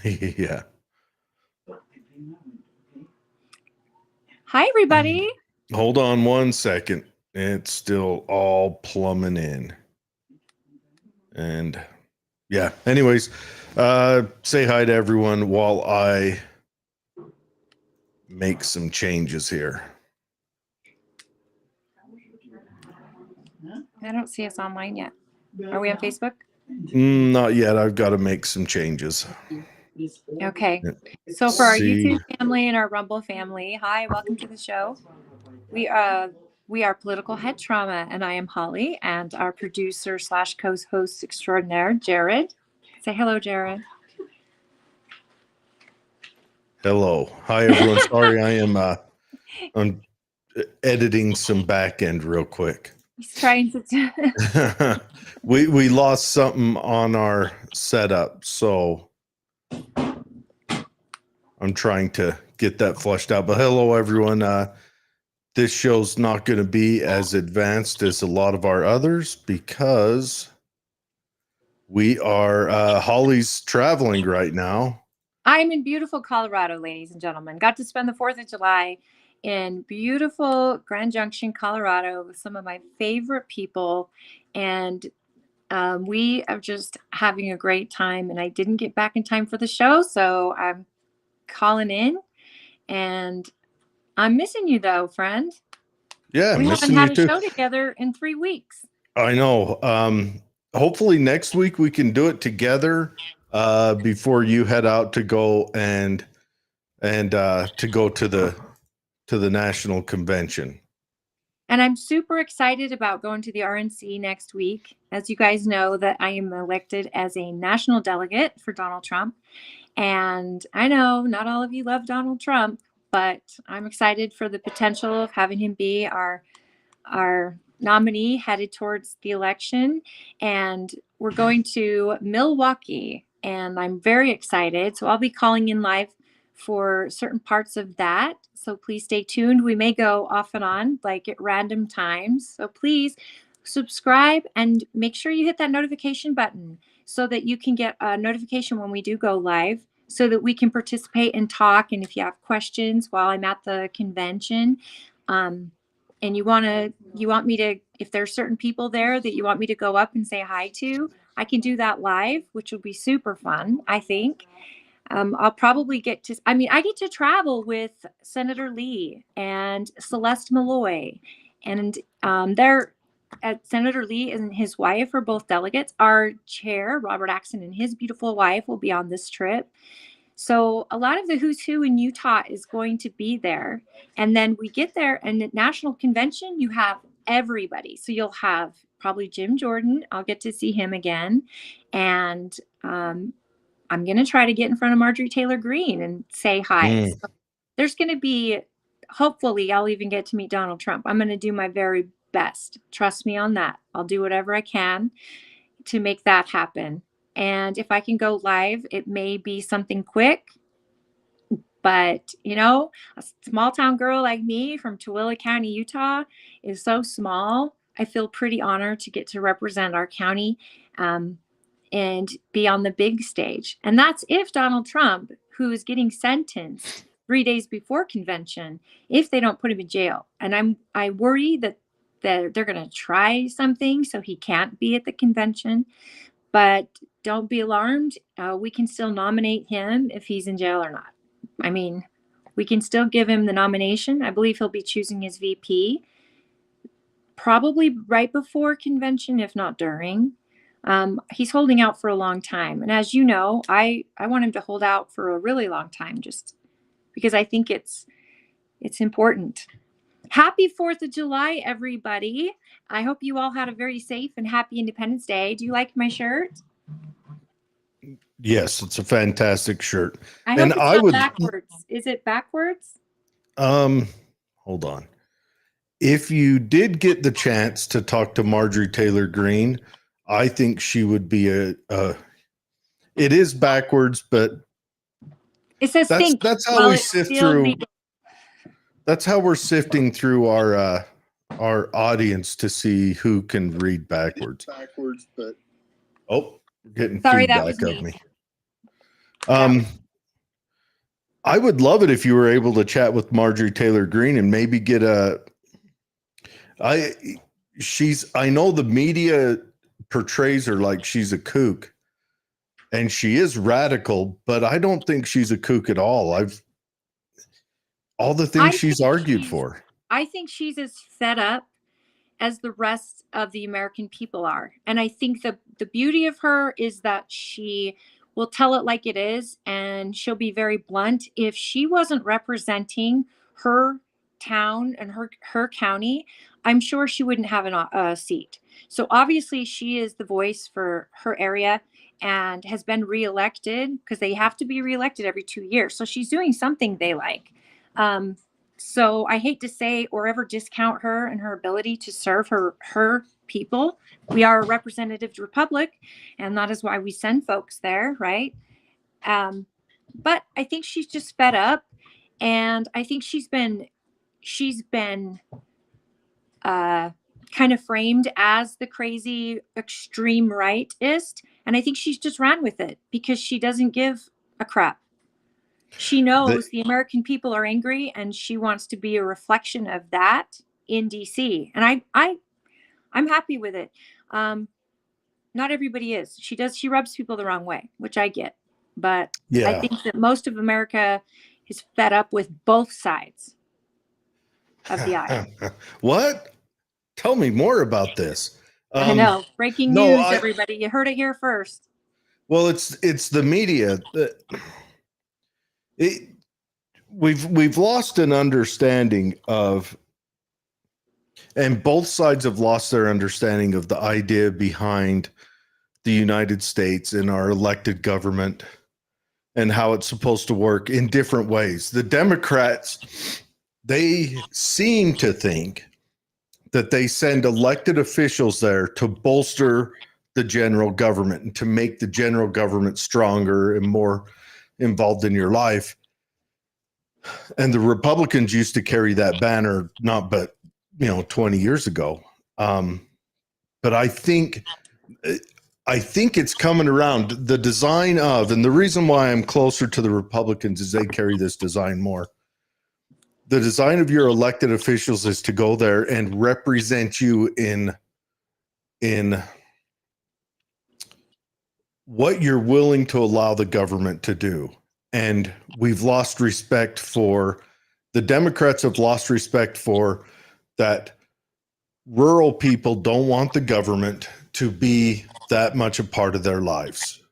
Yeah. Hi, everybody. Hold on one second. It's still all plumbing in. And yeah, anyways, say hi to everyone while I make some changes here. I don't see us online yet. Are we on Facebook? Not yet. I've got to make some changes. Okay. Yeah. So for our See. YouTube family and our Rumble family, hi, welcome to the show. We are Political Head Trauma, and I am Holly, and our producer slash co-host extraordinaire, Jared. Say hello, Jared. Hello. Hi, everyone. Sorry, I'm editing some back end real quick. He's trying to. we lost something on our setup, so I'm trying to get that flushed out. But hello, everyone. This show's not going to be as advanced as a lot of our others because we are Holly's traveling right now. I'm in beautiful Colorado, ladies and gentlemen. Got to spend the 4th of July in beautiful Grand Junction, Colorado, with some of my favorite people. And we are just having a great time. And I didn't get back in time for the show, so I'm calling in. And I'm missing you, though, friend. Yeah, We haven't missing you had a too. show together in 3 weeks. I know. Hopefully next week we can do it together before you head out to go and to go to the national convention. And I'm super excited about going to the RNC next week. As you guys know, that I am elected as a national delegate for Donald Trump. And I know not all of you love Donald Trump, but I'm excited for the potential of having him be our nominee headed towards the election. And we're going to Milwaukee, and I'm very excited. So I'll be calling in live for certain parts of that. So please stay tuned. We may go off and on, like at random times. So please subscribe and make sure you hit that notification button so that you can get a notification when we do go live, so that we can participate and talk. And if you have questions while I'm at the convention, and you want me to, if there's certain people there that you want me to go up and say hi to, I can do that live, which will be super fun, I think. I'll probably I get to travel with Senator Lee and Celeste Malloy. And Senator Lee and his wife are both delegates. Our chair, Robert Axon, and his beautiful wife will be on this trip. So a lot of the who's who in Utah is going to be there. And then we get there, and at National Convention, you have everybody. So you'll have probably Jim Jordan. I'll get to see him again. And I'm going to try to get in front of Marjorie Taylor Greene and say hi. So there's going to be, hopefully, I'll even get to meet Donald Trump. I'm going to do my very best. Trust me on that. I'll do whatever I can to make that happen. And if I can go live, it may be something quick. But, a small town girl like me from Tooele County, Utah, is so small. I feel pretty honored to get to represent our county. And be on the big stage. And that's if Donald Trump, who is getting sentenced 3 days before convention, if they don't put him in jail. And I worry that they're going to try something so he can't be at the convention. But don't be alarmed. We can still nominate him if he's in jail or not. I mean, we can still give him the nomination. I believe he'll be choosing his VP probably right before convention, if not during. He's holding out for a long time. And as you know, I want him to hold out for a really long time, just because I think it's important. Happy 4th of July, everybody. I hope you all had a very safe and happy Independence Day. Do you like my shirt? Yes, it's a fantastic shirt. I hope it's not backwards. Is it backwards? Hold on. If you did get the chance to talk to Marjorie Taylor Greene, I think she would be it is backwards, but it says that's how we sift through. That's how we're sifting through our audience to see who can read backwards. But we're getting feedback of me. I would love it if you were able to chat with Marjorie Taylor Greene and maybe get I know the media portrays her like she's a kook, and she is radical, but I don't think she's a kook at all. All the things she's argued for. I think she's as fed up as the rest of the American people are. And I think the beauty of her is that she will tell it like it is, and she'll be very blunt. If she wasn't representing her town and her county, I'm sure she wouldn't have a seat. So obviously she is the voice for her area and has been reelected, because they have to be reelected every 2 years. So she's doing something they like. So I hate to say or ever discount her and her ability to serve her people. We are a representative republic, and that is why we send folks there, right? But I think she's just fed up, and I think she's been kind of framed as the crazy extreme rightist, and I think she's just ran with it because she doesn't give a crap. She knows the American people are angry, and she wants to be a reflection of that in DC. And I'm happy with it. Not everybody is. She rubs people the wrong way, which I get. But I think that most of America is fed up with both sides of the aisle. What? Tell me more about this. I know. Breaking news, everybody. You heard it here first. Well, it's the media. We've lost an understanding of, and both sides have lost their understanding of the idea behind the United States and our elected government and how it's supposed to work in different ways. The Democrats, they seem to think that they send elected officials there to bolster the general government and to make the general government stronger and more involved in your life. And the Republicans used to carry that banner, 20 years ago. But I think it's coming around. The design of, and the reason why I'm closer to the Republicans is they carry this design more. The design of your elected officials is to go there and represent you in what you're willing to allow the government to do. And we've lost respect for, the Democrats have lost respect for that rural people don't want the government to be that much a part of their lives.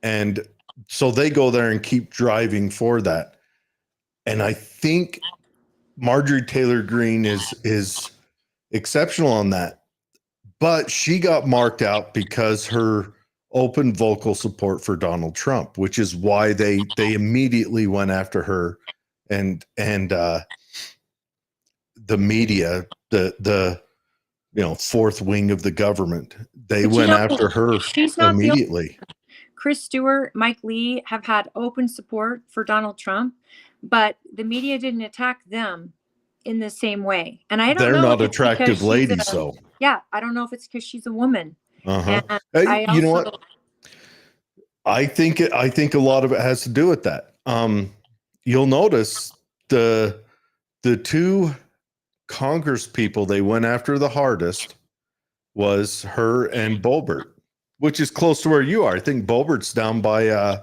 And so they go there and keep driving for that. And I think Marjorie Taylor Greene is exceptional on that. But she got marked out because her open vocal support for Donald Trump, which is why they immediately went after her, and the media, the fourth wing of the government, they went after her immediately. Chris Stewart, Mike Lee have had open support for Donald Trump, but the media didn't attack them in the same way. And I don't know. They're not attractive ladies, though. Yeah, I don't know if it's because she's a woman. You know what? I think a lot of it has to do with that. You'll notice the two Congress people they went after the hardest was her and Boebert, which is close to where you are. I think Boebert's down by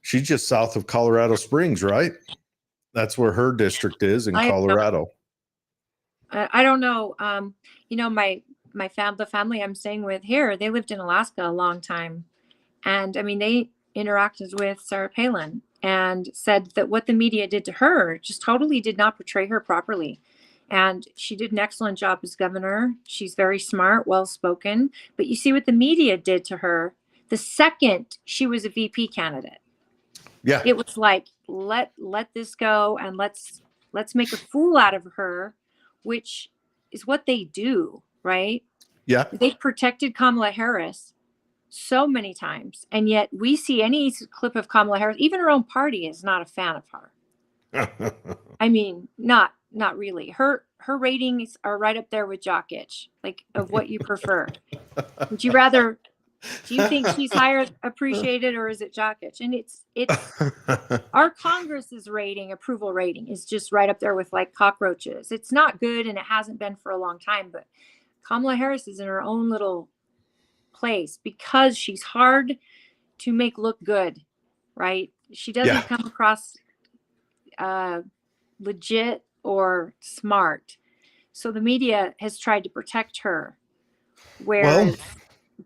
she's just south of Colorado Springs, right? That's where her district is in Colorado. I don't know. The family I'm staying with here, they lived in Alaska a long time. And I mean, they interacted with Sarah Palin and said that what the media did to her just totally did not portray her properly. And she did an excellent job as governor. She's very smart, well-spoken. But you see what the media did to her the second she was a VP candidate. Yeah. It was like, let this go, and let's make a fool out of her, which is what they do, right? Yeah. They protected Kamala Harris so many times, and yet we see any clip of Kamala Harris, even her own party is not a fan of her. I mean, not really. Her ratings are right up there with Jock Itch, like of what you prefer. Would you rather Do you think she's higher appreciated, or is it Jokic? And it's our Congress's approval rating is just right up there with like cockroaches. It's not good, and it hasn't been for a long time, but Kamala Harris is in her own little place because she's hard to make look good, right? She doesn't Yeah. come across legit or smart. So the media has tried to protect her, Well, whereas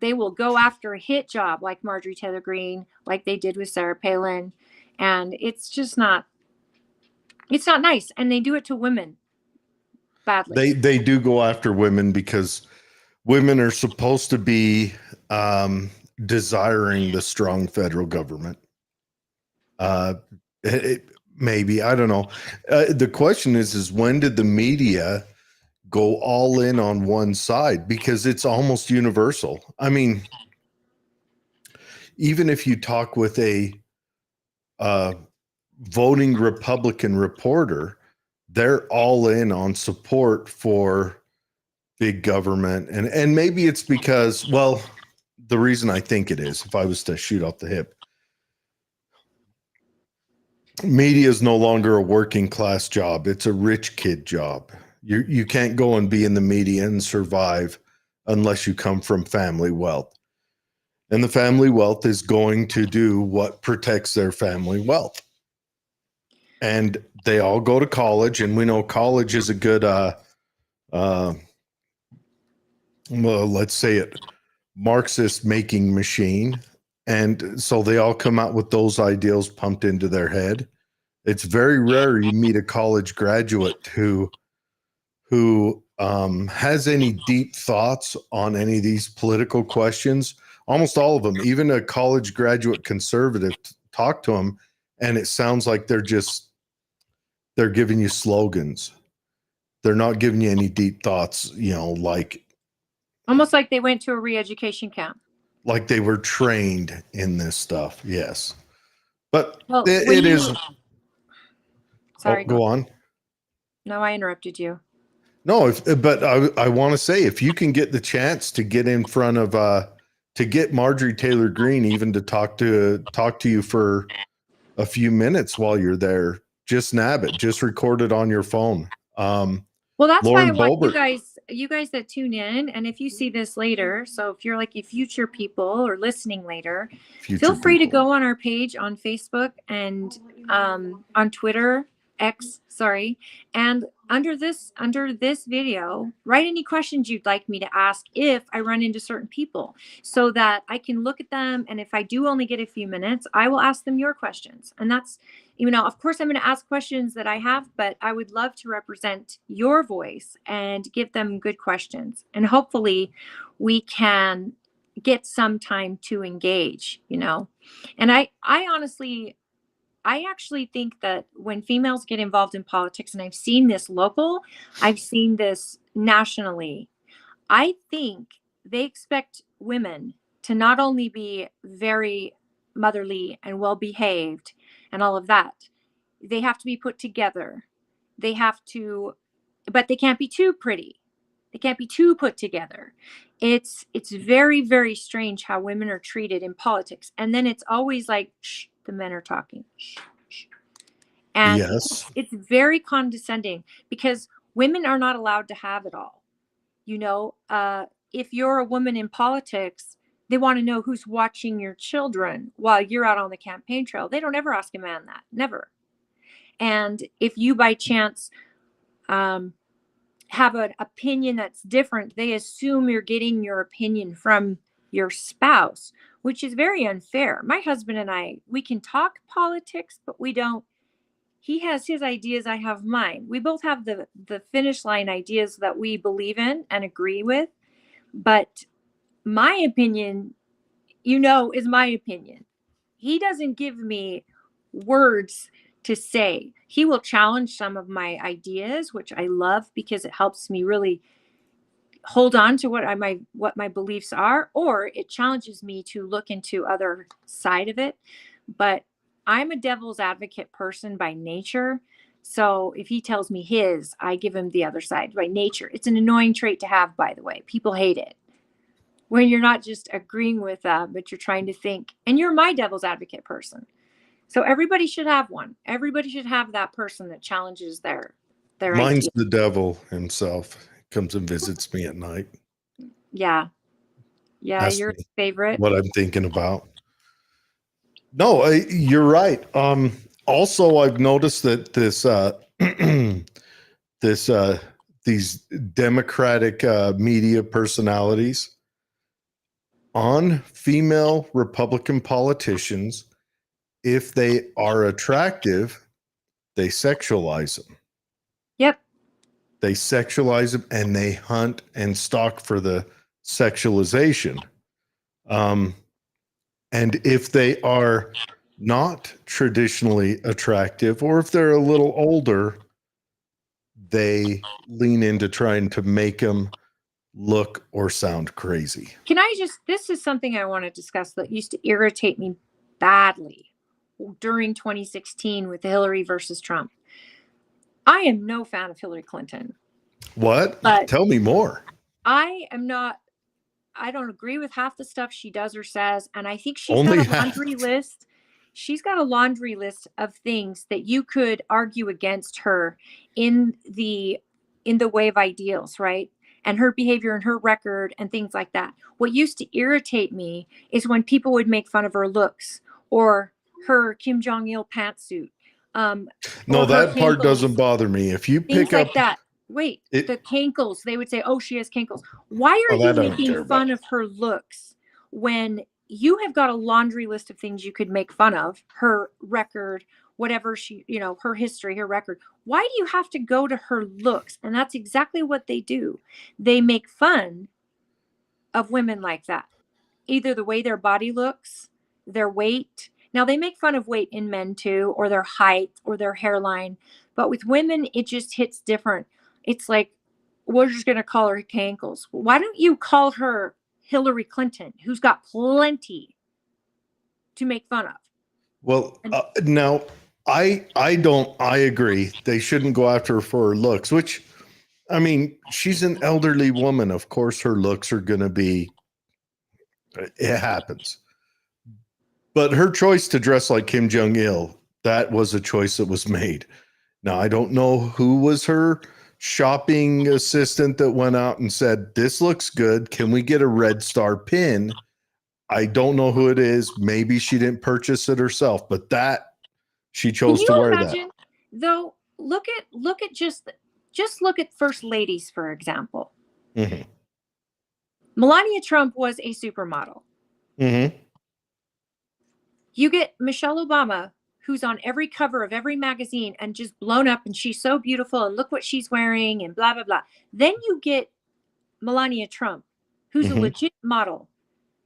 they will go after a hit job like Marjorie Taylor Greene, like they did with Sarah Palin. And it's just not, it's not nice. And they do it to women badly. they do go after women because women are supposed to be desiring the strong federal government. Maybe, I don't know. The question is when did the media go all in on one side? Because it's almost universal. I mean, even if you talk with a voting Republican reporter, they're all in on support for big government. And maybe it's because, well, the reason I think it is, if I was to shoot off the hip, media is no longer a working class job. It's a rich kid job. You can't go and be in the media and survive unless you come from family wealth. And the family wealth is going to do what protects their family wealth. And they all go to college, and we know college is a good well, let's say it, Marxist making machine. And so they all come out with those ideals pumped into their head. It's very rare you meet a college graduate who has any deep thoughts on any of these political questions. Almost all of them, even a college graduate conservative, talk to them, and it sounds like they're giving you slogans. They're not giving you any deep thoughts, like Almost like they went to a re-education camp. Like they were trained in this stuff. Yes. But Well, it is. Sorry. Go on. No, I interrupted you. No, but I want to say, if you can get the chance to get in front of to get Marjorie Taylor Greene even to talk to you for a few minutes while you're there, just nab it, just record it on your phone. Well, that's Lauren why I want Boebert, you guys that tune in, and if you see this later, so if you're like future people or listening later, feel free to go on our page on Facebook and on Twitter, X, sorry, and under this video, write any questions you'd like me to ask if I run into certain people, so that I can look at them, and if I do only get a few minutes, I will ask them your questions. And that's, of course, I'm going to ask questions that I have, but I would love to represent your voice and give them good questions. And hopefully we can get some time to engage, And I actually think that when females get involved in politics, and I've seen this local, I've seen this nationally, I think they expect women to not only be very motherly and well behaved and all of that, they have to be put together. They have to, but they can't be too pretty. They can't be too put together. It's very, very strange how women are treated in politics. And then it's always like, shh, the men are talking. Shh, shh. And yes, it's very condescending because women are not allowed to have it all. If you're a woman in politics, they want to know who's watching your children while you're out on the campaign trail. They don't ever ask a man that, never. And if you by chance have an opinion that's different, they assume you're getting your opinion from your spouse, which is very unfair. My husband and I, we can talk politics, but we don't. He has his ideas, I have mine. We both have the finish line ideas that we believe in and agree with. But my opinion, is my opinion. He doesn't give me words to say. He will challenge some of my ideas, which I love because it helps me really hold on to what my beliefs are, or it challenges me to look into other side of it. But I'm a devil's advocate person by nature. So if he tells me I give him the other side by nature. It's an annoying trait to have, by the way. People hate it. when you're not just agreeing with them, but you're trying to think, and you're my devil's advocate person. So everybody should have one. Everybody should have that person that challenges their Mine's idea. the devil himself. Comes and visits me at night. Yeah. Yeah, Asks your me favorite. what I'm thinking about. No, you're right. Also, I've noticed that this these Democratic media personalities on female Republican politicians, if they are attractive, they sexualize them. Yep. They sexualize them and they hunt and stalk for the sexualization. And if they are not traditionally attractive, or if they're a little older, they lean into trying to make them look or sound crazy. Can I just, this is something I want to discuss that used to irritate me badly during 2016 with Hillary versus Trump. I am no fan of Hillary Clinton. What? But tell me more. I don't agree with half the stuff she does or says. And I think she's Only got a laundry list. She's got a laundry list of things that you could argue against her in the way of ideals, right? And her behavior and her record and things like that. What used to irritate me is when people would make fun of her looks or her Kim Jong-il pantsuit. No, that part cankles, doesn't bother me. If you things pick like up that. Wait, the cankles, they would say, oh, she has cankles. Why are you making fun of her looks when you have got a laundry list of things you could make fun of? Her record, whatever she, her history, her record. Why do you have to go to her looks? And that's exactly what they do. They make fun of women like that. Either the way their body looks, their weight. Now, they make fun of weight in men too, or their height or their hairline. But with women, it just hits different. It's like, we're just going to call her cankles. Why don't you call her Hillary Clinton, who's got plenty to make fun of? Well, now I agree. They shouldn't go after her for her looks, which, I mean, she's an elderly woman. Of course, her looks are going to be, it happens. But her choice to dress like Kim Jong-il, that was a choice that was made. Now, I don't know who was her shopping assistant that went out and said, this looks good. Can we get a Red Star pin? I don't know who it is. Maybe she didn't purchase it herself, but that she chose to wear that. Though, look at just look at first ladies, for example. Mm-hmm. Melania Trump was a supermodel. Mm-hmm. You get Michelle Obama, who's on every cover of every magazine and just blown up, and she's so beautiful, and look what she's wearing, and blah, blah, blah. Then you get Melania Trump, who's a legit model.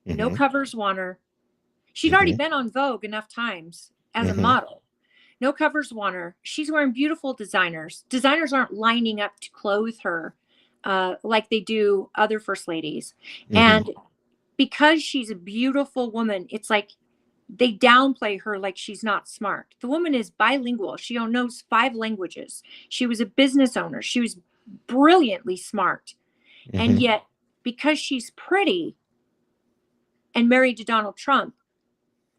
No covers want her. She'd already been on Vogue enough times as a model. No covers want her. She's wearing beautiful designers. Designers aren't lining up to clothe her like they do other first ladies. And because she's a beautiful woman, it's like they downplay her like she's not smart. The woman is bilingual. She knows 5 languages. She was a business owner. She was brilliantly smart. And yet, because she's pretty and married to Donald Trump,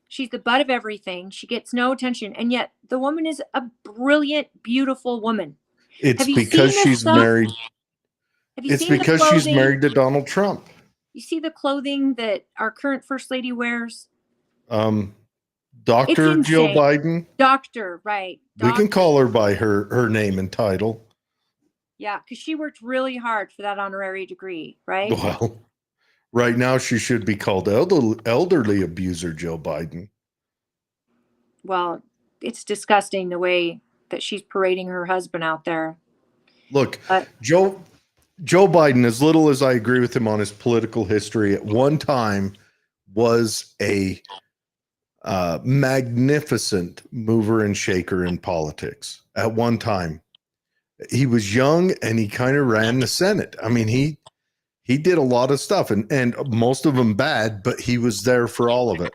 she's the butt of everything. She gets no attention. And yet the woman is a brilliant, beautiful woman. It's because she's married. It's because she's married to Donald Trump. You see the clothing that our current first lady wears? Dr. Jill Biden. Doctor, right. We can call her by her name and title. Yeah, because she worked really hard for that honorary degree, right? Well, right now she should be called elderly abuser Joe Biden. Well, it's disgusting the way that she's parading her husband out there. Look, Joe Biden, as little as I agree with him on his political history, at one time was a magnificent mover and shaker in politics. At one time, he was young and he kind of ran the Senate. I mean, he did a lot of stuff, and most of them bad, but he was there for all of it.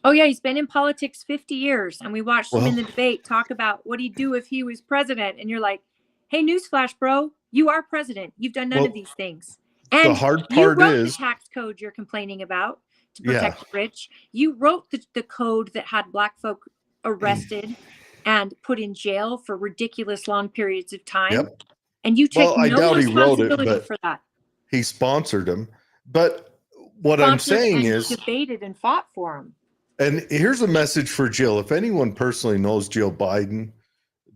Oh yeah, he's been in politics 50 years, and we watched him in the debate talk about what he'd do if he was president, and you're like, hey, newsflash, bro, you are president. You've done none of these things. the And hard you part wrote the is, tax code you're complaining about to yeah, protect the rich. You wrote the code that had black folk arrested and put in jail for ridiculous long periods of time. yep. And you take Well, I no doubt he wrote it, responsibility but for that. he sponsored him. But what I'm Sponsored saying and is, debated and fought for him. and here's a message for Jill. If anyone personally knows Jill Biden,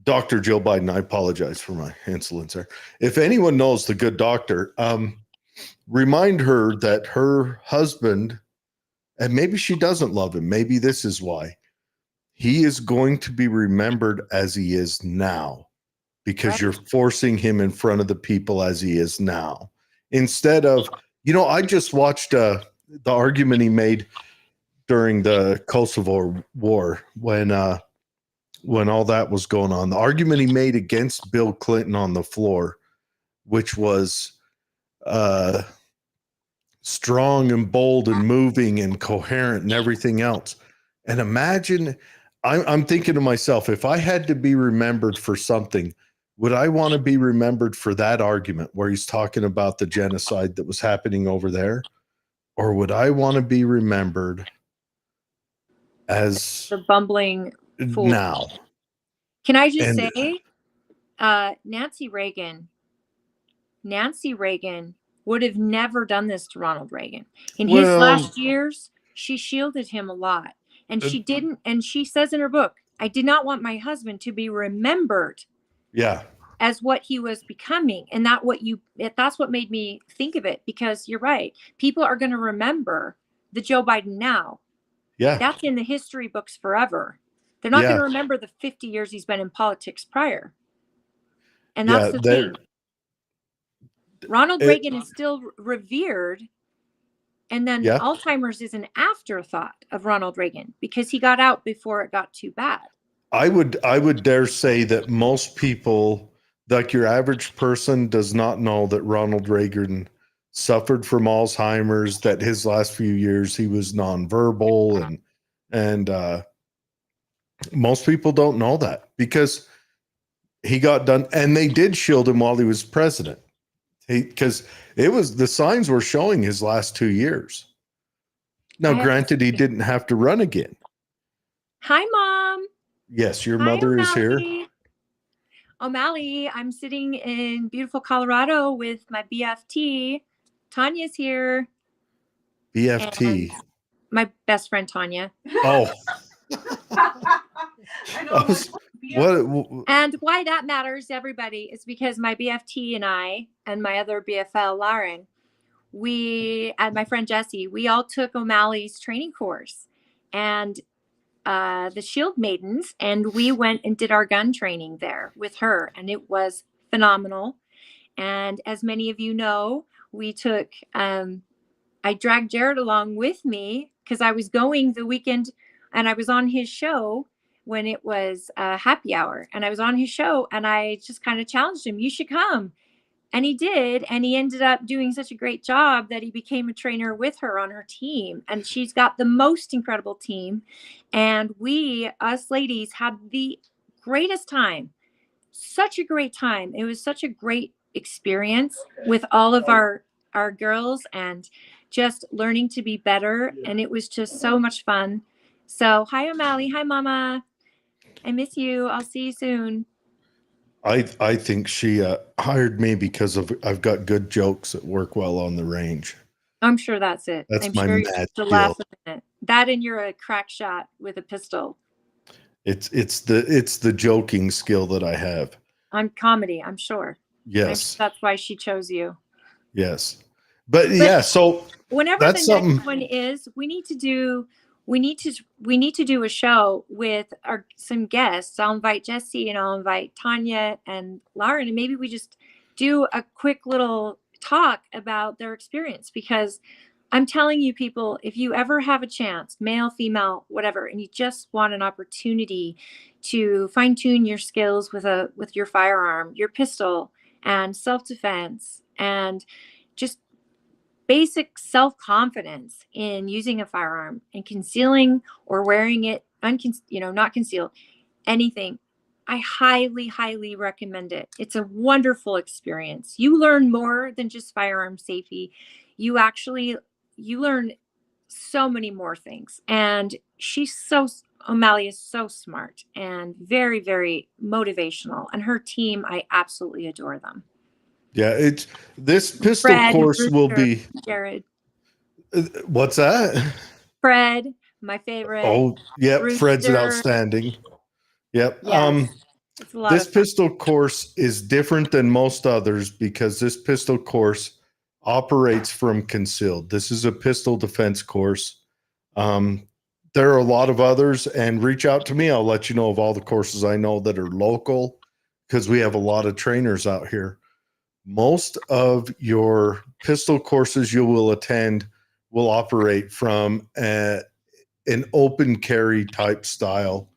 Dr. Jill Biden, I apologize for my insolence there. If anyone knows the good doctor, remind her that her husband, and maybe she doesn't love him, maybe this is why, he is going to be remembered as he is now, because Right. you're forcing him in front of the people as he is now. Instead of, I just watched the argument he made during the Kosovo war when all that was going on. The argument he made against Bill Clinton on the floor, which was strong and bold and moving and coherent and everything else. And imagine, I'm thinking to myself, if I had to be remembered for something, would I want to be remembered for that argument where he's talking about the genocide that was happening over there? Or would I want to be remembered as The bumbling fool. now? Can I just And say, Nancy Reagan would have never done this to Ronald Reagan. In his last years, she shielded him a lot. And she didn't, and she says in her book, I did not want my husband to be remembered as what he was becoming. And that's what made me think of it, because you're right. People are going to remember the Joe Biden now. Yeah. That's in the history books forever. They're not going to remember the 50 years he's been in politics prior. And that's the thing. Ronald Reagan is still revered. And then Alzheimer's is an afterthought of Ronald Reagan because he got out before it got too bad. I would dare say that most people, like your average person, does not know that Ronald Reagan suffered from Alzheimer's, that his last few years he was nonverbal, and most people don't know that because he got done, and they did shield him while he was president. Because the signs were showing his last 2 years. Now, granted, he didn't have to run again. Hi, Mom. Yes, your mother is here. O'Malley, I'm sitting in beautiful Colorado with my BFT. Tanya's here. BFT. My best friend, Tanya. Oh. And why that matters, everybody, is because my BFT and I, and my other BFL, Lauren, and my friend Jesse, we all took O'Malley's training course and the Shield Maidens, and we went and did our gun training there with her, and it was phenomenal. And as many of you know, we took, I dragged Jared along with me because I was going the weekend and I was on his show when it was happy hour, and I was on his show and I just kind of challenged him, you should come. And he did. And he ended up doing such a great job that he became a trainer with her on her team. And she's got the most incredible team. And us ladies, had the greatest time. Such a great time. It was such a great experience with all of our girls and just learning to be better. And it was just so much fun. So hi, O'Malley. Hi, Mama. I miss you. I'll see you soon. I think she hired me because I've got good jokes that work well on the range. I'm sure that's it. That's I'm my sure mad you're skill. laugh a minute. That and you're a crack shot with a pistol. It's the joking skill that I have. I'm comedy, I'm sure. Yes. That's why she chose you. Yes. But yeah, so whenever that's the next one is, we need to do a show with some guests. I'll invite Jesse and I'll invite Tanya and Lauren, and maybe we just do a quick little talk about their experience, because I'm telling you, people, if you ever have a chance, male, female, whatever, and you just want an opportunity to fine tune your skills with your firearm, your pistol, and self-defense, and just basic self-confidence in using a firearm and concealing or wearing it, not concealed, anything. I highly, highly recommend it. It's a wonderful experience. You learn more than just firearm safety. You learn so many more things. And O'Malley is so smart and very, very motivational. And her team, I absolutely adore them. Yeah, it's this pistol Fred, course will Rooster, be. Jared, What's that? Fred, my favorite, Oh, yep. Fred's an Rooster. outstanding. Yep. Yes, it's a lot This of fun. pistol course is different than most others because this pistol course operates from concealed. This is a pistol defense course. There are a lot of others, and reach out to me. I'll let you know of all the courses I know that are local because we have a lot of trainers out here. Most of your pistol courses you will attend will operate from an open carry type style.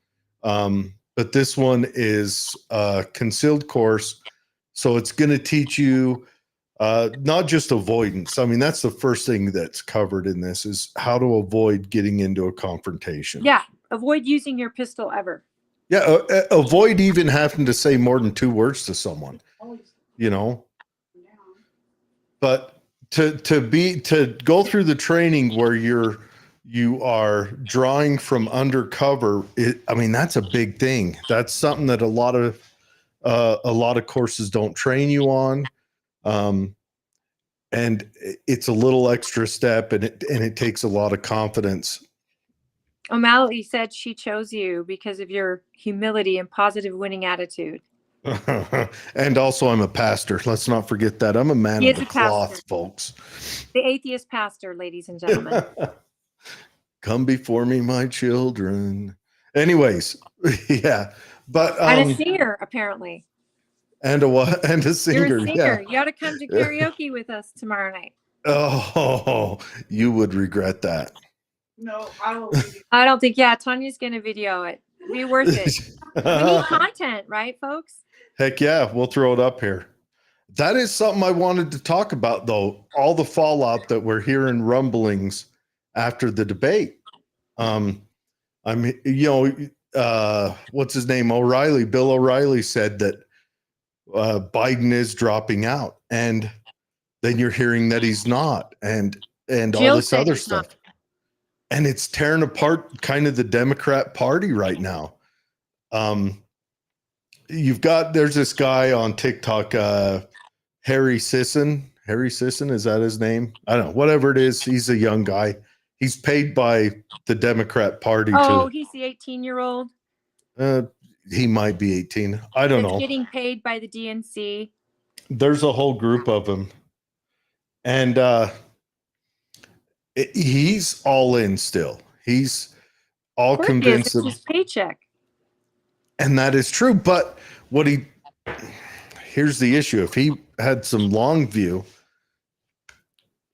But this one is a concealed course. So it's going to teach you not just avoidance. I mean, that's the first thing that's covered in this is how to avoid getting into a confrontation. Yeah, avoid using your pistol ever. Yeah, avoid even having to say more than 2 words to someone, you know. But to go through the training where you are drawing from undercover, I mean, that's a big thing. That's something that a lot of courses don't train you on. And it's a little extra step, and it takes a lot of confidence. O'Malley said she chose you because of your humility and positive winning attitude. And also, I'm a pastor. Let's not forget that. I'm a man He of is the a pastor. cloth, folks. The atheist pastor, ladies and gentlemen. Come before me, my children. Anyways, yeah. But And a singer, apparently. And a what? And a singer. You're a singer. Yeah. You ought to come to karaoke with us tomorrow night. Oh, you would regret that. No, I will. I don't think. Yeah, Tanya's gonna video it. Be worth it. We need content, right, folks? Heck yeah, we'll throw it up here. That is something I wanted to talk about, though. All the fallout that we're hearing rumblings after the debate. What's his name? Bill O'Reilly said that Biden is dropping out, and then you're hearing that he's not, and Jill all this said other he's not. stuff. And it's tearing apart kind of the Democrat Party right now. There's this guy on TikTok, Harry Sisson. Harry Sisson, is that his name? I don't know. Whatever it is, he's a young guy. He's paid by the Democrat Party He's the 18-year-old. He might be 18. I don't know. Getting paid by the DNC. There's a whole group of them. And he's all in still. He's all convinced of his paycheck. And that is true. But here's the issue. If he had some long view,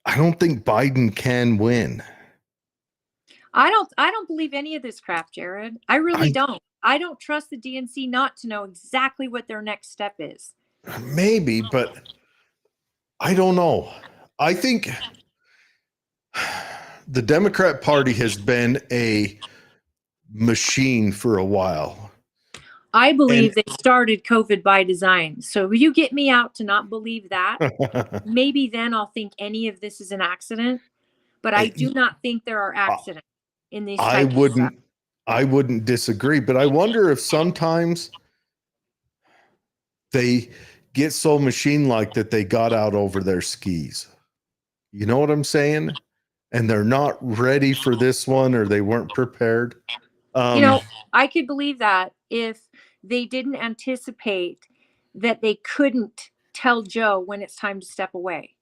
I don't think Biden can win. I don't believe any of this crap, Jared. I really don't. I don't trust the DNC not to know exactly what their next step is. Maybe, but I don't know. I think the Democrat Party has been a machine for a while. I believe they started COVID by design. So if you get me out to not believe that, maybe then I'll think any of this is an accident. But I do not think there are accidents in these. I wouldn't disagree, but I wonder if sometimes they get so machine-like that they got out over their skis. You know what I'm saying? And they're not ready for this one, or they weren't prepared. I could believe that if they didn't anticipate that they couldn't tell Joe when it's time to step away.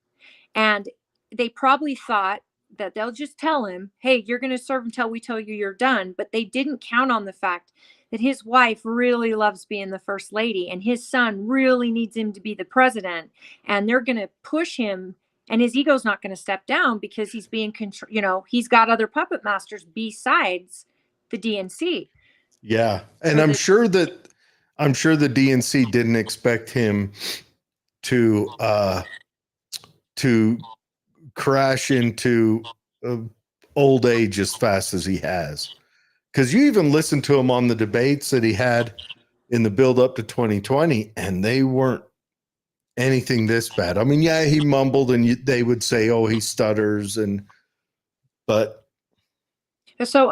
And they probably thought that they'll just tell him, hey, you're going to serve until we tell you you're done. But they didn't count on the fact that his wife really loves being the first lady and his son really needs him to be the president. And they're going to push him, and his ego's not going to step down because he's being he's got other puppet masters besides the DNC. Yeah. And I'm sure the DNC didn't expect him to crash into old age as fast as he has. Because you even listen to him on the debates that he had in the build up to 2020, and they weren't anything this bad. I mean, yeah, he mumbled, and they would say, "Oh, he stutters," but So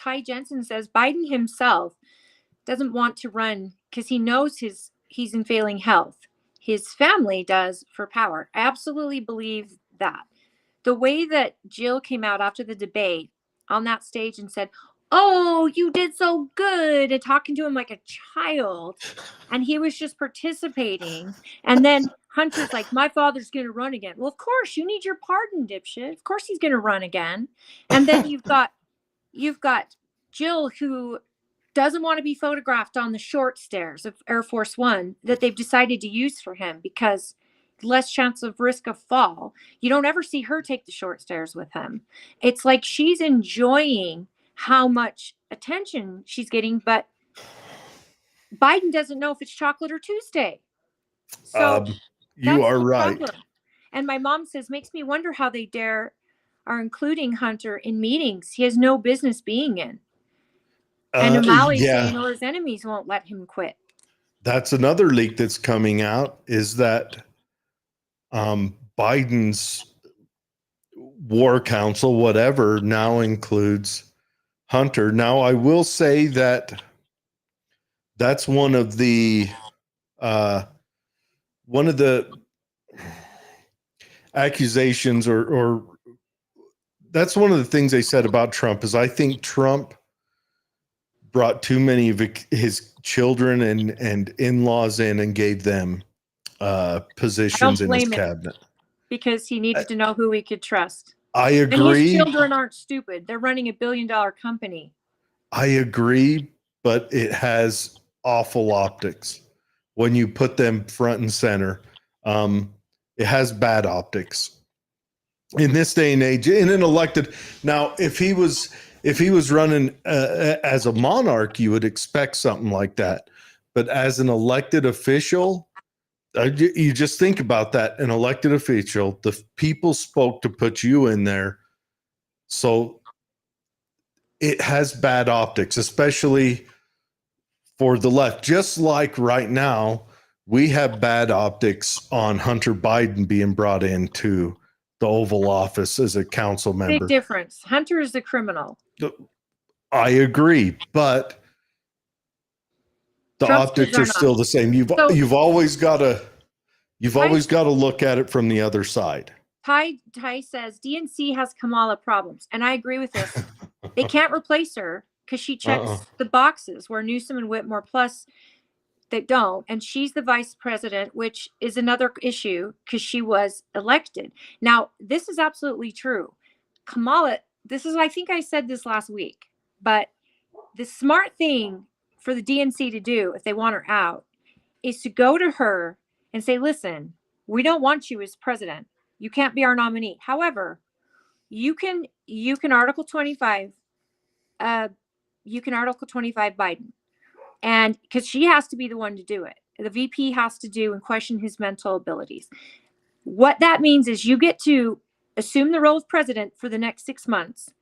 Ty Jensen says Biden himself doesn't want to run because he knows he's in failing health. His family does for power. I absolutely believe that. The way that Jill came out after the debate on that stage and said, "Oh, you did so good," and talking to him like a child, and he was just participating. And then Hunter's like, "My father's going to run again." Well, of course, you need your pardon, dipshit. Of course he's going to run again. And then you've got Jill, who doesn't want to be photographed on the short stairs of Air Force One that they've decided to use for him because less chance of risk of fall. You don't ever see her take the short stairs with him. It's like she's enjoying how much attention she's getting, but Biden doesn't know if it's chocolate or Tuesday. So you are the right. problem. And my mom says, makes me wonder how they are including Hunter in meetings he has no business being in. And O'Malley saying, or his enemies won't let him quit. That's another leak that's coming out, is that Biden's war council, whatever, now includes Hunter. Now, I will say that that's one of the accusations, or that's one of the things they said about Trump, is I think Trump brought too many of his children and in-laws in and gave them positions in his cabinet. Because he needed to know who he could trust. I agree. And his children aren't stupid. They're running $1 billion company. I agree, but it has awful optics when you put them front and center. It has bad optics in this day and age. In an elected, now if he was running as a monarch, you would expect something like that. But as an elected official, you just think about that. An elected official, the people spoke to put you in there. So it has bad optics, especially for the left. Just like right now, we have bad optics on Hunter Biden being brought into the Oval Office as a council member. Big difference. Hunter is the criminal. I agree, but the Trump's optics are still the same. You've always got to look at it from the other side. Ty says DNC has Kamala problems, and I agree with this. They can't replace her because she checks the boxes where Newsom and Whitmore plus they don't, and she's the vice president, which is another issue because she was elected. Now, this is absolutely true. Kamala, I think I said this last week, but the smart thing for the DNC to do if they want her out is to go to her and say, "Listen, we don't want you as president. You can't be our nominee. However, you can Article 25 Biden." And because she has to be the one to do it. The VP has to do and question his mental abilities. What that means is you get to assume the role of president for the next 6 months.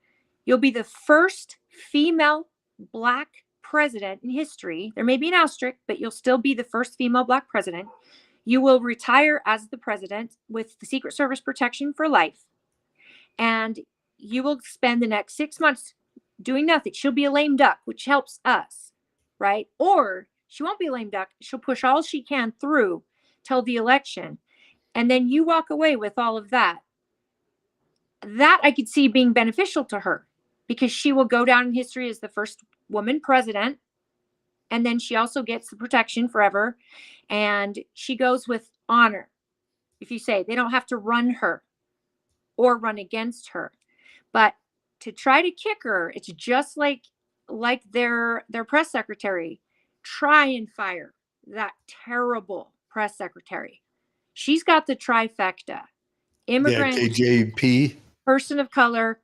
You'll be the first female Black president in history. There may be an asterisk, but you'll still be the first female Black president. You will retire as the president with the Secret Service protection for life. And you will spend the next 6 months doing nothing. She'll be a lame duck, which helps us. Right? Or she won't be a lame duck. She'll push all she can through till the election. And then you walk away with all of that. That I could see being beneficial to her because she will go down in history as the first woman president. And then she also gets the protection forever. And she goes with honor. If you say they don't have to run her or run against her. But to try to kick her, it's just like their press secretary. Try and fire that terrible press secretary. She's got the trifecta: immigrant, KJP, person of color,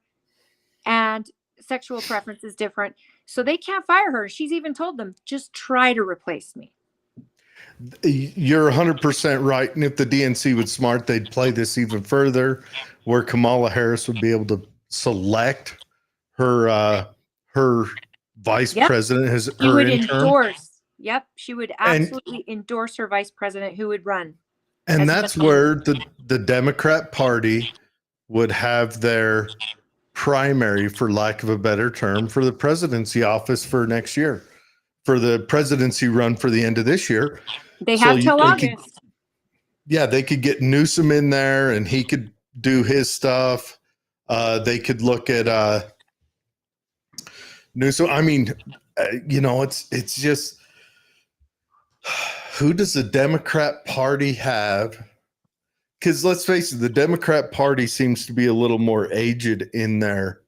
and sexual preference is different. So they can't fire her. She's even told them, just try to replace me. You're 100% right. And if the DNC was smart, they'd play this even further, where Kamala Harris would be able to select her vice Yep. president, his She her would interim. endorse. Yep, she would And absolutely endorse her vice president who would run. and as a that's Democrat. where the Democrat Party would have their primary, for lack of a better term, for the presidency office for next year, for the presidency run for the end of this year. They So have till they could, August. yeah, they could get Newsom in there and he could do his stuff. They could look at Newsom. I mean, it's just, who does the Democrat Party have? Because let's face it, the Democrat Party seems to be a little more aged in their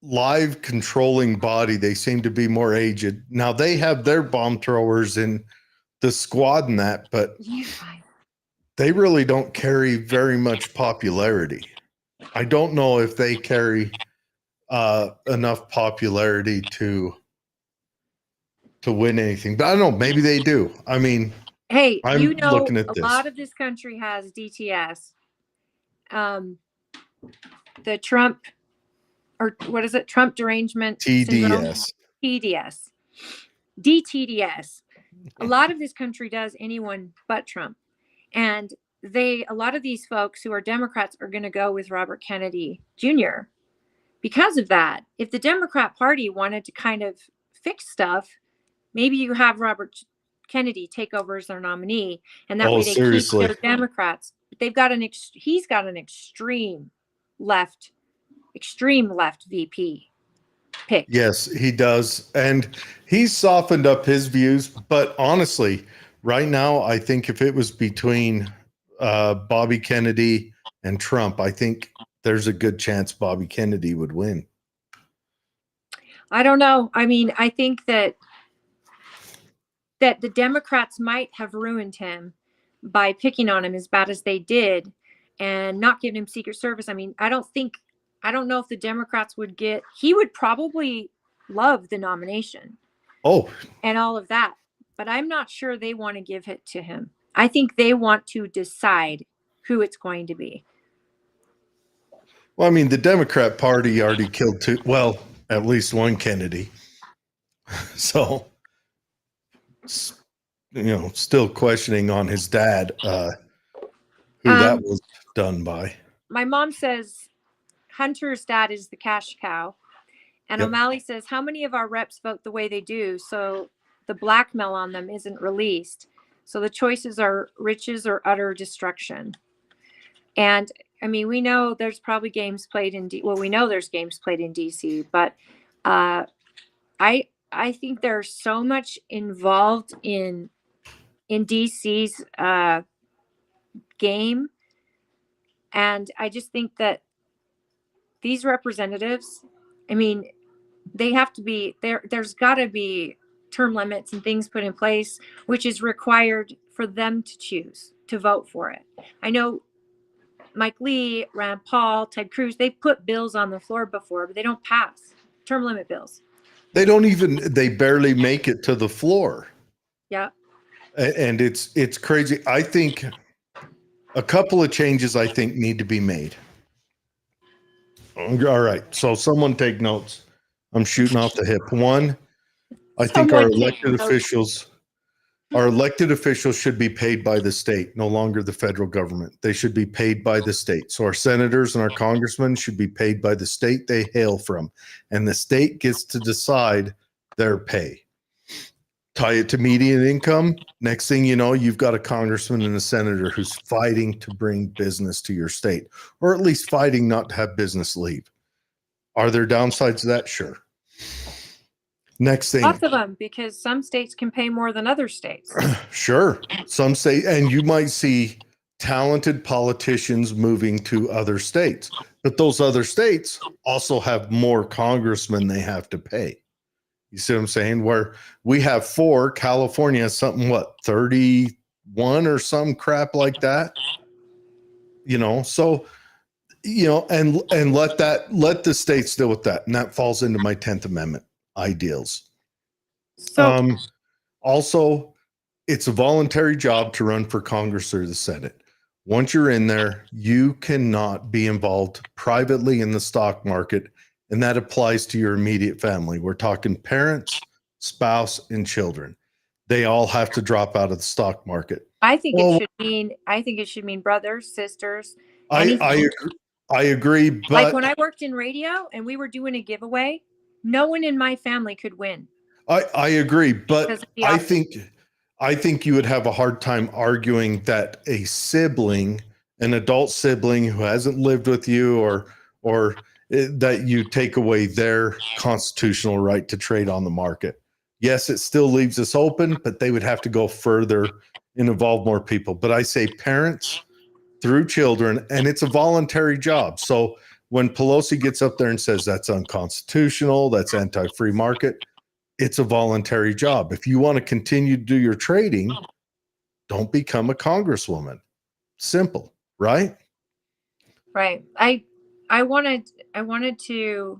live controlling body. They seem to be more aged. Now they have their bomb throwers in the squad and that, but they really don't carry very much popularity. I don't know if they carry enough popularity to win anything, but I don't know. Maybe they do. I mean, Hey, I'm looking at a this. lot of this country has DTS. The Trump, or what is it? Trump derangement syndrome. TDS. TDS. DTDS. A lot of this country does, anyone but Trump. And a lot of these folks who are Democrats are going to go with Robert Kennedy Jr. because of that. If the Democrat Party wanted to kind of fix stuff, maybe you have Robert Kennedy take over as their nominee, and that way they Seriously. keep their Democrats. But they've got he's got an extreme left VP pick. Yes, he does. And he's softened up his views. But honestly, right now, I think if it was between Bobby Kennedy and Trump, I think there's a good chance Bobby Kennedy would win. I don't know. I mean, I think that the Democrats might have ruined him by picking on him as bad as they did and not giving him Secret Service. I mean, I don't know if the Democrats he would probably love the nomination. Oh. And all of that. But I'm not sure they want to give it to him. I think they want to decide who it's going to be. Well, I mean, the Democrat Party already killed at least one Kennedy. So, still questioning on his dad, who that was done by. My mom says Hunter's dad is the cash cow. And Yep. O'Malley says, how many of our reps vote the way they do? So the blackmail on them isn't released. So the choices are riches or utter destruction. And I mean, we know there's probably games played we know there's games played in DC, but I think there's so much involved in DC's game. And I just think that these representatives, I mean, they have to be there. There's got to be term limits and things put in place, which is required for them to choose to vote for it. I know Mike Lee, Rand Paul, Ted Cruz, they've put bills on the floor before, but they don't pass term limit bills. They barely make it to the floor. Yeah. And it's crazy. I think a couple of changes need to be made. All right. So someone take notes. I'm shooting off the hip. One, I think our elected officials should be paid by the state, no longer the federal government. They should be paid by the state. So our senators and our congressmen should be paid by the state they hail from, and the state gets to decide their pay. Tie it to median income. Next thing you know, you've got a congressman and a senator who's fighting to bring business to your state, or at least fighting not to have business leave. Are there downsides to that? Sure. Next thing. Lots of them, because some states can pay more than other states. Sure. Some state, and you might see talented politicians moving to other states, but those other states also have more congressmen they have to pay. You see what I'm saying? Where we have 4, California has something, 31 or some crap like that. So, and let the states deal with that. And that falls into my 10th Amendment ideals. So also, it's a voluntary job to run for Congress or the Senate. Once you're in there, you cannot be involved privately in the stock market and that applies to your immediate family. We're talking parents, spouse, and children. They all have to drop out of the stock market. I think Well, it should mean brothers, sisters, I anything. agree, I agree, Like but when I worked in radio and we were doing a giveaway, no one in my family could win I agree, because but of the I option. think you would have a hard time arguing that a sibling, an adult sibling who hasn't lived with you, or that you take away their constitutional right to trade on the market. Yes, it still leaves us open, but they would have to go further and involve more people. But I say parents through children, and it's a voluntary job. So when Pelosi gets up there and says that's unconstitutional, that's anti-free market, it's a voluntary job. If you want to continue to do your trading, don't become a congresswoman. Simple, right? Right. I wanted to.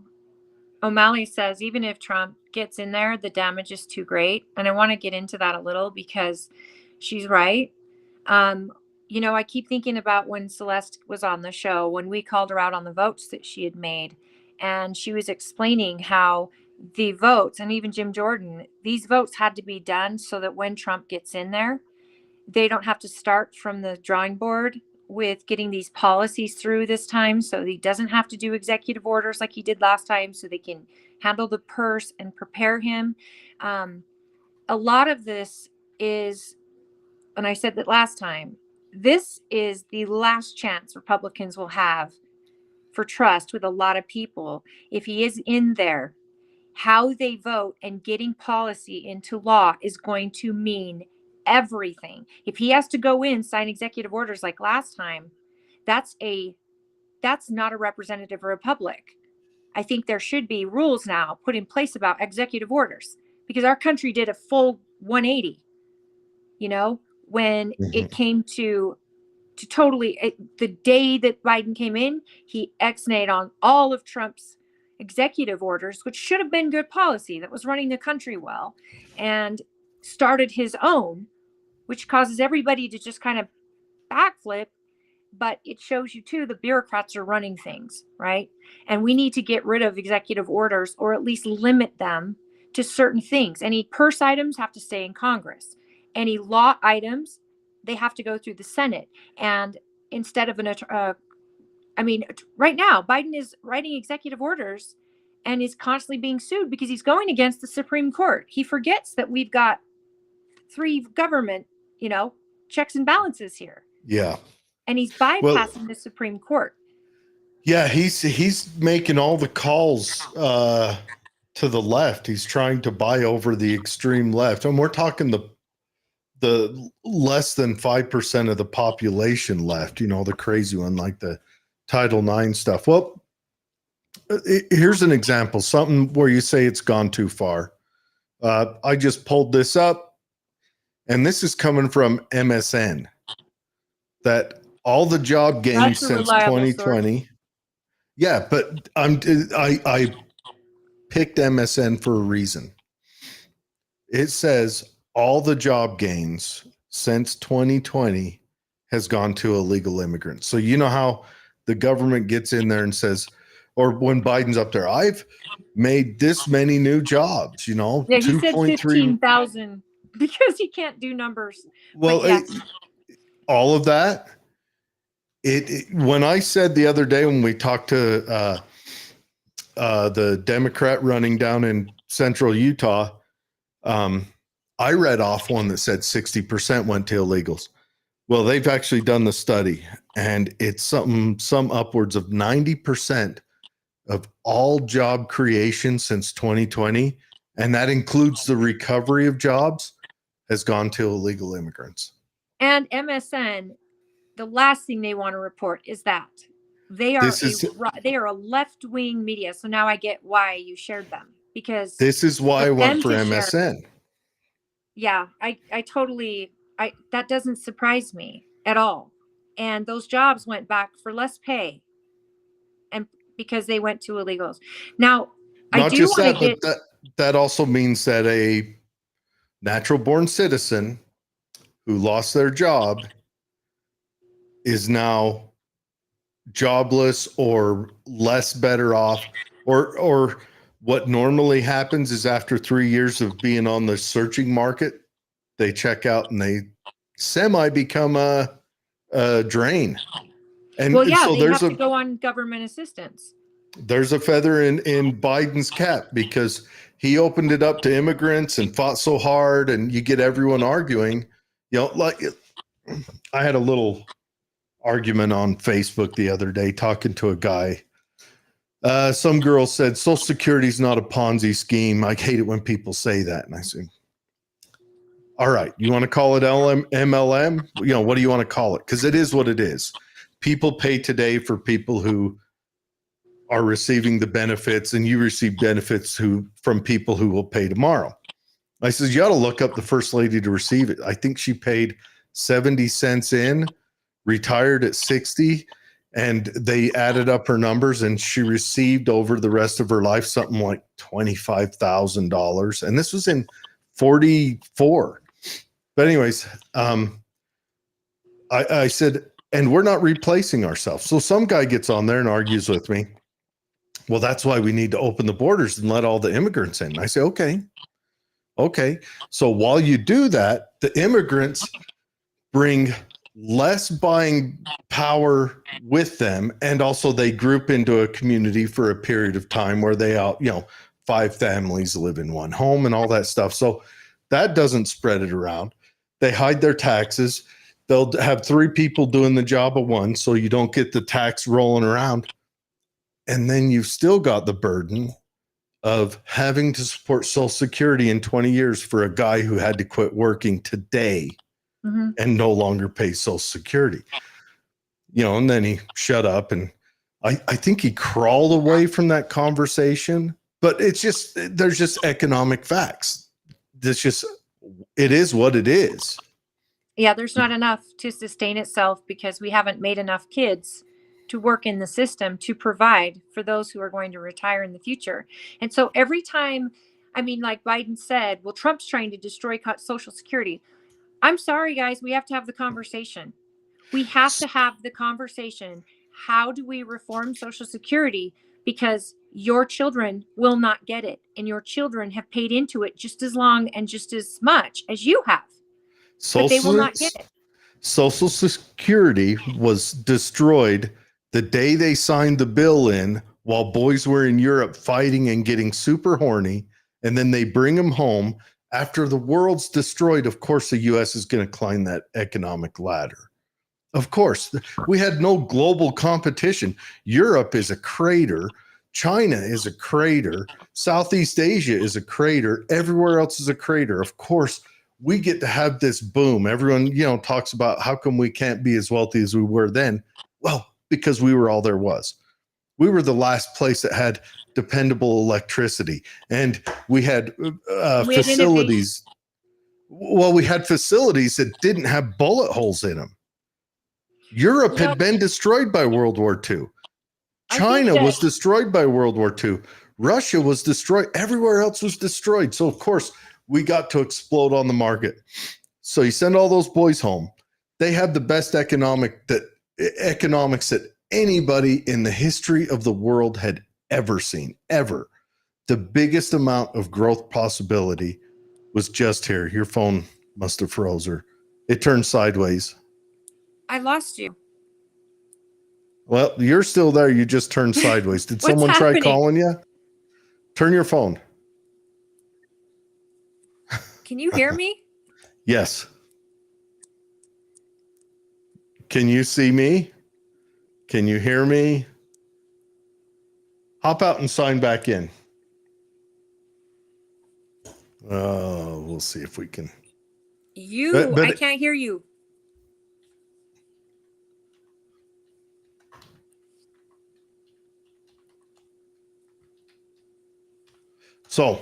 O'Malley says even if Trump gets in there, the damage is too great, and I want to get into that a little because she's right. Um, I keep thinking about when Celeste was on the show when we called her out on the votes that she had made, and she was explaining how the votes, and even Jim Jordan, these votes had to be done so that when Trump gets in there, they don't have to start from the drawing board with getting these policies through this time. So he doesn't have to do executive orders like he did last time, so they can handle the purse and prepare him. A lot of this is, and I said that last time, this is the last chance Republicans will have for trust with a lot of people. If he is in there, how they vote and getting policy into law is going to mean everything. If he has to go in, sign executive orders like last time, that's not a representative republic. I think there should be rules now put in place about executive orders because our country did a full 180, when it came to totally the day that Biden came in, he ex-nayed on all of Trump's executive orders, which should have been good policy that was running the country well, and started his own, which causes everybody to just kind of backflip. But it shows you too, the bureaucrats are running things, right? And we need to get rid of executive orders or at least limit them to certain things. Any purse items have to stay in Congress. Any law items, they have to go through the Senate. And instead of right now, Biden is writing executive orders and is constantly being sued because he's going against the Supreme Court. He forgets that we've got 3 government, checks and balances here. Yeah. And he's bypassing the Supreme Court. Yeah, he's making all the calls to the left. He's trying to buy over the extreme left. And we're talking the less than 5% of the population left, the crazy one, like the Title IX stuff. Well, here's an example, something where you say it's gone too far. I just pulled this up, and this is coming from MSN, that all the job gains since 2020. Source. Yeah, but I picked MSN for a reason. It says all the job gains since 2020 has gone to illegal immigrants. So you know how the government gets in there and says, or when Biden's up there, I've made this many new jobs, Yeah, he said 15,000 because he can't do numbers. Well, yeah. All of that. When I said the other day when we talked to the Democrat running down in central Utah, I read off one that said 60% went to illegals. Well, they've actually done the study, and it's some upwards of 90% of all job creation since 2020, and that includes the recovery of jobs, has gone to illegal immigrants. And MSN, the last thing they want to report is that they are a left-wing media. So now I get why you shared them, because this is why I went for MSN. Yeah, I totally, that doesn't surprise me at all. And those jobs went back for less pay, and because they went to illegals. Now, not just that, but that also means that a natural-born citizen who lost their job is now jobless or less better off Or what normally happens is after 3 years of being on the searching market, they check out and they semi become a drain. And Well, yeah, so they have to go on government assistance. there's a feather in Biden's cap because he opened it up to immigrants and fought so hard, and you get everyone arguing. You know, like I had a little argument on Facebook the other day talking to a guy. Some girl said Social Security is not a Ponzi scheme. I hate it when people say that. And I said, all right, you want to call it MLM? You know, what do you want to call it? Because it is what it is. People pay today for people who are receiving the benefits, and you receive benefits from people who will pay tomorrow. I says, you ought to look up the first lady to receive it. I think she paid 70 cents in, retired at 60, and they added up her numbers, and she received over the rest of her life something like $25,000. And this was in 44. But anyways, I said, and we're not replacing ourselves. So some guy gets on there and argues with me. Well, that's why we need to open the borders and let all the immigrants in. And I say, okay. So while you do that, the immigrants bring less buying power with them. And also they group into a community for a period of time where they all, 5 families live in one home and all that stuff. So that doesn't spread it around. They hide their taxes. They'll have 3 people doing the job of one, so you don't get the tax rolling around. And then you've still got the burden of having to support Social Security in 20 years for a guy who had to quit working today and no longer pay Social Security. And then he shut up, and I think he crawled away from that conversation. But there's just economic facts. It is what it is. Yeah, there's not enough to sustain itself because we haven't made enough kids to work in the system to provide for those who are going to retire in the future. And so every time, like Biden said, well, Trump's trying to destroy Social Security. I'm sorry, guys, we have to have the conversation. We have to have the conversation. How do we reform Social Security? Because your children will not get it, and your children have paid into it just as long and just as much as you have. But they will not get it. Social Security was destroyed the day they signed the bill in, while boys were in Europe fighting and getting super horny, and then they bring them home. After the world's destroyed, of course, the U.S. is going to climb that economic ladder. Of course, we had no global competition. Europe is a crater. China is a crater. Southeast Asia is a crater. Everywhere else is a crater. Of course, we get to have this boom. Everyone, talks about how come we can't be as wealthy as we were then. Well, because we were all there was. We were the last place that had dependable electricity, and we had facilities. Well, we had facilities that didn't have bullet holes in them. Europe had been destroyed by World War II. China was destroyed by World War II. Russia was destroyed. Everywhere else was destroyed. So, of course, we got to explode on the market. So you send all those boys home. They have the best economics that anybody in the history of the world had ever seen, ever. The biggest amount of growth possibility was just here. Your phone must have froze, or it turned sideways. I lost you. Well, you're still there. You just turned sideways. Did someone try calling you? Turn your phone. Can you hear me? Yes. Can you see me? Can you hear me? Hop out and sign back in. We'll see if we can. I can't hear you. So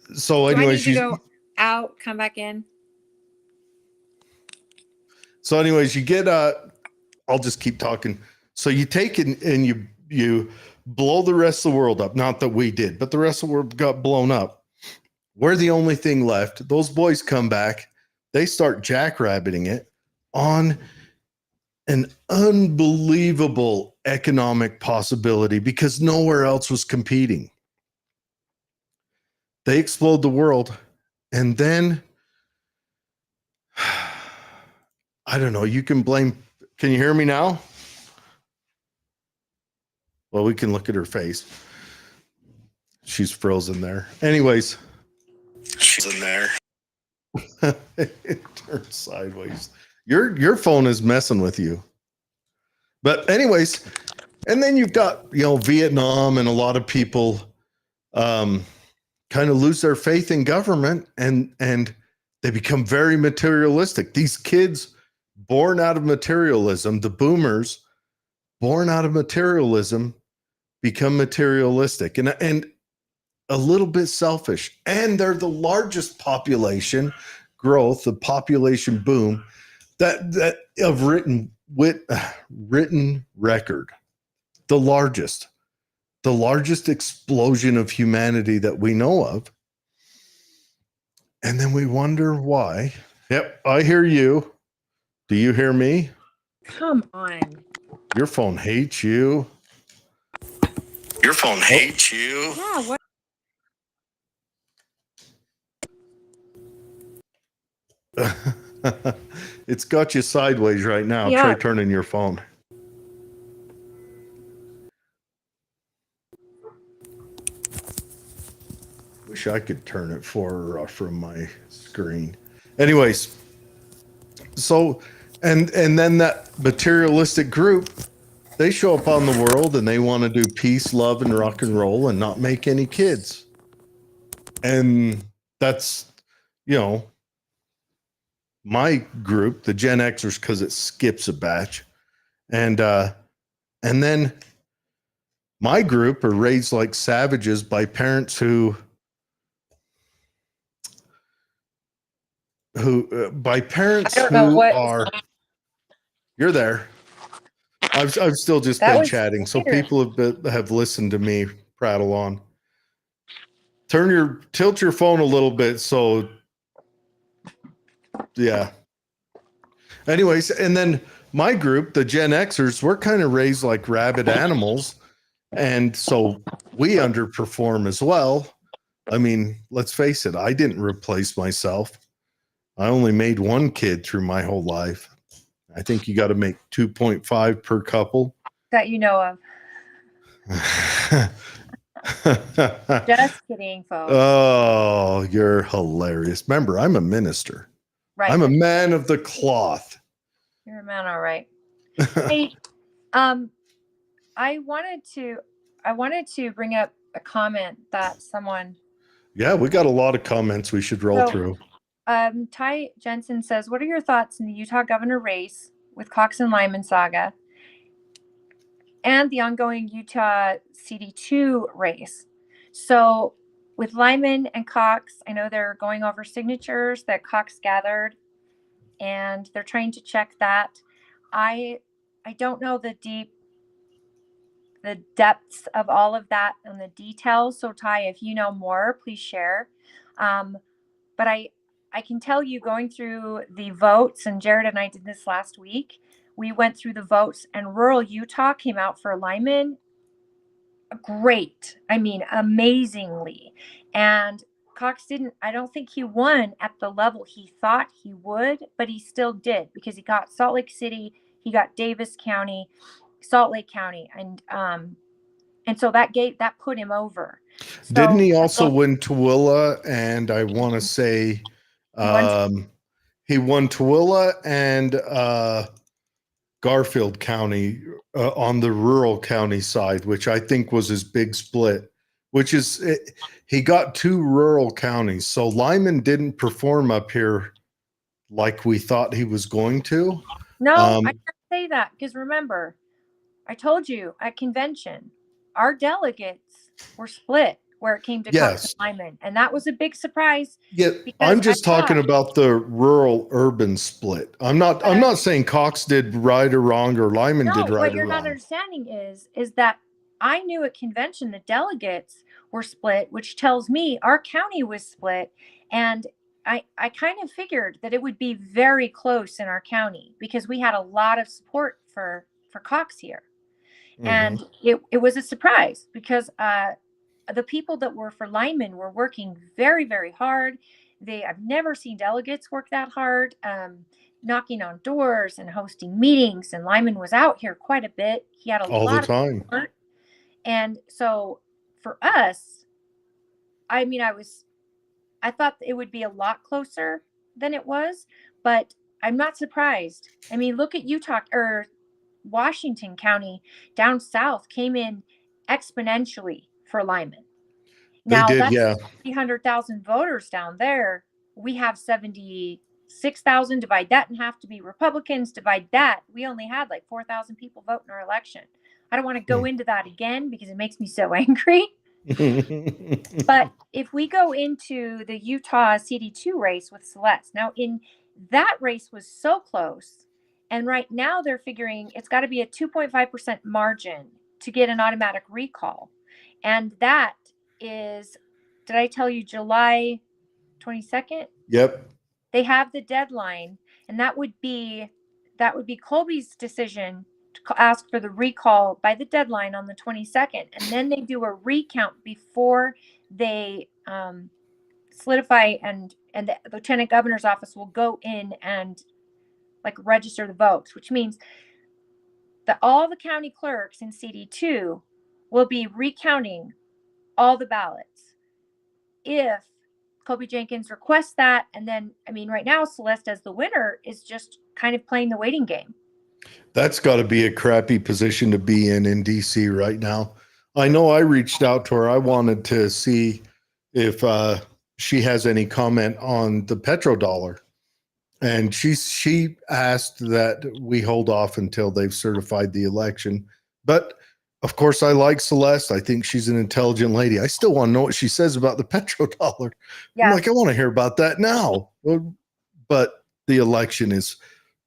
Do anyways, I need to go out, come back in? So anyways, you get I'll just keep talking. So you take it and you blow the rest of the world up. Not that we did, but the rest of the world got blown up. We're the only thing left. Those boys come back. They start jackrabbiting it on an unbelievable economic possibility because nowhere else was competing. They explode the world. And then, I don't know, you can blame, can you hear me now? Well, we can look at her face. She's frozen there. Anyways. She's in there. It turns sideways. Your phone is messing with you. But anyways, and then you've got, Vietnam, and a lot of people kind of lose their faith in government, and they become very materialistic. These kids born out of materialism, the boomers born out of materialism, become materialistic and a little bit selfish. And they're the largest population growth, the population boom that of written record, the largest explosion of humanity that we know of. And then we wonder why. Yep, I hear you. Do you hear me? Come on. Your phone hates you. Your phone hates you. Yeah, what? It's got you sideways right now. Yeah. Try turning your phone. Wish I could turn it for her from my screen. Anyways, so and then that materialistic group, they show up on the world and they want to do peace, love, and rock and roll and not make any kids. And that's, my group, the Gen Xers, because it skips a batch. And then my group are raised like savages by parents who are, you're there. I've still just been chatting. So people have listened to me prattle on. Tilt your phone a little bit. So yeah. Anyways, and then my group, the Gen Xers, we're kind of raised like rabid animals. And so we underperform as well. I mean, let's face it, I didn't replace myself. I only made one kid through my whole life. I think you got to make 2.5 per couple. That you know of. Just kidding, folks. Oh, you're hilarious. Remember, I'm a minister. Right. I'm a man of the cloth. You're a man, all right. Hey, I wanted to bring up a comment that someone. Yeah, we got a lot of comments we should roll through. Ty Jensen says, "What are your thoughts in the Utah governor race with Cox and Lyman saga, and the ongoing Utah CD2 race?" So, with Lyman and Cox, I know they're going over signatures that Cox gathered, and they're trying to check that. I don't know the depths of all of that and the details. So Ty, if you know more, please share. But I can tell you, going through the votes, and Jared and I did this last week, we went through the votes, and rural Utah came out for Lyman. Great. I mean, amazingly. And Cox I don't think he won at the level he thought he would, but he still did, because he got Salt Lake City, he got Davis County, Salt Lake County, and so that put him over. So, didn't he also win Tooele? And I want to say he won Tooele and Garfield County on the rural county side, which I think was his big split, which is he got 2 rural counties. So Lyman didn't perform up here like we thought he was going to. No, I can't say that, because remember, I told you at convention, our delegates were split where it came to Cox and Lyman, and that was a big surprise. Yeah, I'm just talking about the rural-urban split. I'm not saying Cox did right or wrong, or Lyman did right or wrong. What you're not understanding is that I knew at convention the delegates were split, which tells me our county was split, and I kind of figured that it would be very close in our county because we had a lot of support for Cox here. And it was a surprise because the people that were for Lyman were working very, very hard. I've never seen delegates work that hard, knocking on doors and hosting meetings. And Lyman was out here quite a bit. He had a all lot the time. of support. And so for us, I mean, I thought it would be a lot closer than it was, but I'm not surprised. I mean, look at Utah or Washington County down south came in exponentially for Lyman. They Now did, that's yeah. 300,000 voters down there. We have 76,000. Divide that in half to be Republicans. Divide that. We only had like 4,000 people vote in our election. I don't want to go into that again because it makes me so angry. But if we go into the Utah CD2 race with Celeste, now in that race was so close. And right now they're figuring it's got to be a 2.5% margin to get an automatic recall. And that is, did I tell you July 22nd? Yep. They have the deadline, and that would be Colby's decision to ask for the recall by the deadline on the 22nd. And then they do a recount before they solidify, and the lieutenant governor's office will go in and like register the votes, which means that all the county clerks in CD2 will be recounting all the ballots if Colby Jenkins requests that. And then, I mean, right now, Celeste as the winner is just kind of playing the waiting game. That's got to be a crappy position to be in DC right now. I know I reached out to her. I wanted to see if she has any comment on the petrodollar. And she asked that we hold off until they've certified the election. But of course, I like Celeste. I think she's an intelligent lady. I still want to know what she says about the petrodollar. Yeah. I'm like, I want to hear about that now. But the election is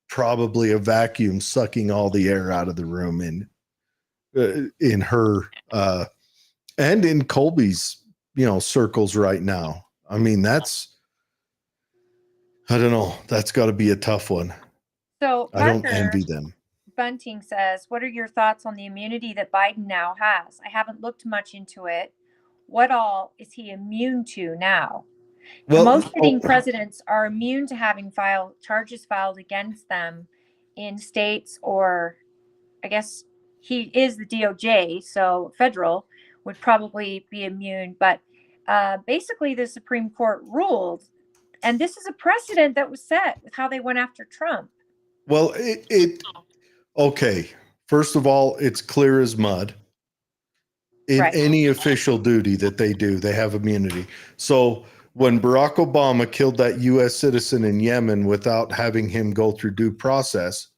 probably a vacuum sucking all the air out of the room in her and in Colby's circles right now. I mean, I don't know. That's got to be a tough one. So I don't envy them. Bunting says, what are your thoughts on the immunity that Biden now has? I haven't looked much into it. What all is he immune to now? Well, most sitting presidents are immune to having charges filed against them in states, or I guess he is the DOJ, so federal would probably be immune. But basically the Supreme Court ruled, and this is a precedent that was set with how they went after Trump. Well, okay. First of all, it's clear as mud. In any official duty that they do, they have immunity. So when Barack Obama killed that U.S. citizen in Yemen without having him go through due process,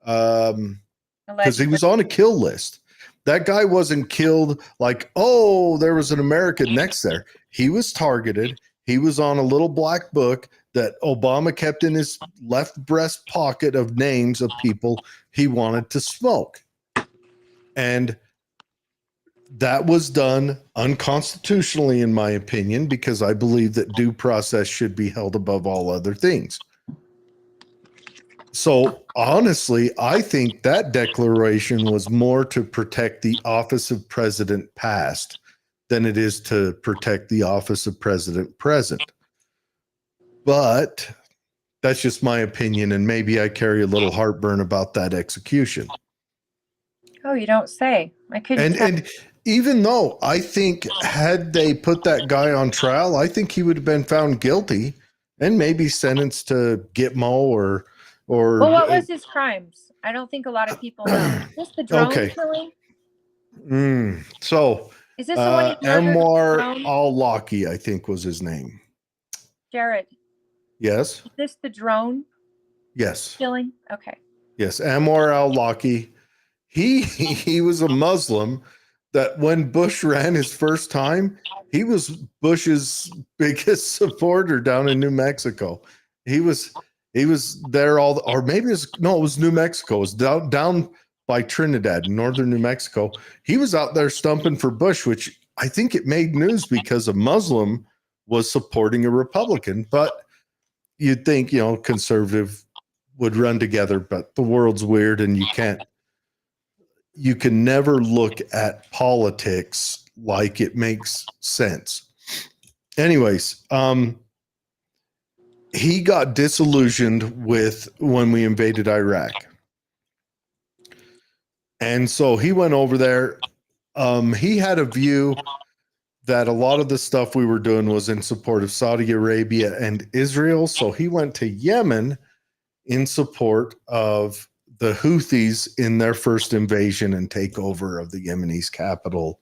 because he was on a kill list, that guy wasn't killed like, oh, there was an American next there. He was targeted. He was on a little black book that Obama kept in his left breast pocket of names of people he wanted to smoke. And that was done unconstitutionally, in my opinion, because I believe that due process should be held above all other things. So honestly, I think that declaration was more to protect the office of president past than it is to protect the office of president present. But that's just my opinion, and maybe I carry a little heartburn about that execution. Oh, you don't say. I couldn't. And even though I think had they put that guy on trial, I think he would have been found guilty and maybe sentenced to Gitmo or. Well, what was his crimes? I don't think a lot of people know. Is this the drone killing? So is this the one? Anwar al-Awlaki, I think was his name. Jared. Yes. Is this the drone? Yes. Killing? Okay. Yes, Anwar al-Awlaki. He was a Muslim that when Bush ran his first time, he was Bush's biggest supporter down in New Mexico. He was there or maybe it was New Mexico. It was down by Trinidad, northern New Mexico. He was out there stumping for Bush, which I think it made news because a Muslim was supporting a Republican. But you'd think, conservative would run together, but the world's weird and you can never look at politics like it makes sense. Anyways, he got disillusioned with when we invaded Iraq. And so he went over there. He had a view that a lot of the stuff we were doing was in support of Saudi Arabia and Israel. So he went to Yemen in support of the Houthis in their first invasion and takeover of the Yemenis capital.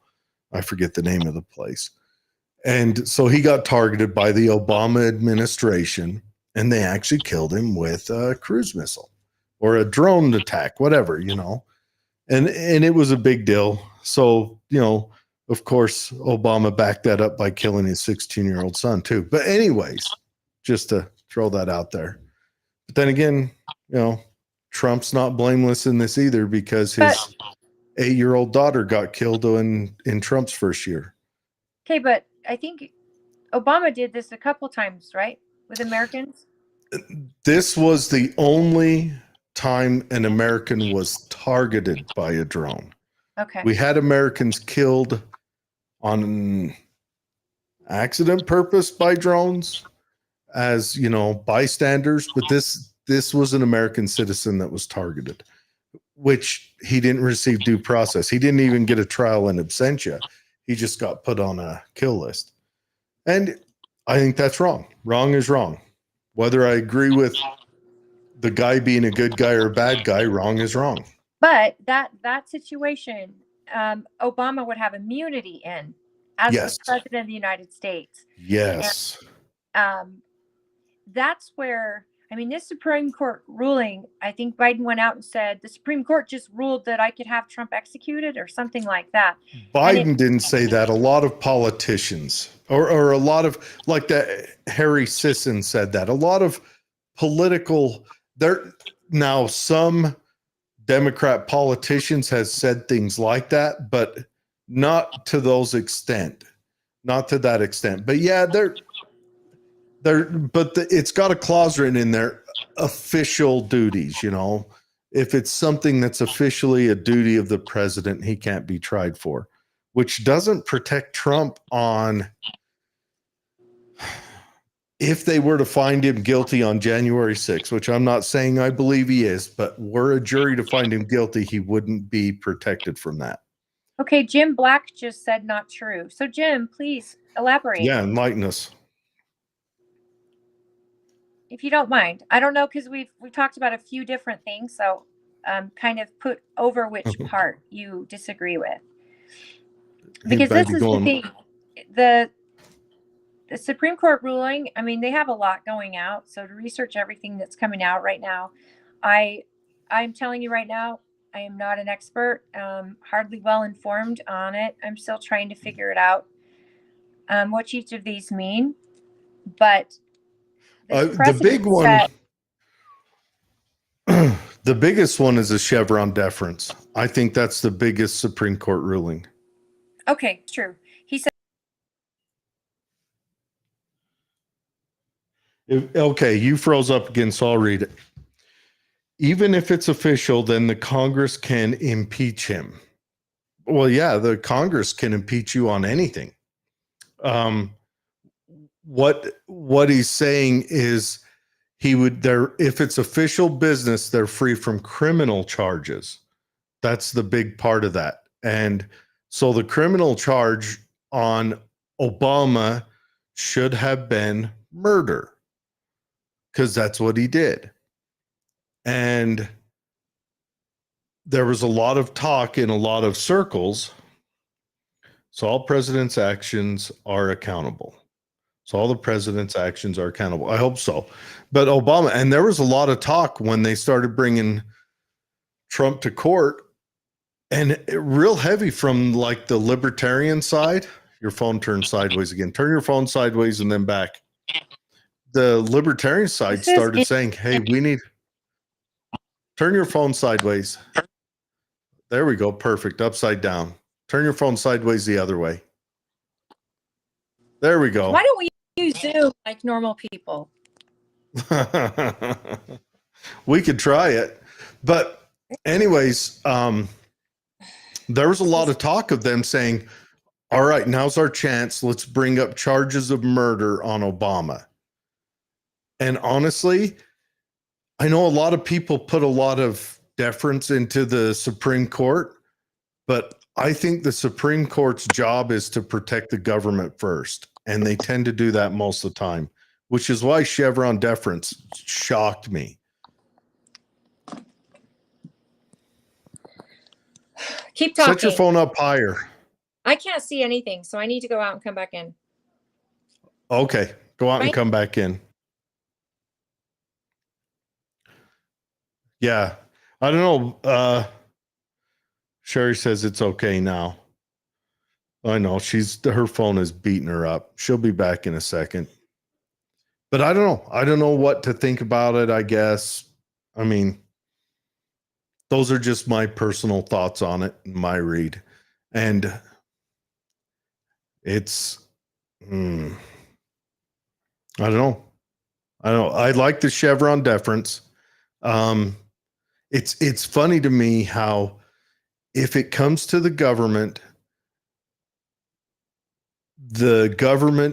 I forget the name of the place. And so he got targeted by the Obama administration, and they actually killed him with a cruise missile or a drone attack, whatever, And it was a big deal. So, of course, Obama backed that up by killing his 16-year-old son too. But anyways, just to throw that out there. But then again, Trump's not blameless in this either, because his 8-year-old daughter got killed in Trump's first year. Okay, but I think Obama did this a couple times, right? With Americans? This was the only time an American was targeted by a drone. Okay. We had Americans killed on accident purpose by drones as, bystanders, but this was an American citizen that was targeted, which he didn't receive due process. He didn't even get a trial in absentia. He just got put on a kill list. And I think that's wrong. Wrong is wrong. Whether I agree with the guy being a good guy or a bad guy, wrong is wrong. But that situation, Obama would have immunity in as Yes. the president of the United States. Yes. And, that's where, this Supreme Court ruling, I think Biden went out and said, the Supreme Court just ruled that I could have Trump executed or something like that. Biden didn't say that. A lot of politicians or a lot of, like that Harry Sisson said that. A lot of political, now some Democrat politicians has said things like that, but not to those extent. Not to that extent. But yeah, it's got a clause written in there, official duties, If it's something that's officially a duty of the president, he can't be tried for, which doesn't protect Trump on if they were to find him guilty on January 6th, which I'm not saying I believe he is, but were a jury to find him guilty, he wouldn't be protected from that. Okay, Jim Black just said not true. So Jim, please elaborate. Yeah, enlighten us. If you don't mind. I don't know, because we've talked about a few different things, so kind of put over which part you disagree with. Because this is the thing. The Supreme Court ruling, they have a lot going out. So to research everything that's coming out right now, I'm telling you right now, I am not an expert, hardly well informed on it. I'm still trying to figure it out, what each of these mean. But the big one, the biggest one is a Chevron deference. I think that's the biggest Supreme Court ruling. Okay, true. He said. Okay, you froze up again, so I'll read it. Even if it's official, then the Congress can impeach him. Well, yeah, the Congress can impeach you on anything. What he's saying is if it's official business, they're free from criminal charges. That's the big part of that. And so the criminal charge on Obama should have been murder, because that's what he did. And there was a lot of talk in a lot of circles. So all president's actions are accountable. So all the president's actions are accountable. I hope so. But Obama, and there was a lot of talk when they started bringing Trump to court, and real heavy from like the libertarian side. Your phone turned sideways again. Turn your phone sideways and then back. The libertarian side started saying, hey, we need... Turn your phone sideways. There we go. Perfect. Upside down. Turn your phone sideways the other way. There we go. Why don't we use Zoom like normal people? We could try it. But anyways, there was a lot of talk of them saying, all right, now's our chance. Let's bring up charges of murder on Obama. And honestly, I know a lot of people put a lot of deference into the Supreme Court, but I think the Supreme Court's job is to protect the government first. And they tend to do that most of the time, which is why Chevron deference shocked me. Keep talking. Set your phone up higher. I can't see anything, so I need to go out and come back in. Okay, go out and come back in. Yeah, I don't know. Sherry says it's okay now. I know her phone is beating her up. She'll be back in a second. But I don't know. I don't know what to think about it, I guess. I mean, those are just my personal thoughts on it, my read. And it's, I don't know. I like the Chevron deference. It's funny to me how if it comes to the government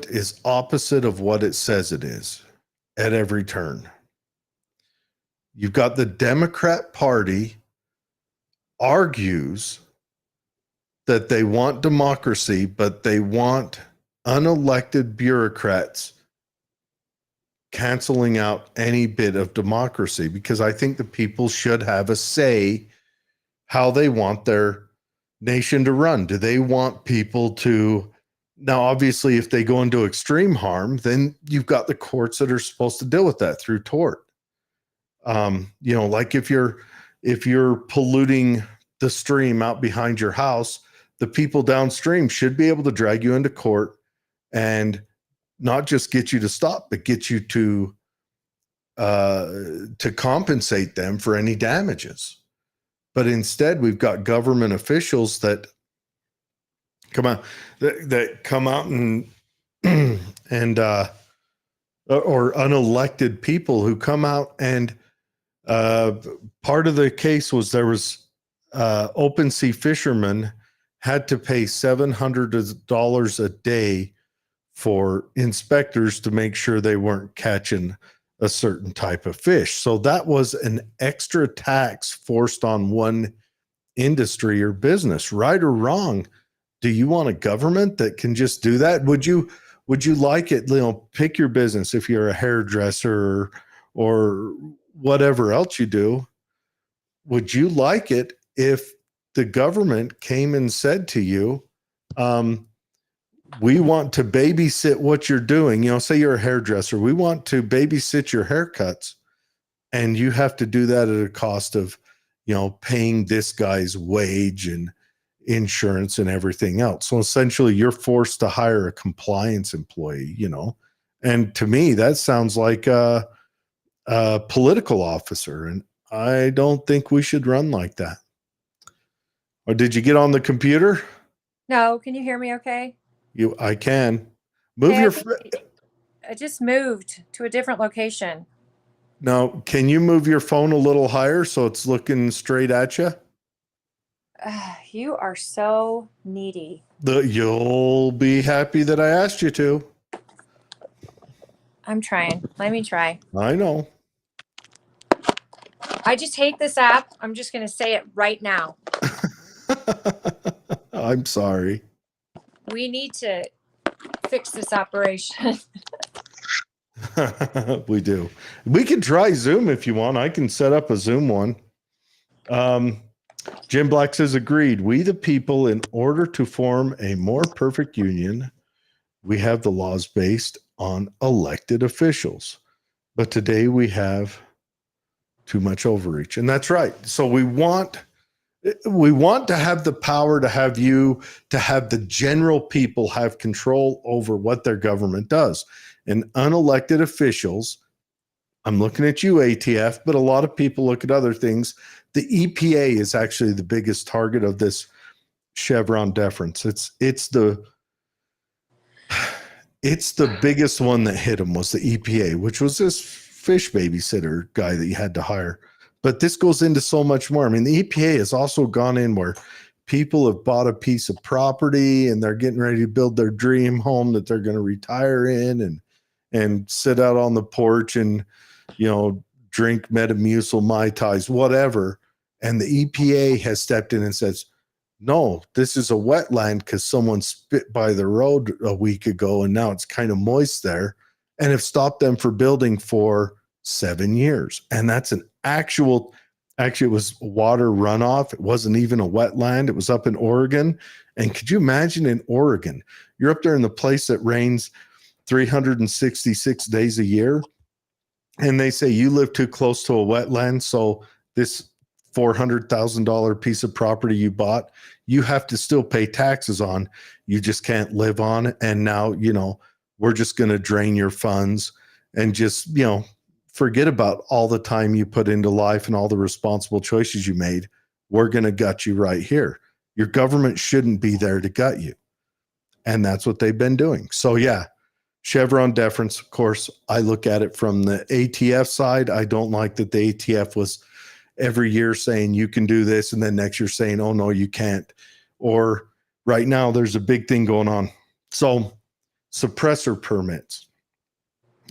is opposite of what it says it is at every turn. You've got the Democrat Party argues that they want democracy, but they want unelected bureaucrats canceling out any bit of democracy, because I think the people should have a say how they want their nation to run. Do they want people to, now obviously if they go into extreme harm, then you've got the courts that are supposed to deal with that through tort. Like if you're polluting the stream out behind your house, the people downstream should be able to drag you into court and not just get you to stop, but get you to compensate them for any damages. But instead, we've got government officials that come out and or unelected people who come out and part of the case was there was open sea fishermen had to pay $700 a day for inspectors to make sure they weren't catching a certain type of fish. So that was an extra tax forced on one industry or business. Right or wrong, do you want a government that can just do that? Would you like it, pick your business if you're a hairdresser or whatever else you do. Would you like it if the government came and said to you, we want to babysit what you're doing. Say you're a hairdresser. We want to babysit your haircuts. And you have to do that at a cost of, paying this guy's wage and insurance and everything else. So essentially you're forced to hire a compliance employee, and to me, that sounds like a political officer. And I don't think we should run like that. Or did you get on the computer? No, can you hear me okay? I can. Move I just moved to a different location. Now, can you move your phone a little higher so it's looking straight at you? You are so needy. You'll be happy that I asked you to. I'm trying. Let me try. I know. I just hate this app. I'm just going to say it right now. I'm sorry. We need to fix this operation. We do. We could try Zoom if you want. I can set up a Zoom one. Jim Black says, agreed. We the people, in order to form a more perfect union, we have the laws based on elected officials. But today we have too much overreach. And that's right. So we want to have the power to have the general people have control over what their government does. And unelected officials, I'm looking at you, ATF, but a lot of people look at other things. The EPA is actually the biggest target of this Chevron deference. It's the biggest one that hit them was the EPA, which was this fish babysitter guy that you had to hire. But this goes into so much more. I mean, the EPA has also gone in where people have bought a piece of property and they're getting ready to build their dream home that they're going to retire in and sit out on the porch and, drink Metamucil, Mai Tais, whatever. And the EPA has stepped in and says, no, this is a wetland because someone spit by the road a week ago and now it's kind of moist there, and have stopped them for building for 7 years. And that's actually, it was water runoff. It wasn't even a wetland. It was up in Oregon. And could you imagine in Oregon, you're up there in the place that rains 366 days a year, and they say you live too close to a wetland, so this $400,000 piece of property you bought, you have to still pay taxes on. You just can't live on it. And now, we're just going to drain your funds and just, forget about all the time you put into life and all the responsible choices you made. We're going to gut you right here. Your government shouldn't be there to gut you. And that's what they've been doing. So yeah, Chevron deference, of course, I look at it from the ATF side. I don't like that the ATF was every year saying you can do this and then next year saying, oh no, you can't. Or right now there's a big thing going on. So suppressor permits.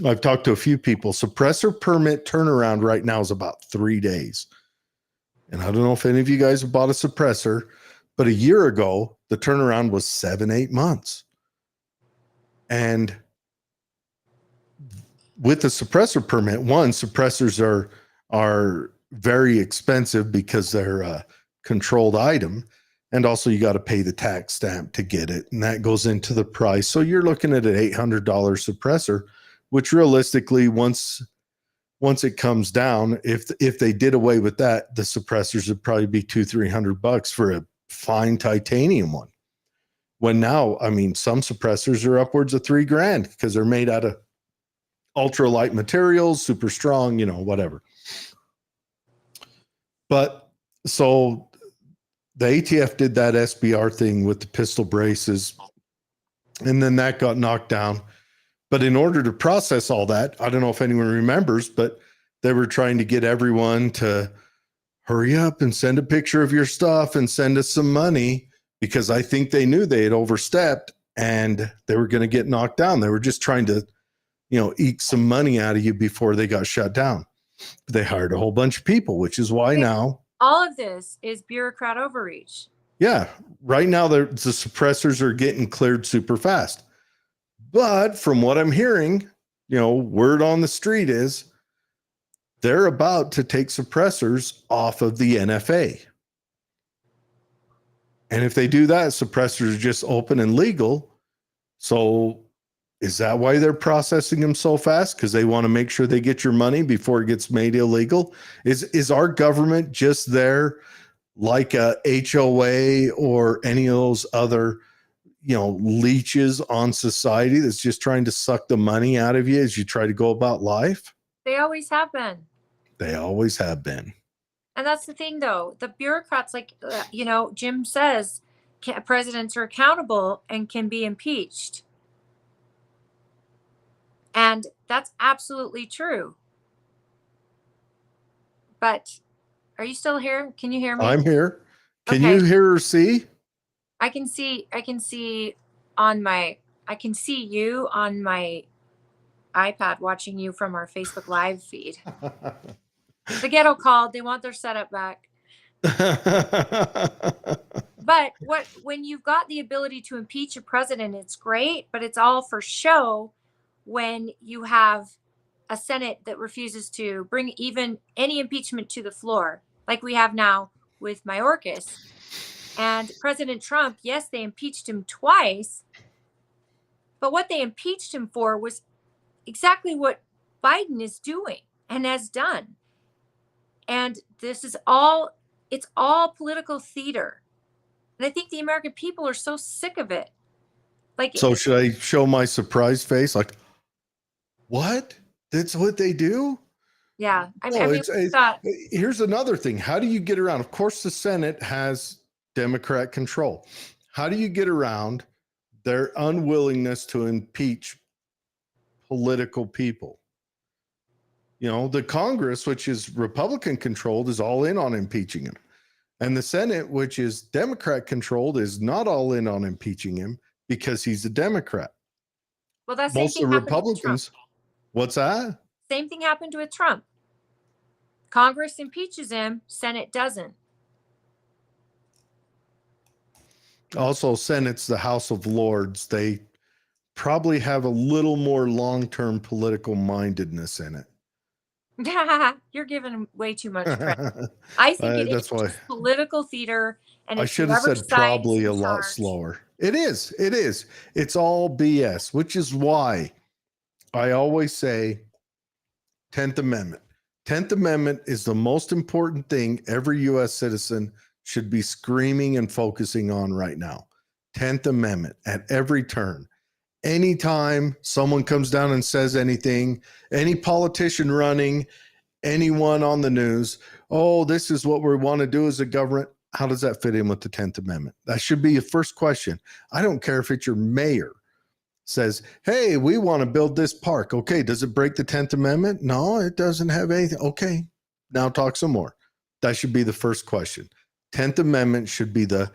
I've talked to a few people. Suppressor permit turnaround right now is about 3 days. And I don't know if any of you guys have bought a suppressor, but a year ago, the turnaround was 7-8 months. And with the suppressor permit, one, suppressors are very expensive because they're a controlled item. And also you got to pay the tax stamp to get it. And that goes into the price. So you're looking at an $800 suppressor, which realistically, once it comes down, if they did away with that, the suppressors would probably be $200-300 for a fine titanium one. When now, I mean, some suppressors are upwards of $3,000 because they're made out of ultralight materials, super strong, whatever. But so the ATF did that SBR thing with the pistol braces, and then that got knocked down. But in order to process all that, I don't know if anyone remembers, but they were trying to get everyone to hurry up and send a picture of your stuff and send us some money, because I think they knew they had overstepped and they were going to get knocked down. They were just trying to, eke some money out of you before they got shut down. They hired a whole bunch of people, which is why now all of this is bureaucrat overreach. Yeah. Right now, the suppressors are getting cleared super fast. But from what I'm hearing, word on the street is they're about to take suppressors off of the NFA. And if they do that, suppressors are just open and legal. So is that why they're processing them so fast? Because they want to make sure they get your money before it gets made illegal? Is our government just there like a HOA or any of those other, leeches on society that's just trying to suck the money out of you as you try to go about life? They always have been. They always have been. And that's the thing, though. The bureaucrats, Jim says, presidents are accountable and can be impeached. And that's absolutely true. But are you still here? Can you hear me? I'm here. Can Okay. you hear or see? I can see you on my iPad watching you from our Facebook Live feed. The ghetto called. They want their setup back. But when you've got the ability to impeach a president, it's great, but it's all for show when you have a Senate that refuses to bring even any impeachment to the floor, like we have now with Mayorkas. And President Trump, yes, they impeached him twice, but what they impeached him for was exactly what Biden is doing and has done. And it's all political theater. And I think the American people are so sick of it. So should I show my surprise face? Like, what? That's what they do? Yeah. Here's another thing. How do you get around? Of course, the Senate has Democrat control. How do you get around their unwillingness to impeach political people? The Congress, which is Republican controlled, is all in on impeaching him. And the Senate, which is Democrat controlled, is not all in on impeaching him because he's a Democrat. Well, that same Most thing of the happened with Trump. Republicans, what's that? Same thing happened with Trump. Congress impeaches him, Senate doesn't. Also, Senate's the House of Lords. They probably have a little more long-term political mindedness in it. You're giving him way too much credit. I think it is That's why just political theater, and I it's should have whoever said decides probably in a lot charge. slower. It is. It is. It's all BS, which is why I always say 10th Amendment. 10th Amendment is the most important thing every U.S. citizen should be screaming and focusing on right now. 10th Amendment at every turn. Anytime someone comes down and says anything, any politician running, anyone on the news, oh, this is what we want to do as a government. How does that fit in with the 10th Amendment? That should be your first question. I don't care if it's your mayor says, hey, we want to build this park. Okay, does it break the 10th Amendment? No, it doesn't have anything. Okay, now talk some more. That should be the first question. 10th Amendment should be the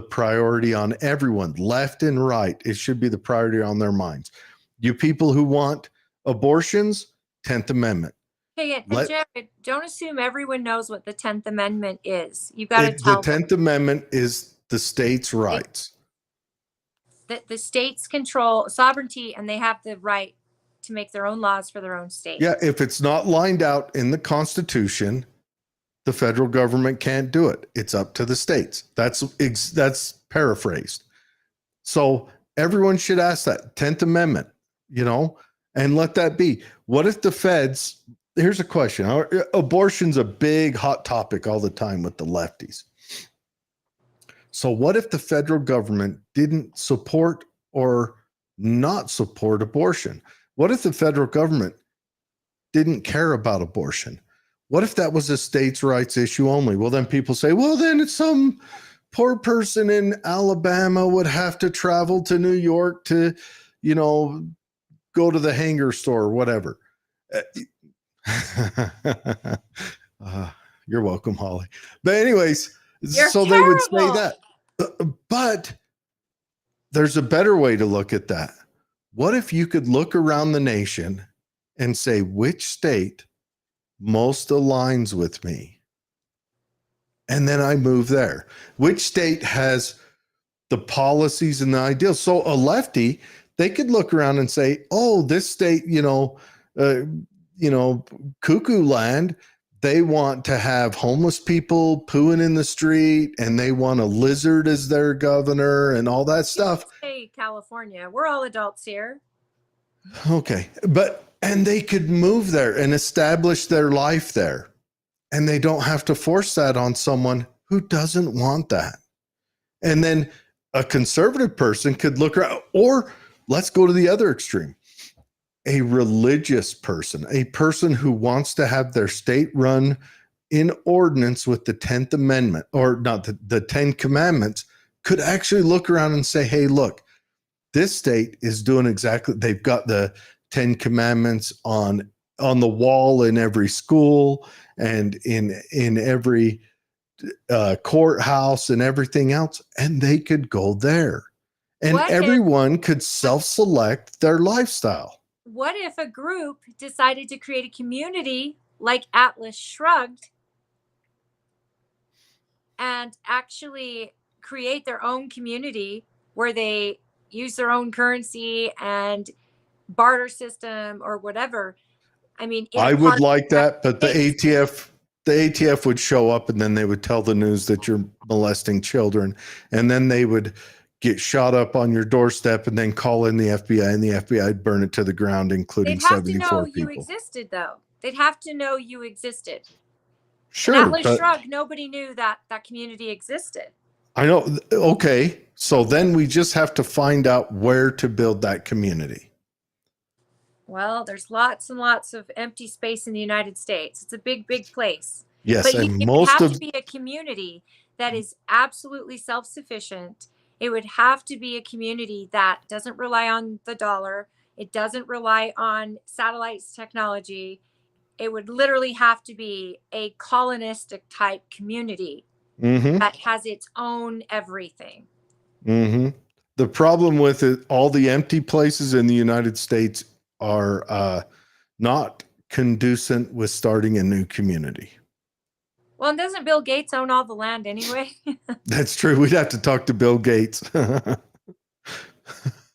priority on everyone, left and right. It should be the priority on their minds. You people who want abortions, 10th Amendment. Okay, and Jared, don't assume everyone knows what the 10th Amendment is. You got to tell the 10th Amendment is the states' rights. The states control sovereignty, and they have the right to make their own laws for their own state. Yeah, if it's not lined out in the Constitution, the federal government can't do it. It's up to the states. That's paraphrased. So everyone should ask that 10th Amendment, and let that be. What if the feds, here's a question. Abortion's a big hot topic all the time with the lefties. So what if the federal government didn't support or not support abortion? What if the federal government didn't care about abortion? What if that was a states' rights issue only? Well, then people say, well, then some poor person in Alabama would have to travel to New York to, go to the hanger store or whatever. You're welcome, Holly. But anyways, so they would say that. But there's a better way to look at that. What if you could look around the nation and say, which state most aligns with me? And then I move there. Which state has the policies and the ideals? So a lefty, they could look around and say, oh, this state, cuckoo land, they want to have homeless people pooing in the street, and they want a lizard as their governor and all that stuff. Hey, California, we're all adults here. Okay. And they could move there and establish their life there. And they don't have to force that on someone who doesn't want that. And then a conservative person could look around, or let's go to the other extreme. A religious person, a person who wants to have their state run in ordinance with the 10th Amendment, or not the 10 Commandments, could actually look around and say, hey, look, this state is doing exactly, they've got the 10 Commandments on the wall in every school and in every courthouse and everything else, and they could go there. And everyone could self-select their lifestyle. What if a group decided to create a community like Atlas Shrugged and actually create their own community where they use their own currency and barter system or whatever? I mean, I would like that, but the ATF would show up, and then they would tell the news that you're molesting children, and then they would get shot up on your doorstep and then call in the FBI, and the FBI would burn it to the ground, including 74 people. They'd have to know you existed, though. They'd have to know you existed. Sure. And Atlas Shrugged, nobody knew that community existed. I know. Okay. So then we just have to find out where to build that community. Well, there's lots and lots of empty space in the United States. It's a big, big place. Yes, but it would have to be a community that is absolutely self-sufficient. It would have to be a community that doesn't rely on the dollar. It doesn't rely on satellites technology. It would literally have to be a colonistic type community Mm-hmm. that has its own everything. Mm-hmm. The problem with it, all the empty places in the United States are not conducive with starting a new community. Well, and doesn't Bill Gates own all the land anyway? That's true. We'd have to talk to Bill Gates.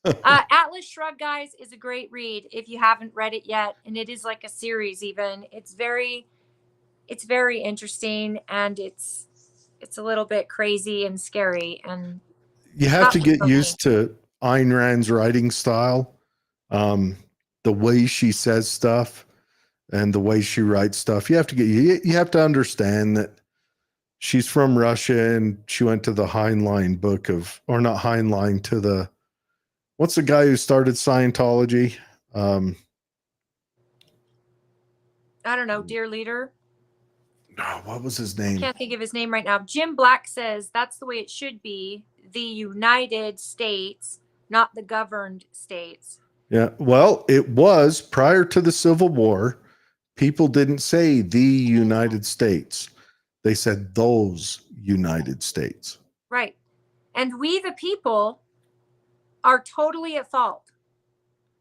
Atlas Shrugged, guys, is a great read if you haven't read it yet, and it is like a series. Even it's very interesting, and it's a little bit crazy and scary, and You have to get used to Ayn Rand's writing style, the way she says stuff, and the way she writes stuff. You have to understand that she's from Russia, and she went to the Heinlein book of, or not Heinlein, to the, what's the guy who started Scientology? I don't know, dear leader. Oh, what was his name? I can't think of his name right now. Jim Black says that's the way it should be. The United States, not the governed states. Yeah. Well, it was prior to the Civil War. People didn't say the United States. They said those United States. Right. And we, the people, are totally at fault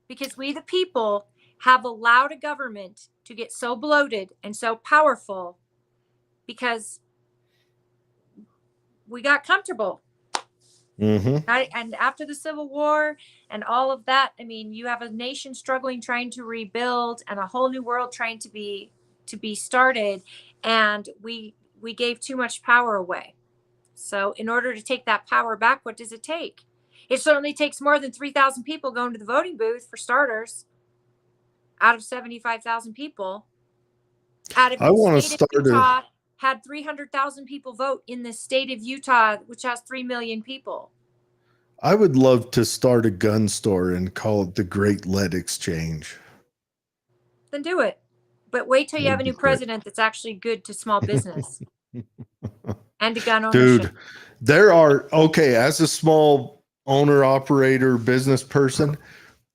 because we, the people, have allowed a government to get so bloated and so powerful because we got comfortable. Mm-hmm. And after the Civil War and all of that, I mean, you have a nation struggling, trying to rebuild, and a whole new world trying to be started. And we gave too much power away. So in order to take that power back, what does it take? It certainly takes more than 3,000 people going to the voting booth, for starters, out of 75,000 people. Out of the state of Utah, had 300,000 people vote in the state of Utah, which has 3 million people. I would love to start a gun store and call it the Great Lead Exchange. Then do it. But wait till you have a new president that's actually good to small business and to gun ownership. Dude, there are, okay, as a small owner, operator, business person,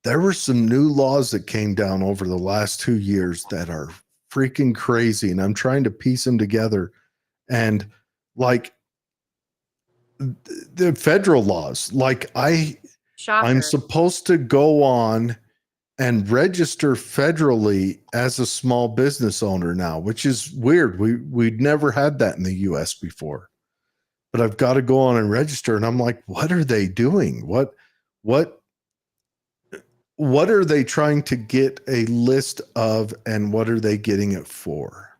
there were some new laws that came down over the last 2 years that are freaking crazy, and I'm trying to piece them together. And like the federal laws, like I'm supposed to go on and register federally as a small business owner now, which is weird. We'd never had that in the US before, but I've got to go on and register. And I'm like, what are they doing? What are they trying to get a list of, and what are they getting it for?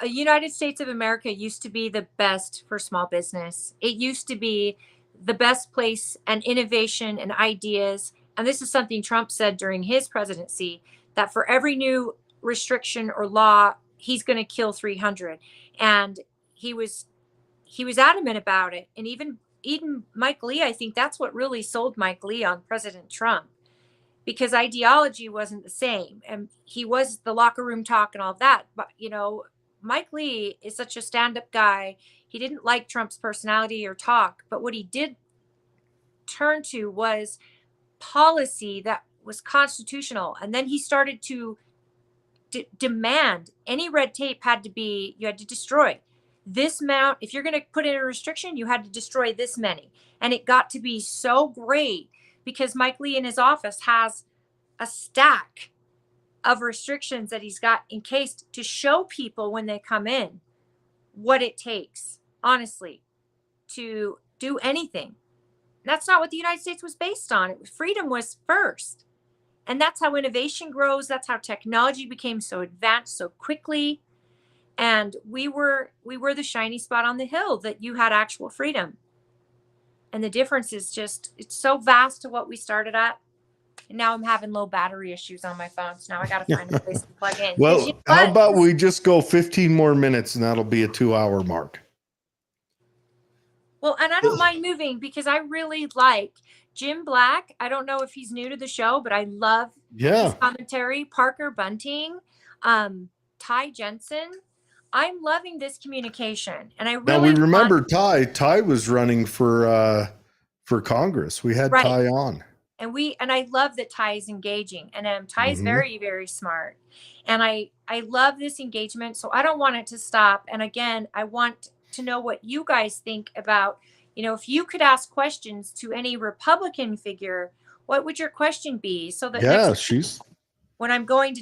United States of America used to be the best for small business. It used to be the best place and innovation and ideas. And this is something Trump said during his presidency, that for every new restriction or law, he's going to kill 300. And he was adamant about it. And even Mike Lee, I think that's what really sold Mike Lee on President Trump, because ideology wasn't the same. And he was the locker room talk and all of that. But, you know, Mike Lee is such a stand-up guy. He didn't like Trump's personality or talk, but what he did turn to was policy that was constitutional. And then he started to demand any red tape you had to destroy this amount. If you're going to put in a restriction, you had to destroy this many. And it got to be so great because Mike Lee in his office has a stack of restrictions that he's got encased to show people when they come in what it takes, honestly, to do anything. That's not what the United States was based on. Freedom was first. And that's how innovation grows. That's how technology became so advanced so quickly. And we were the shiny spot on the hill that you had actual freedom. And the difference is just, it's so vast to what we started at. And now I'm having low battery issues on my phone. So now I got to find a place to plug in. Well, how about we just go 15 more minutes and that'll be a 2-hour mark. Well, and I don't mind moving because I really like Jim Black. I don't know if he's new to the show, but I love his commentary. Parker Bunting, Ty Jensen. I'm loving this communication. And I really now we remember Ty was running for Congress. We had Ty on. And I love that Ty is engaging, and Ty is Mhm. very, very smart. And I love this engagement. So I don't want it to stop. And again, I want to know what you guys think about, if you could ask questions to any Republican figure, what would your question be? So that Yeah, next she's when I'm going to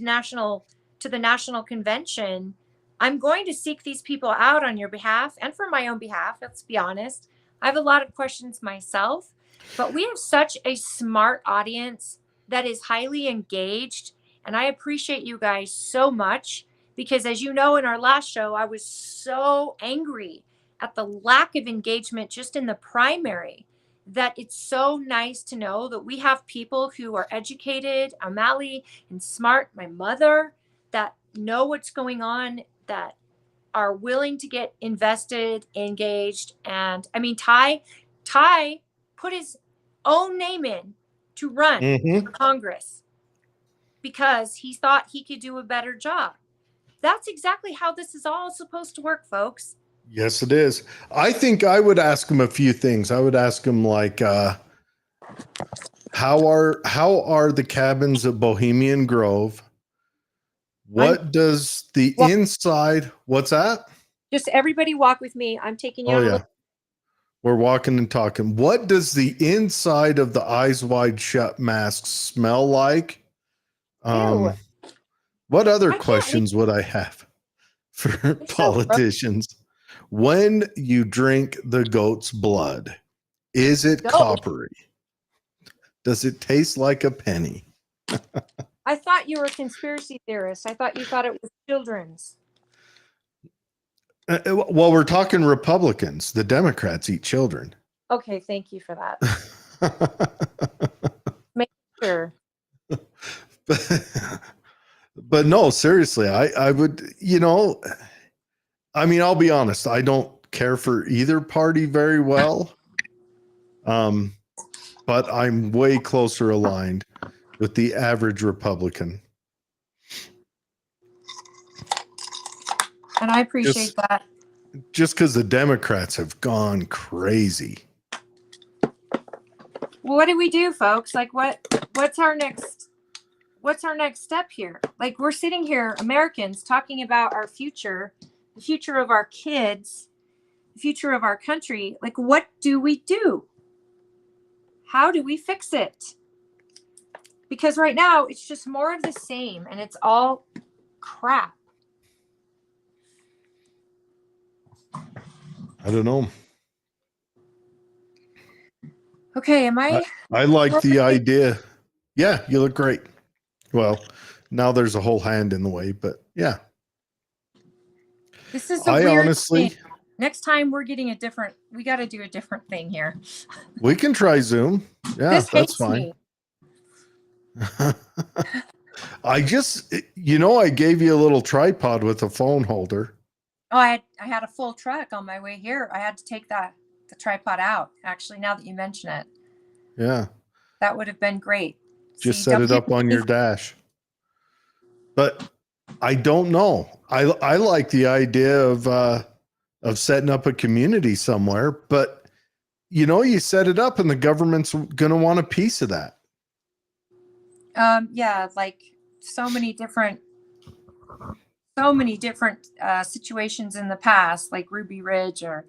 the national convention, I'm going to seek these people out on your behalf and for my own behalf. Let's be honest. I have a lot of questions myself, but we have such a smart audience that is highly engaged. And I appreciate you guys so much because, as you know, in our last show, I was so angry at the lack of engagement just in the primary, that it's so nice to know that we have people who are educated, O'Malley, and smart, my mother, that know what's going on, that are willing to get invested, engaged. And I mean, Ty put his own name in to run Mhm. for Congress because he thought he could do a better job. That's exactly how this is all supposed to work, folks. Yes, it is. I think I would ask him a few things. I would ask him like, how are the cabins at Bohemian Grove? What does the Well, inside? What's that? just everybody walk with me. I'm taking you Oh on a yeah, little. we're walking and talking. What does the inside of the Eyes Wide Shut mask smell like? Ew. What other I can't read. questions would I have for You're so gross. politicians? When you drink the goat's blood, is it Goat. coppery? Does it taste like a penny? I thought you were a conspiracy theorist. I thought you thought it was children's. Well, we're talking Republicans. The Democrats eat children. Okay, thank you for that. Make sure. But no, seriously, I would, I mean, I'll be honest, I don't care for either party very well. But I'm way closer aligned with the average Republican. And I appreciate that. Just because the Democrats have gone crazy. Well, what do we do, folks? Like what's our next step here? Like, we're sitting here, Americans, talking about our future, the future of our kids, the future of our country. Like, what do we do? How do we fix it? Because right now it's just more of the same and it's all crap. I don't know. Okay, am I like the idea. Yeah, you look great. Well, now there's a whole hand in the way, but yeah. This is a I weird honestly thing. Next time we got to do a different thing here. We can try Zoom. Yeah, This that's hates fine. me. I gave you a little tripod with a phone holder. Oh, I had a full truck on my way here. I had to take the tripod out, actually, now that you mention it. Yeah. That would have been great. Just set it up on your dash. But I don't know. I like the idea of setting up a community somewhere, but you set it up and the government's going to want a piece of that. Yeah, like so many different situations in the past, like Ruby Ridge or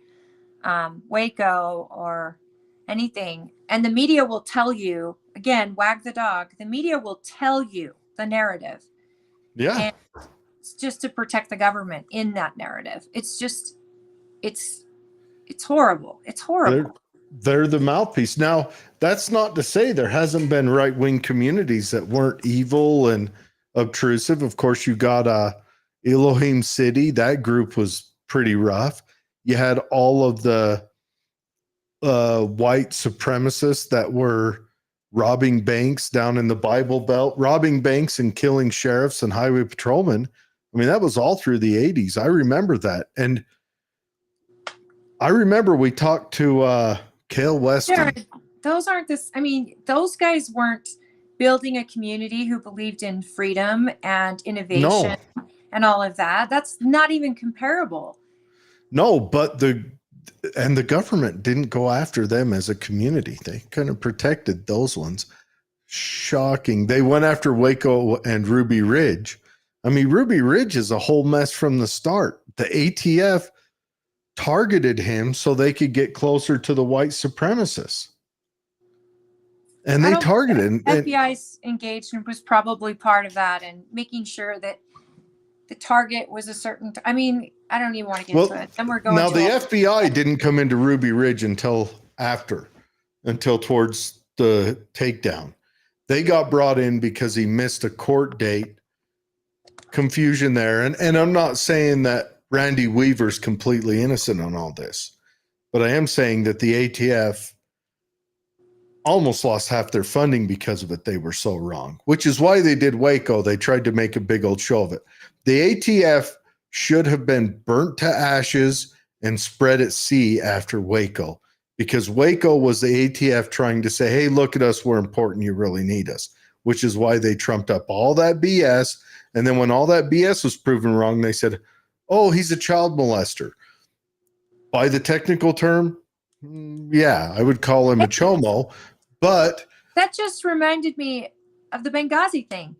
Waco or anything. And the media will tell you, again, wag the dog. The media will tell you the narrative. Yeah. And it's just to protect the government in that narrative. It's just, it's horrible. It's horrible. They're the mouthpiece. Now, that's not to say there hasn't been right-wing communities that weren't evil and obtrusive. Of course, you got Elohim City. That group was pretty rough. You had all of the white supremacists that were robbing banks down in the Bible Belt, robbing banks and killing sheriffs and highway patrolmen. I mean, that was all through the 80s. I remember that. And I remember we talked to Cale Weston. Jared, those aren't this. I mean, those guys weren't building a community who believed in freedom and innovation and all of that. That's not even comparable. No, but the government didn't go after them as a community. They kind of protected those ones. shocking. They went after Waco and Ruby Ridge. I mean, Ruby Ridge is a whole mess from the start. The ATF targeted him so they could get closer to the white supremacists. And they targeted him. FBI's engagement was probably part of that, and making sure that the target was a certain. I mean, I don't even want to get into it. And we're going now. The FBI didn't come into Ruby Ridge until towards the takedown. They got brought in because he missed a court date. Confusion there, and I'm not saying that Randy Weaver's completely innocent on all this, but I am saying that the ATF almost lost half their funding because of it. They were so wrong, which is why they did Waco. They tried to make a big old show of it. The ATF should have been burnt to ashes and spread at sea after Waco, because Waco was the ATF trying to say, hey, look at us, we're important, you really need us, which is why they trumped up all that BS. And then when all that BS was proven wrong, they said, oh, he's a child molester. By the technical term, yeah, I would call him a chomo. But that just reminded me of the Benghazi thing.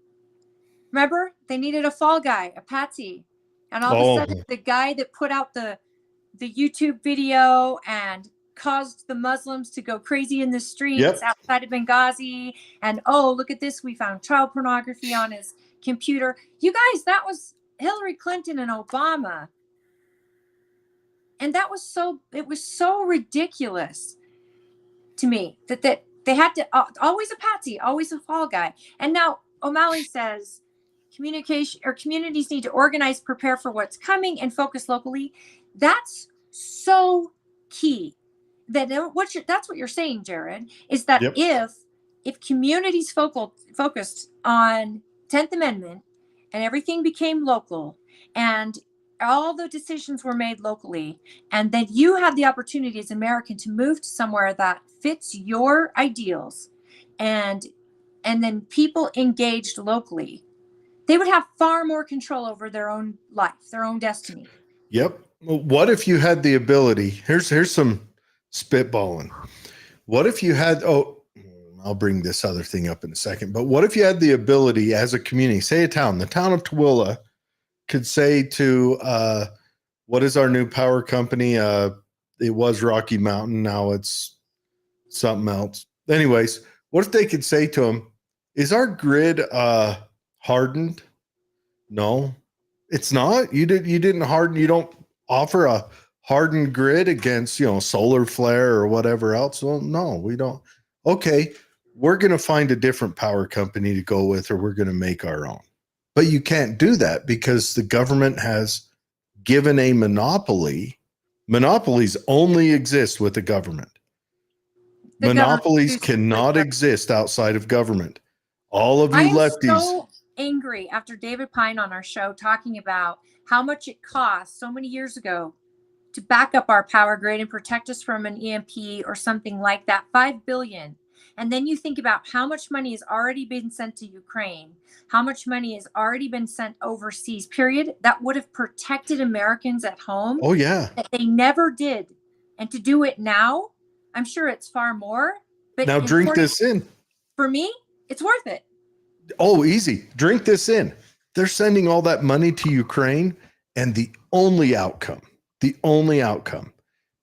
Remember, they needed a fall guy, a patsy, and all of a sudden, the guy that put out the YouTube video and caused the Muslims to go crazy in the streets outside of Benghazi, and oh, look at this, we found child pornography on his computer. You guys, that was Hillary Clinton and Obama, and it was so ridiculous to me that they had to always a patsy, always a fall guy. And now O'Malley says communities need to organize, prepare for what's coming, and focus locally. That's so key. That's what you're saying, Jared, is that if communities focused on 10th Amendment and everything became local and all the decisions were made locally, and that you have the opportunity as American to move to somewhere that fits your ideals, and then people engaged locally, they would have far more control over their own life, their own destiny. Yep. What if you had the ability? Here's some spitballing. What if you had, I'll bring this other thing up in a second, but what if you had the ability as a community, say the town of Tooele could say to, what is our new power company? It was Rocky Mountain. Now it's something else. Anyways, what if they could say to them, is our grid hardened? No, it's not. You didn't harden. You don't offer a hardened grid against, solar flare or whatever else. Well, no, we don't. Okay, we're going to find a different power company to go with, or we're going to make our own. But you can't do that because the government has given a monopoly. Monopolies only exist with the government. Monopolies cannot exist outside of government. All of you lefties. I'm so angry after David Pine on our show talking about how much it cost so many years ago to back up our power grid and protect us from an EMP or something like that, $5 billion. And then you think about how much money has already been sent to Ukraine, how much money has already been sent overseas, period, that would have protected Americans at home. Oh, yeah. That they never did. And to do it now, I'm sure it's far more. But now drink this in. For me, it's worth it. Oh, easy. Drink this in. They're sending all that money to Ukraine, and the only outcome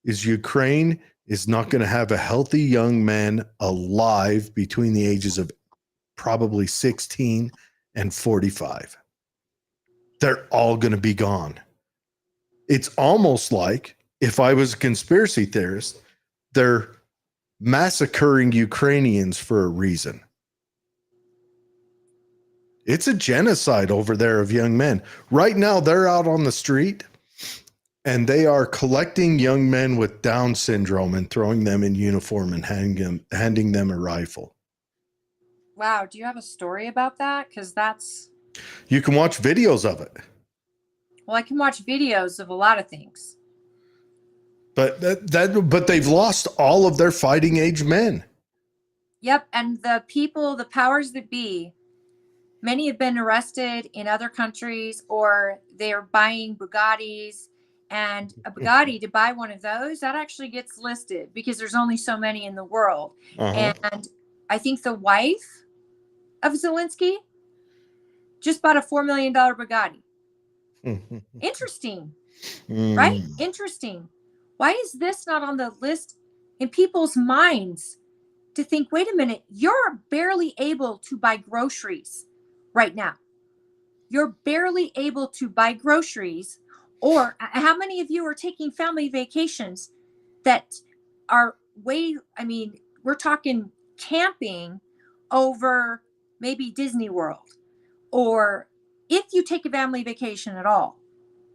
is Ukraine is not going to have a healthy young man alive between the ages of probably 16 and 45. They're all going to be gone. It's almost like, if I was a conspiracy theorist, they're massacring Ukrainians for a reason. It's a genocide over there of young men. Right now, they're out on the street and they are collecting young men with Down syndrome and throwing them in uniform and handing them a rifle. Wow. Do you have a story about that? Because you can watch videos of it. Well, I can watch videos of a lot of things. But but they've lost all of their fighting age men. Yep. And the powers that be, many have been arrested in other countries, or they're buying Bugattis. And a Bugatti, to buy one of those, that actually gets listed because there's only so many in the world. And I think the wife of Zelensky just bought a $4 million Bugatti. Interesting, right? Interesting. Why is this not on the list in people's minds to think, wait a minute, you're barely able to buy groceries right now. You're barely able to buy groceries. Or how many of you are taking family vacations that are we're talking camping over maybe Disney World, or if you take a family vacation at all,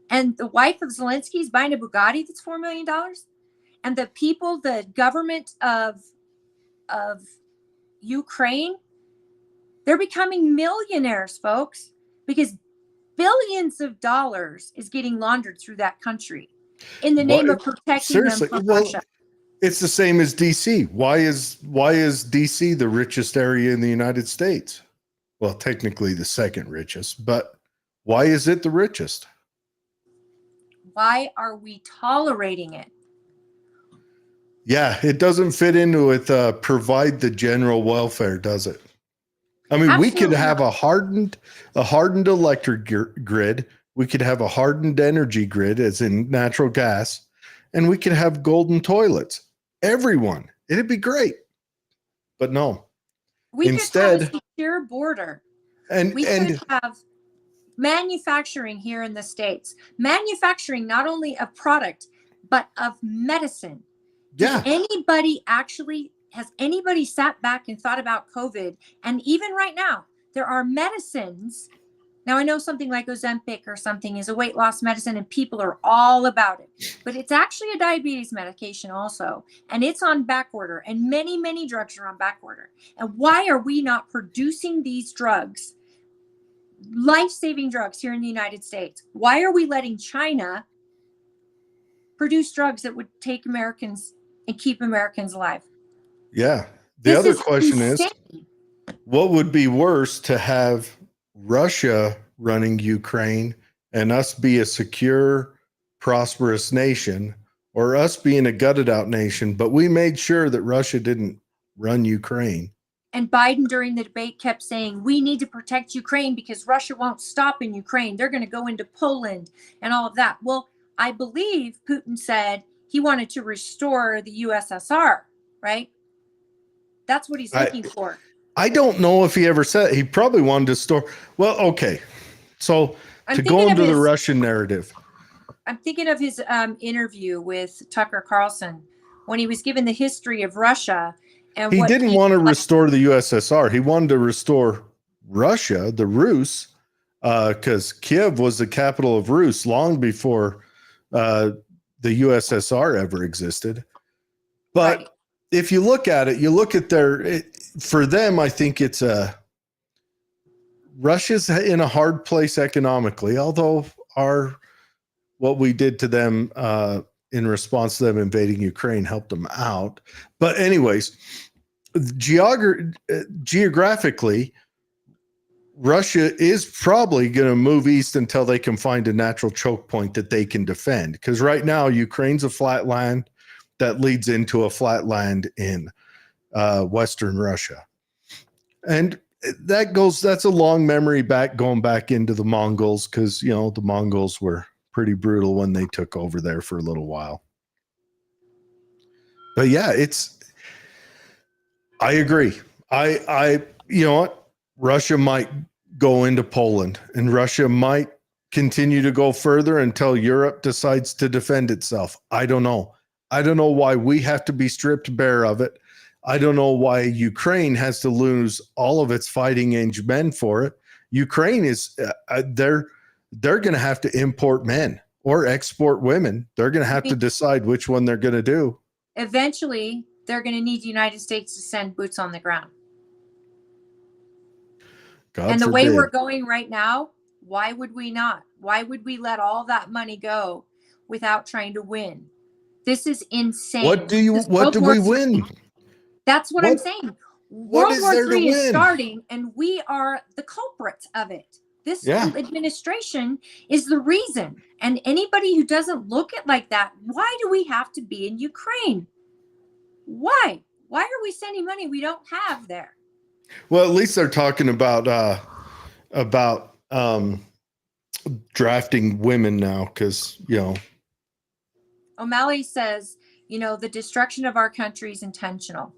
and the wife of Zelensky is buying a Bugatti that's $4 million, and the government of Ukraine, they're becoming millionaires, folks, because billions of dollars is getting laundered through that country in the name of protecting them from Russia. It's the same as DC. Why is DC the richest area in the United States? Well, technically the second richest, but why is it the richest? Why are we tolerating it? Yeah, it doesn't fit into with provide the general welfare, does it? I mean, Absolutely we could have not. a hardened electric grid. We could have a hardened energy grid, as in natural gas, and we could have golden toilets. Everyone, it'd be great. But no, We instead, could have a secure border. and We could have manufacturing here in the States, manufacturing not only of product, but of medicine. yeah, Has anybody sat back and thought about COVID? And even right now, there are medicines. Now, I know something like Ozempic or something is a weight loss medicine and people are all about it, but it's actually a diabetes medication also. And it's on back order, and many, many drugs are on back order. And why are we not producing these drugs, life-saving drugs, here in the United States? Why are we letting China produce drugs that would take Americans and keep Americans alive? yeah. The This other is question insane. is, what would be worse, to have Russia running Ukraine and us be a secure, prosperous nation, or us being a gutted out nation, but we made sure that Russia didn't run Ukraine? And Biden during the debate kept saying, we need to protect Ukraine because Russia won't stop in Ukraine. They're going to go into Poland and all of that. Well, I believe Putin said he wanted to restore the USSR, right? That's what he's looking for. I don't know if he ever said. He probably wanted to store. Well, okay. So to go into the Russian narrative, I'm thinking of his interview with Tucker Carlson when he was given the history of Russia. And he didn't want to restore the USSR. He wanted to restore Russia, the Rus, because Kiev was the capital of Rus long before the USSR ever existed. But right. If you look at it, you look at for them, I think it's Russia's in a hard place economically, although what we did to them in response to them invading Ukraine helped them out. But anyways, geographically, Russia is probably going to move east until they can find a natural choke point that they can defend. Because right now, Ukraine's a flat land that leads into a flat land in Western Russia. And that's a long memory going back into the Mongols, because, the Mongols were pretty brutal when they took over there for a little while. But yeah, I agree. You know what? Russia might go into Poland, and Russia might continue to go further until Europe decides to defend itself. I don't know. I don't know why we have to be stripped bare of it. I don't know why Ukraine has to lose all of its fighting age men for it. Ukraine is they're going to have to import men or export women. They're going to have to decide which one they're going to do. Eventually, they're going to need the United States to send boots on the ground. God the forbid. way we're going right now, why would we not? Why would we let all that money go without trying to win? This is insane. What do we win? That's what I'm saying. World War III is starting, and we are the culprits of it. This administration is the reason. And anybody who doesn't look at like that, why do we have to be in Ukraine? Why? Why are we sending money we don't have there? Well, at least they're talking about drafting women now, because O'Malley says, the destruction of our country is intentional.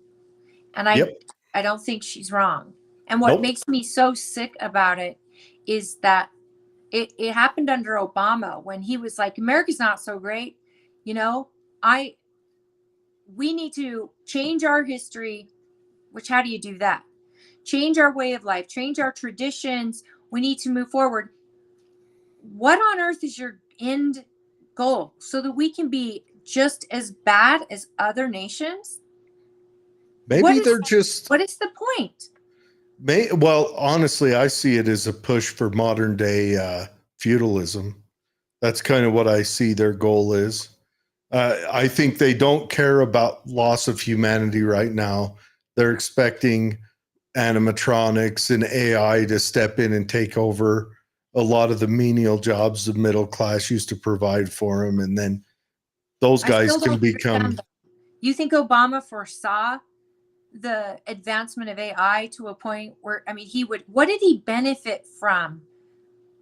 And Yep. I don't think she's wrong. And what Nope. makes me so sick about it is that it happened under Obama when he was like, America's not so great. We need to change our history, which how do you do that? Change our way of life, change our traditions. We need to move forward. What on earth is your end goal so that we can be just as bad as other nations? Maybe What is the point? Well, honestly, I see it as a push for modern day feudalism. That's kind of what I see their goal is. I think they don't care about loss of humanity right now. They're expecting animatronics and AI to step in and take over a lot of the menial jobs the middle class used to provide for them. And then those I guys still can don't become. understand that. You think Obama foresaw the advancement of AI to a point where, what did he benefit from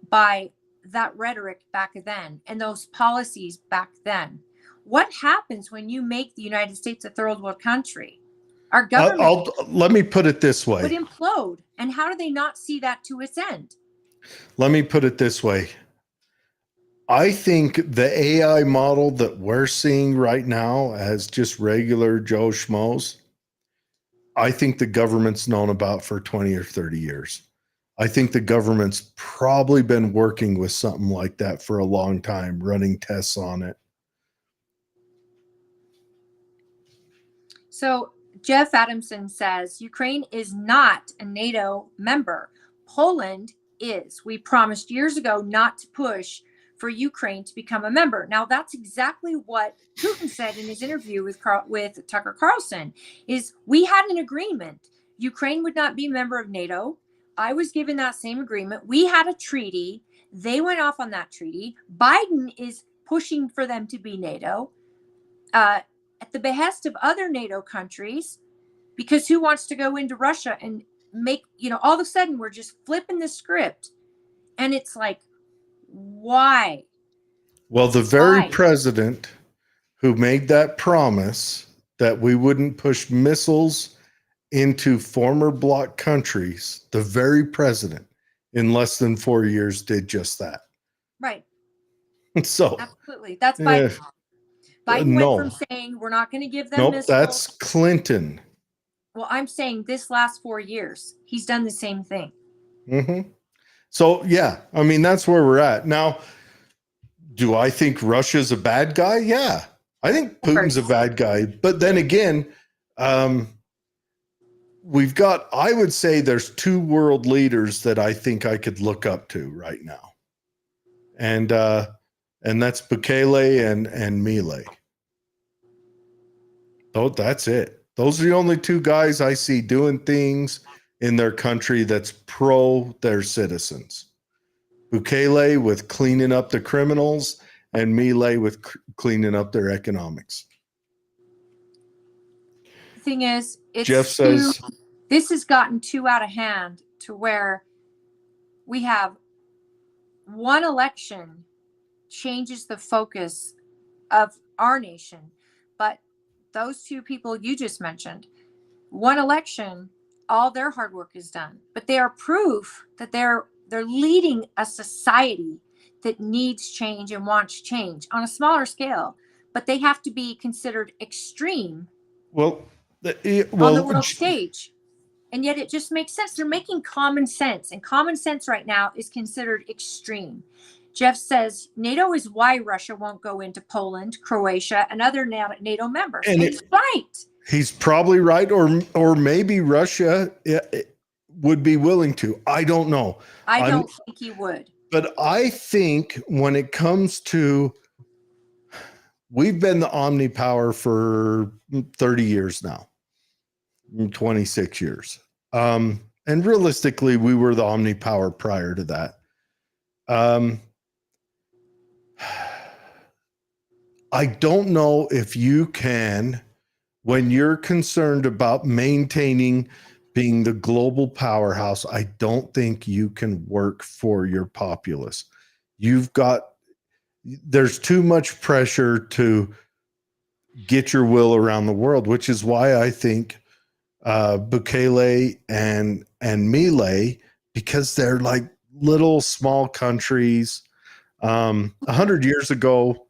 by that rhetoric back then and those policies back then? What happens when you make the United States a third world country? Our government Let me put it this would way. implode. And how do they not see that to its end? Let me put it this way. I think the AI model that we're seeing right now as just regular Joe Schmoes, I think the government's known about for 20 or 30 years. I think the government's probably been working with something like that for a long time, running tests on it. So Jeff Adamson says Ukraine is not a NATO member. Poland is. We promised years ago not to push for Ukraine to become a member. Now that's exactly what Putin said in his interview with Tucker Carlson. Is we had an agreement. Ukraine would not be a member of NATO. I was given that same agreement. We had a treaty. They went off on that treaty. Biden is pushing for them to be NATO. At the behest of other NATO countries, because who wants to go into Russia and make, all of a sudden we're just flipping the script. And it's like, why? Well, the very president who made that promise that we wouldn't push missiles into former bloc countries, the very president in less than 4 years did just that. Right. So absolutely. That's Biden. Biden no. went from saying we're not going to give them Nope, missiles. that's Clinton. Well, I'm saying this last 4 years, he's done the same thing. Mm-hmm. So, yeah, that's where we're at. Now, do I think Russia's a bad guy? Yeah. I think Putin's a bad guy. But then again, we've got, I would say there's two world leaders that I think I could look up to right now. And that's Bukele and Milei. Oh, that's it. Those are the only two guys I see doing things in their country that's pro their citizens. Bukele with cleaning up the criminals and Milei with cleaning up their economics. The thing is, Jeff says this has gotten too out of hand to where we have one election changes the focus of our nation. But those two people you just mentioned, one election, all their hard work is done. But they are proof that they're leading a society that needs change and wants change on a smaller scale. But they have to be considered extreme on the world stage. And yet it just makes sense. They're making common sense. And common sense right now is considered extreme. Jeff says NATO is why Russia won't go into Poland, Croatia, and other NATO members. And he's right. He's probably right. Or maybe Russia would be willing to. I don't know. I don't think he would. But I think when it comes to, we've been the omnipower for 30 years now, 26 years. And realistically, we were the omnipower prior to that. I don't know if you can, when you're concerned about maintaining being the global powerhouse, I don't think you can work for your populace. There's too much pressure to get your will around the world, which is why I think Bukele and Milei, because they're like little small countries. 100 years ago,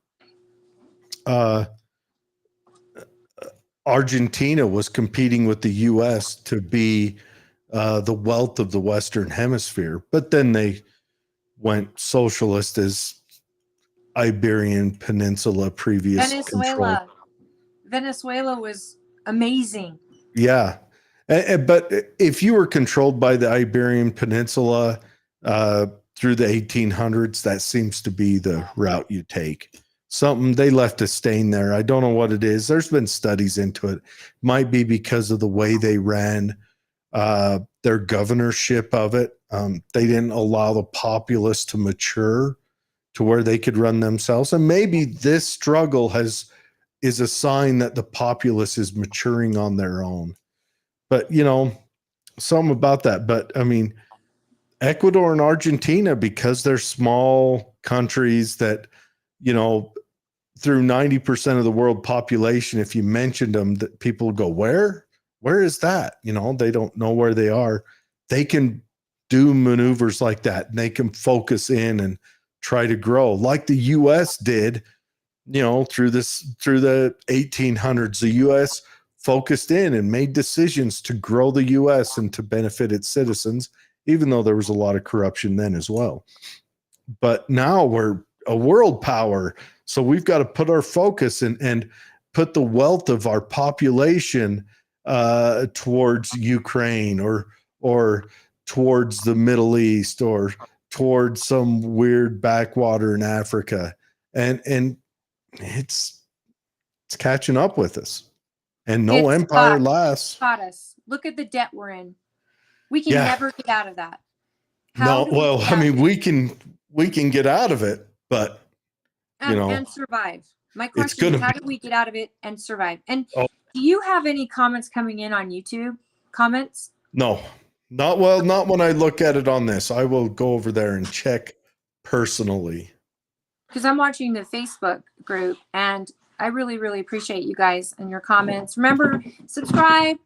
Argentina was competing with the U.S. to be the wealth of the Western Hemisphere, but then they went socialist as Iberian Peninsula previous control. Venezuela was amazing. Yeah. But if you were controlled by the Iberian Peninsula through the 1800s, that seems to be the route you take. Something they left a stain there. I don't know what it is. There's been studies into it. Might be because of the way they ran their governorship of it. They didn't allow the populace to mature to where they could run themselves. And maybe this struggle is a sign that the populace is maturing on their own. But, something about that. But I mean, Ecuador and Argentina, because they're small countries that, through 90% of the world population, if you mentioned them, that people go, where is that? They don't know where they are. They can do maneuvers like that, and they can focus in and try to grow like the U.S. did, through the 1800s. The U.S. focused in and made decisions to grow the U.S. and to benefit its citizens, even though there was a lot of corruption then as well. But now we're a world power, so we've got to put our focus and put the wealth of our population towards Ukraine or towards the Middle East or towards some weird backwater in Africa, and it's catching up with us. And no empire lasts. Taught us. Look at the debt we're in. We can never get out of that. We can get out of it, but and survive. My question is, how do we get out of it and survive? And do you have any comments coming in on YouTube? Comments? No, not when I look at it on this. I will go over there and check personally. Because I'm watching the Facebook group, and I really, really appreciate you guys and your comments. Remember, subscribe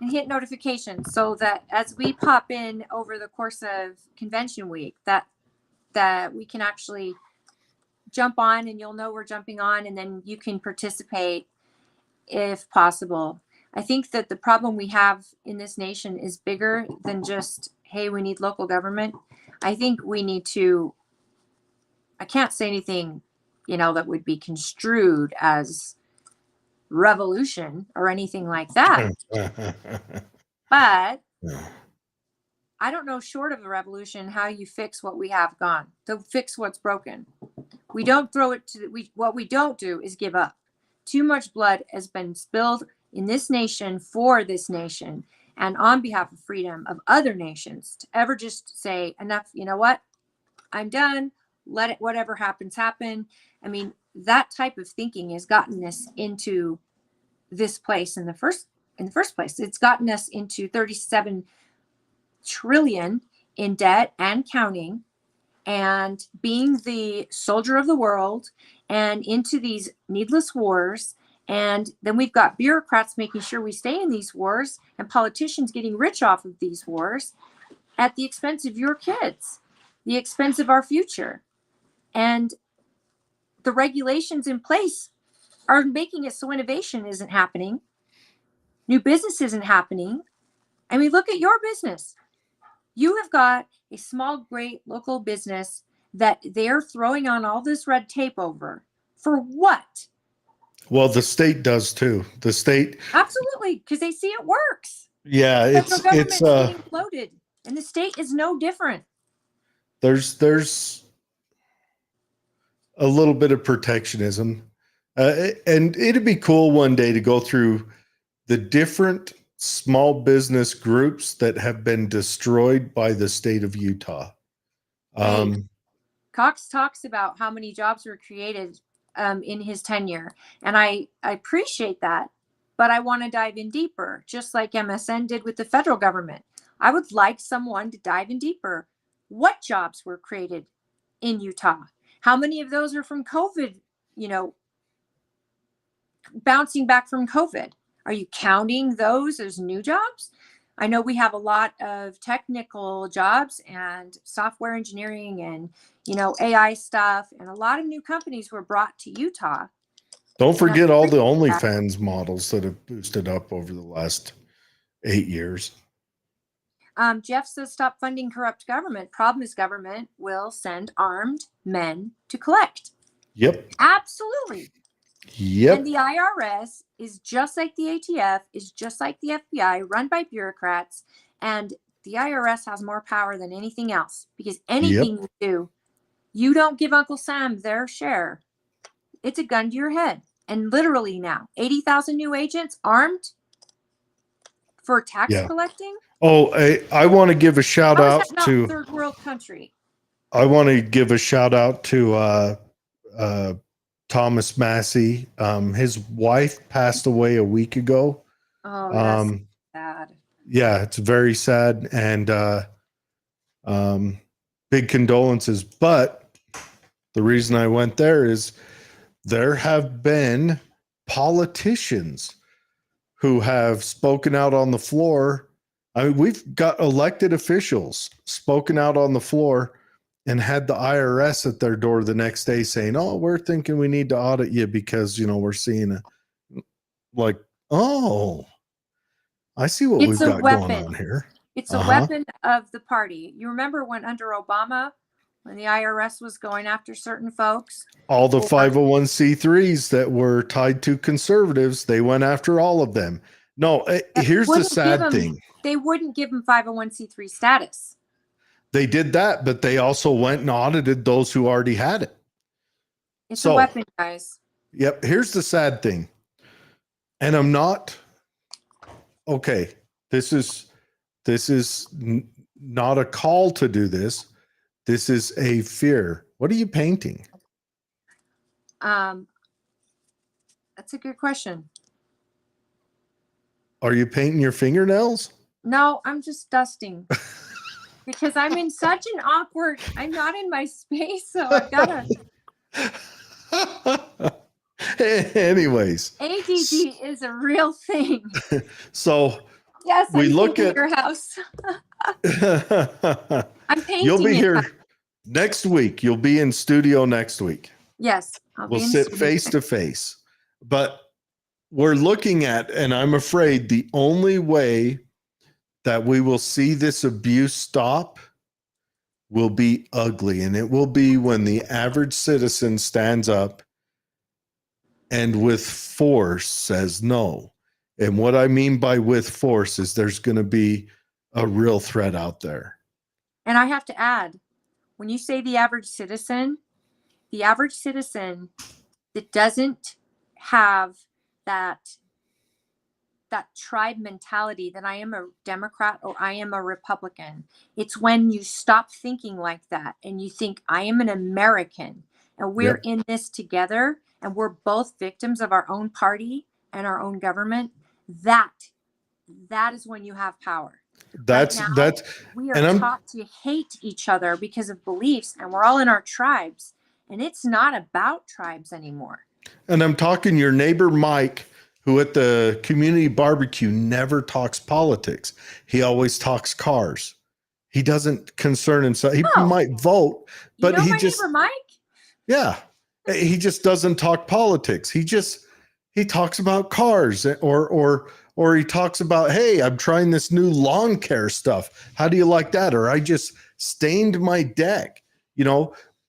and hit notifications so that as we pop in over the course of convention week, that we can actually jump on, and you'll know we're jumping on, and then you can participate if possible. I think that the problem we have in this nation is bigger than just, hey, we need local government. I think we need to, I can't say anything, that would be construed as revolution or anything like that. But I don't know, short of a revolution, how you fix what we have gone, to fix what's broken. We don't throw it what we don't do is give up. Too much blood has been spilled in this nation for this nation and on behalf of freedom of other nations to ever just say, enough, you know what? I'm done. Let it, whatever happens, happen. I mean, that type of thinking has gotten us into this place in the first place. It's gotten us into 37 trillion in debt and counting, and being the soldier of the world, and into these needless wars. And then we've got bureaucrats making sure we stay in these wars, and politicians getting rich off of these wars at the expense of your kids, the expense of our future. And the regulations in place are making it so innovation isn't happening. New business isn't happening. I mean, look at your business. You have got a small, great local business that they're throwing on all this red tape over. For what? Well, the state does too. The state. Absolutely, because they see it works. Yeah, the government's getting bloated, and the state is no different. There's a little bit of protectionism, and it'd be cool one day to go through the different small business groups that have been destroyed by the state of Utah. Cox talks about how many jobs were created in his tenure, and I appreciate that. but I want to dive in deeper, just like MSN did with the federal government. I would like someone to dive in deeper. What jobs were created in Utah? How many of those are from COVID, bouncing back from COVID? Are you counting those as new jobs? I know we have a lot of technical jobs and software engineering and, AI stuff, and a lot of new companies were brought to Utah. Don't forget all the OnlyFans models that have boosted up over the last 8 years. Jeff says, stop funding corrupt government. Problem is government will send armed men to collect. Yep. Absolutely. Yep. And the IRS is just like the ATF, is just like the FBI, run by bureaucrats. And the IRS has more power than anything else, because anything you do, you don't give Uncle Sam their share, it's a gun to your head. And literally now, 80,000 new agents armed for tax collecting. Oh, I want to give a shout How is out that not to third world country? I want to give a shout out to Thomas Massey. His wife passed away a week ago. Oh, that's sad. Yeah, it's very sad, and big condolences. But the reason I went there is there have been politicians who have spoken out on the floor. I mean, we've got elected officials spoken out on the floor and had the IRS at their door the next day saying, "Oh, we're thinking we need to audit you because, we're seeing oh, I see what we've got going on here." It's a weapon of the party. You remember when under Obama, when the IRS was going after certain folks? All the 501c3s that were tied to conservatives, they went after all of them. No, here's the sad thing. They wouldn't give them 501c3 status. They did that, but they also went and audited those who already had it. It's a weapon, guys. Yep. Here's the sad thing. And I'm not, okay, this is not a call to do this. This is a fear. What are you painting? That's a good question. Are you painting your fingernails? No, I'm just dusting. Because I'm in such an awkward, I'm not in my space, so I've got to. Anyways. ADD is a real thing. So yes, we look at your house. I'm painting. You'll be here next week. You'll be in studio next week. Yes. We'll sit face to face. But we're looking at, and I'm afraid the only way that we will see this abuse stop will be ugly. And it will be when the average citizen stands up and with force says no. And what I mean by with force is there's going to be a real threat out there. And I have to add, when you say the average citizen that doesn't have that tribe mentality that I am a Democrat or I am a Republican. It's when you stop thinking like that and you think I am an American and we're in this together and we're both victims of our own party and our own government. That is when you have power. That's we are taught to hate each other because of beliefs, and we're all in our tribes, and it's not about tribes anymore. And I'm talking your neighbor Mike, who at the community barbecue never talks politics. He always talks cars. He doesn't concern himself. He might vote, but my neighbor Mike? Yeah. He just doesn't talk politics. He talks about cars or he talks about, hey, I'm trying this new lawn care stuff. How do you like that? Or I just stained my deck,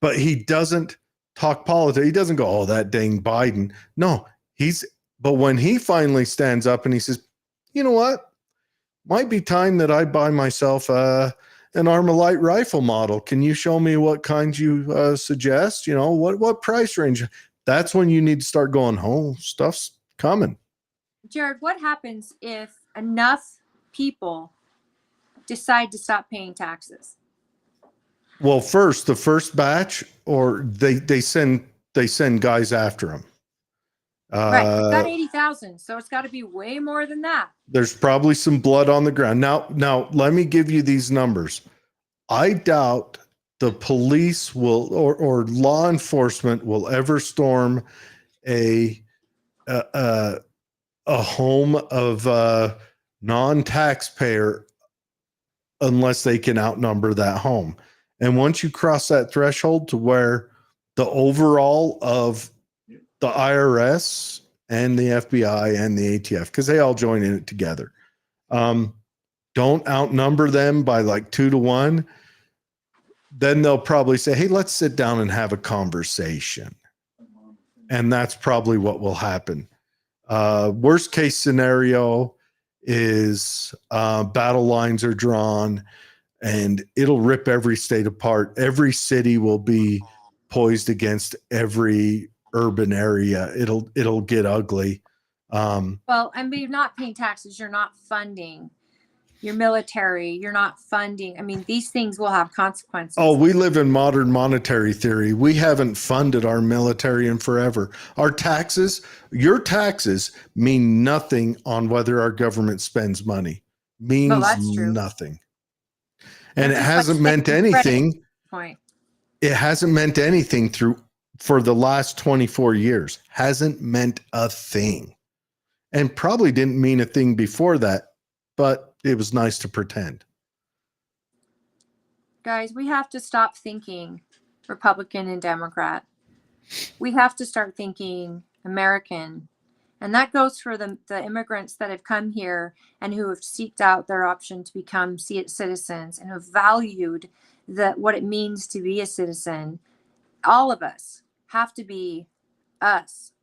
but he doesn't talk politics. He doesn't go, oh, that dang Biden. No, but when he finally stands up and he says, you know what? Might be time that I buy myself an Armalite rifle model. Can you show me what kinds you suggest? What price range? That's when you need to start going, oh, stuff's coming. Jared, what happens if enough people decide to stop paying taxes? Well, the first batch, or they send guys after them. Right. We've got Uh, 80,000, so it's got to be way more than that. there's probably some blood on the ground. Now let me give you these numbers. I doubt the police will or law enforcement will ever storm a a, a home of a non-taxpayer unless they can outnumber that home. And once you cross that threshold to where the overall of the IRS and the FBI and the ATF, because they all join in it together, don't outnumber them by like 2-1, then they'll probably say, hey, let's sit down and have a conversation. And that's probably what will happen. Worst case scenario is battle lines are drawn and it'll rip every state apart. Every city will be poised against every urban area. It'll get ugly. Well, I mean, you're not paying taxes. You're not funding your military. You're not funding. I mean, these things will have consequences. Oh, we live in modern monetary theory. We haven't funded our military in forever. Our taxes, your taxes mean nothing on whether our government spends money. Means Well, that's true. nothing. And it Just hasn't like meant taking credit anything. Point. It hasn't meant anything for the last 24 years. Hasn't meant a thing. And probably didn't mean a thing before that, but it was nice to pretend. Guys, we have to stop thinking Republican and Democrat. We have to start thinking American. And that goes for the immigrants that have come here and who have seeked out their option to become citizens and have valued what it means to be a citizen. All of us have to be us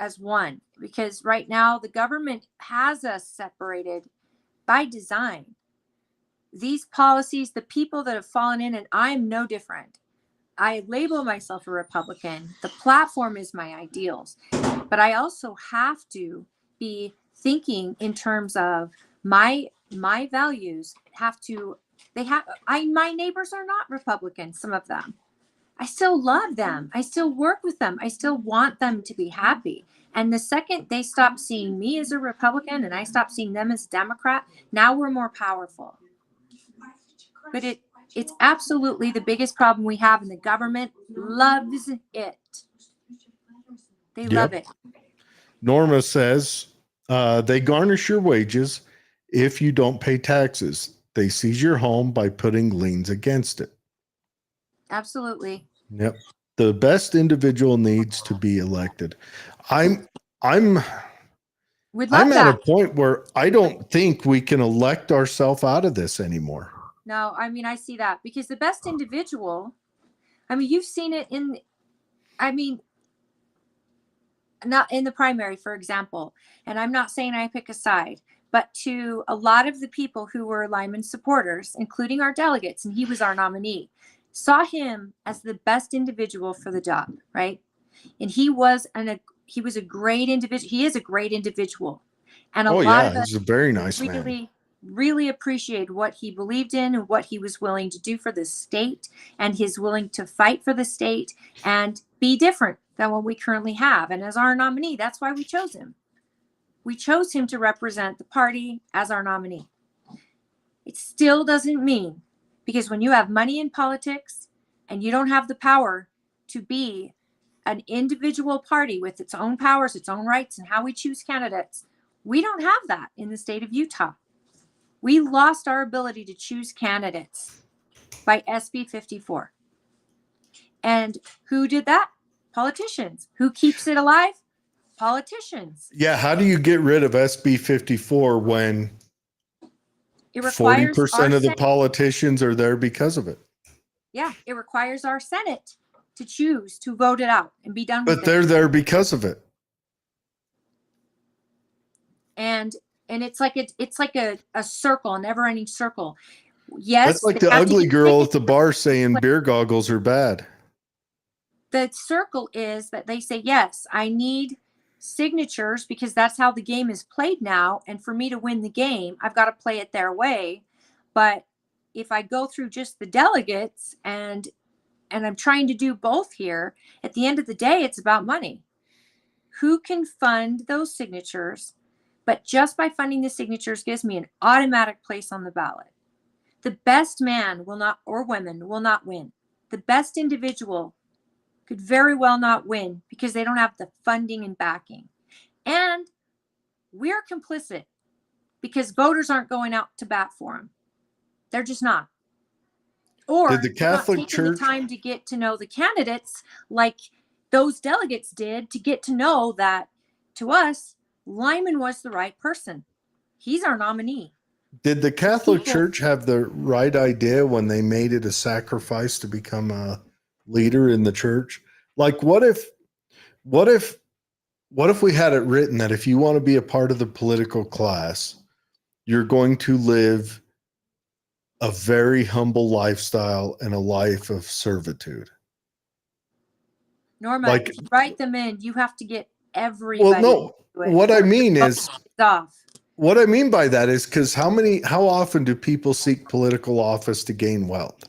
as one, because right now the government has us separated by design. These policies, the people that have fallen in, and I'm no different. I label myself a Republican. The platform is my ideals, but I also have to be thinking in terms of my values my neighbors are not Republicans, some of them. I still love them. I still work with them. I still want them to be happy. And the second they stop seeing me as a Republican and I stop seeing them as a Democrat, now we're more powerful. But it's absolutely the biggest problem we have, and the government loves it. They love it. Norma says they garnish your wages if you don't pay taxes. They seize your home by putting liens against it. Absolutely. Yep. The best individual needs to be elected. I'm We'd love at a that. point where I don't think we can elect ourselves out of this anymore. No, I mean, I see that because the best individual, I mean, you've seen it not in the primary, for example, and I'm not saying I pick a side, but to a lot of the people who were Lyman supporters, including our delegates, and he was our nominee, saw him as the best individual for the job, right? And he was a great individual. He is a great individual. And a lot of us he's a very nice man. Really appreciate what he believed in and what he was willing to do for the state, and his willing to fight for the state and be different than what we currently have. And as our nominee, that's why we chose him. We chose him to represent the party as our nominee. It still doesn't mean, because when you have money in politics and you don't have the power to be an individual party with its own powers, its own rights, and how we choose candidates, we don't have that in the state of Utah. We lost our ability to choose candidates by SB 54. And who did that? Politicians. Who keeps it alive? Politicians. Yeah, how do you get rid of SB 54 when 40% of the politicians are there because of it? Yeah, it requires our Senate to choose to vote it out and be done with it. But they're there because of it. And it's like a circle, a never-ending circle. Yes, that's like the ugly girl at the bar saying beer goggles are bad. The circle is that they say, yes, I need signatures because that's how the game is played now. And for me to win the game, I've got to play it their way. But if I go through just the delegates and I'm trying to do both here, at the end of the day, it's about money. who can fund those signatures, but just by funding the signatures gives me an automatic place on the ballot. The best man will not, or women will not win. The best individual could very well not win because they don't have the funding and backing. And we're complicit because voters aren't going out to bat for them. They're just not. Or Did the Catholic not taking Church the time to get to know the candidates like those delegates did, to get to know that, to us, Lyman was the right person. He's our nominee. Did the Catholic People- Church have the right idea when they made it a sacrifice to become a leader in the church? Like, what if we had it written that if you want to be a part of the political class, you're going to live a very humble lifestyle and a life of servitude? Norma, Like- if you write them in, you have to get everybody. Well, no, to do it. what I mean is, Stuff. what I mean by that is because how often do people seek political office to gain wealth?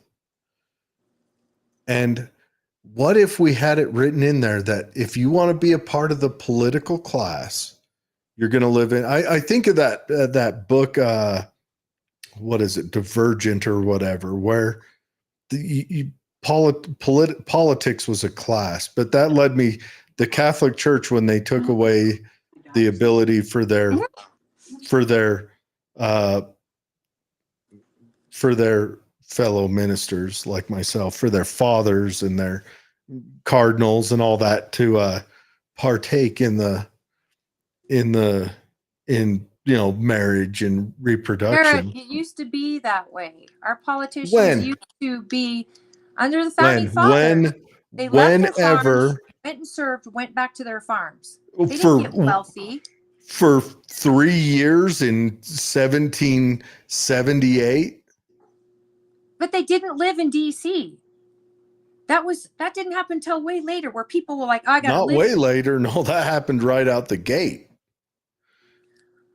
And what if we had it written in there that if you want to be a part of the political class, you're going to live in, I think of that book, what is it, Divergent or whatever, where politics was a class, but that led me, the Catholic Church, when they took away the ability for their fellow ministers like myself, for their fathers and their cardinals and all that to partake in marriage and reproduction. Eric, it used to be that way. Our politicians When? used to be under the founding fathers. They left their farms, Whenever went and served, went back to their farms. They for didn't get wealthy. for 3 years in 1778. But they didn't live in DC. That didn't happen until way later, where people were like, I gotta Not live. way later. No, that happened right out the gate.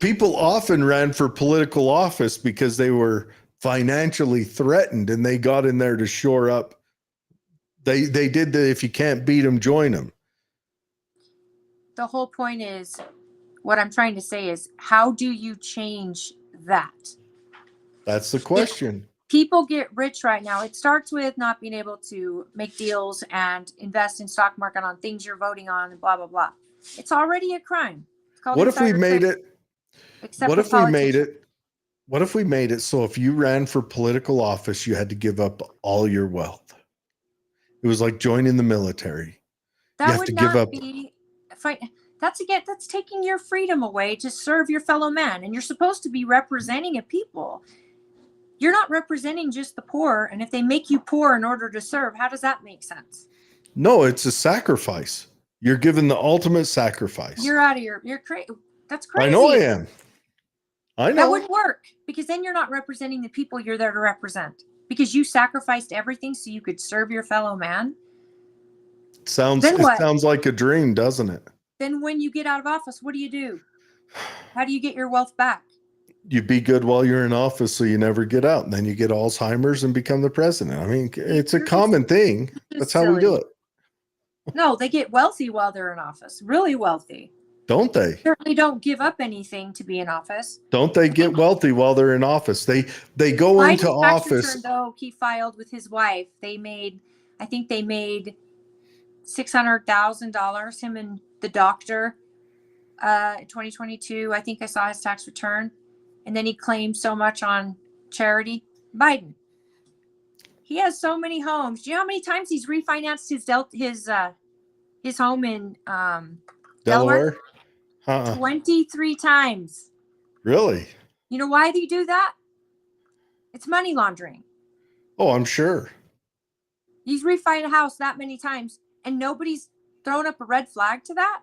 People often ran for political office because they were financially threatened and they got in there to shore up. They did the, if you can't beat them, join them. The whole point is, what I'm trying to say is, how do you change that? That's the question. People get rich right now. It starts with not being able to make deals and invest in stock market on things you're voting on and blah, blah, blah. It's already a crime. It's called What if we insider made trading, it? except What for if we made politicians. it? What if we made it so if you ran for political office, you had to give up all your wealth? It was like joining the military. That have would to give not up- be that's taking your freedom away to serve your fellow man. And you're supposed to be representing a people. You're not representing just the poor. And if they make you poor in order to serve, how does that make sense? No, it's a sacrifice. You're given the ultimate sacrifice. You're out of you're crazy. That's crazy. I know I am. I That know. wouldn't work, because then you're not representing the people you're there to represent, because you sacrificed everything so you could serve your fellow man. Sounds Then it what? sounds like a dream, doesn't it? Then when you get out of office, what do? How do you get your wealth back? You be good while you're in office so you never get out, and then you get Alzheimer's and become the president. I mean, it's a You're just- common thing. That's how we do it. No, they get wealthy while they're in office. Really wealthy. Don't they? Certainly don't give up anything to be in office. Don't they get wealthy while they're in office? They go into Biden's tax office. return, though, he filed with his wife. I think they made $600,000, him and the doctor, in 2022. I think I saw his tax return. And then he claimed so much on charity. Biden. He has so many homes. Do you know how many times he's refinanced his home in Delaware? 23 times. Really? You know why they do that? It's money laundering. Oh, I'm sure. He's refined a house that many times and nobody's thrown up a red flag to that.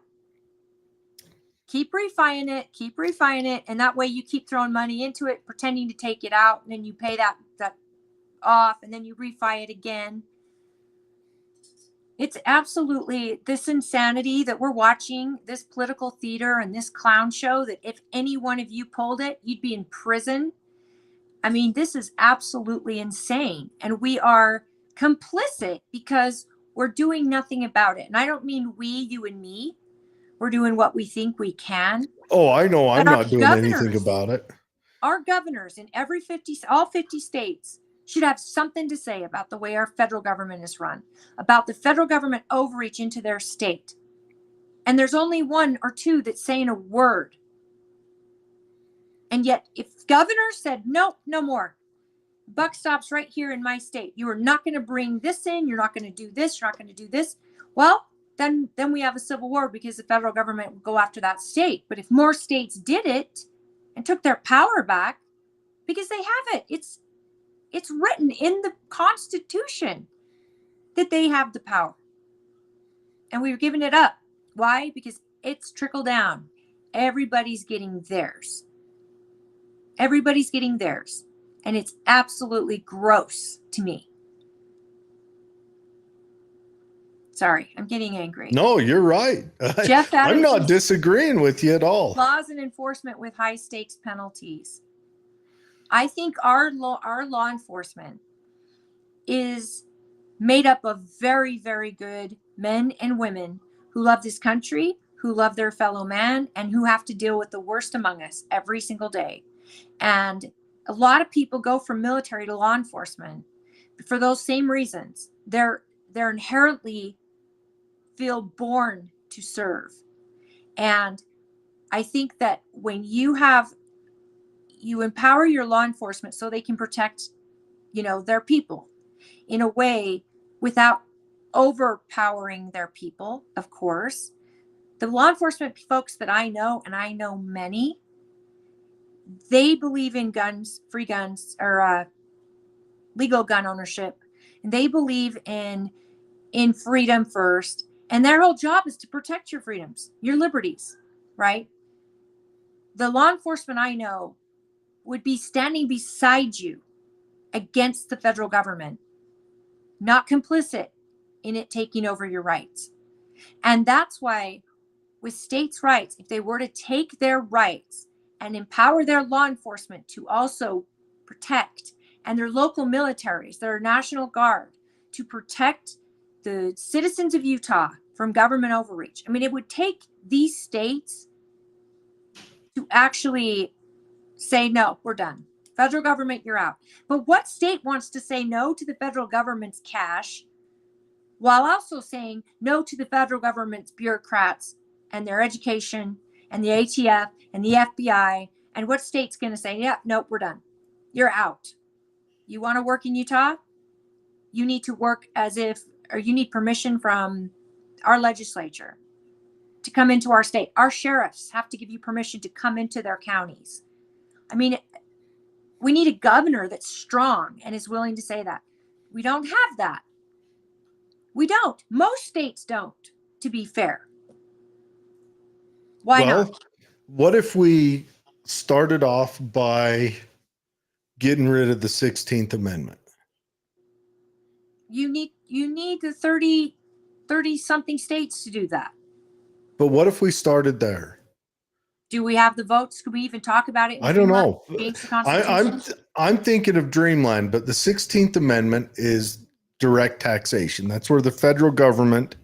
Keep refining it. And that way you keep throwing money into it, pretending to take it out. And then you pay that off and then you refi it again. It's absolutely this insanity that we're watching, this political theater and this clown show, that if any one of you pulled it, you'd be in prison. I mean, this is absolutely insane. And we are complicit because we're doing nothing about it. And I don't mean we, you and me. We're doing what we think we can. Oh, I know. I'm But our not doing anything governors- about it. Our governors in all 50 states should have something to say about the way our federal government is run, about the federal government overreach into their state. And there's only one or two that's saying a word. And yet, if governors said, nope, no more, buck stops right here in my state. You are not going to bring this in. You're not going to do this. You're not going to do this. Well, then we have a civil war because the federal government will go after that state. But if more states did it and took their power back, because they have it, it's written in the Constitution that they have the power. And we've given it up. Why? Because it's trickle down. Everybody's getting theirs. Everybody's getting theirs. And it's absolutely gross to me. Sorry, I'm getting angry. No, you're right. Jeff I'm not Adamson's disagreeing with you at all. laws and enforcement with high stakes penalties. I think our law enforcement is made up of very, very good men and women who love this country, who love their fellow man, and who have to deal with the worst among us every single day. And a lot of people go from military to law enforcement for those same reasons. They're inherently feel born to serve. And I think that when you empower your law enforcement so they can protect, their people in a way without overpowering their people, of course. The law enforcement folks that I know, and I know many, they believe in guns, free guns, or legal gun ownership, and they believe in freedom first. And their whole job is to protect your freedoms, your liberties, right? The law enforcement I know would be standing beside you against the federal government, not complicit in it taking over your rights. And that's why with states' rights, if they were to take their rights and empower their law enforcement to also protect, and their local militaries, their National Guard, to protect the citizens of Utah from government overreach. I mean, it would take these states to actually say, no, we're done. Federal government, you're out. But what state wants to say no to the federal government's cash while also saying no to the federal government's bureaucrats and their education and the ATF and the FBI? And what state's going to say, yeah, nope, we're done. You're out. You want to work in Utah? You need to work you need permission from our legislature to come into our state. Our sheriffs have to give you permission to come into their counties. I mean, we need a governor that's strong and is willing to say that. We don't have that. We don't. Most states don't, to be fair. Why not? What if we started off by getting rid of the 16th Amendment? You need the 30 something states to do that. But what if we started there? Do we have the votes? Could we even talk about it? I don't know. Change the Constitution? I'm thinking of Dreamland, but the 16th Amendment is direct taxation. That's where the federal government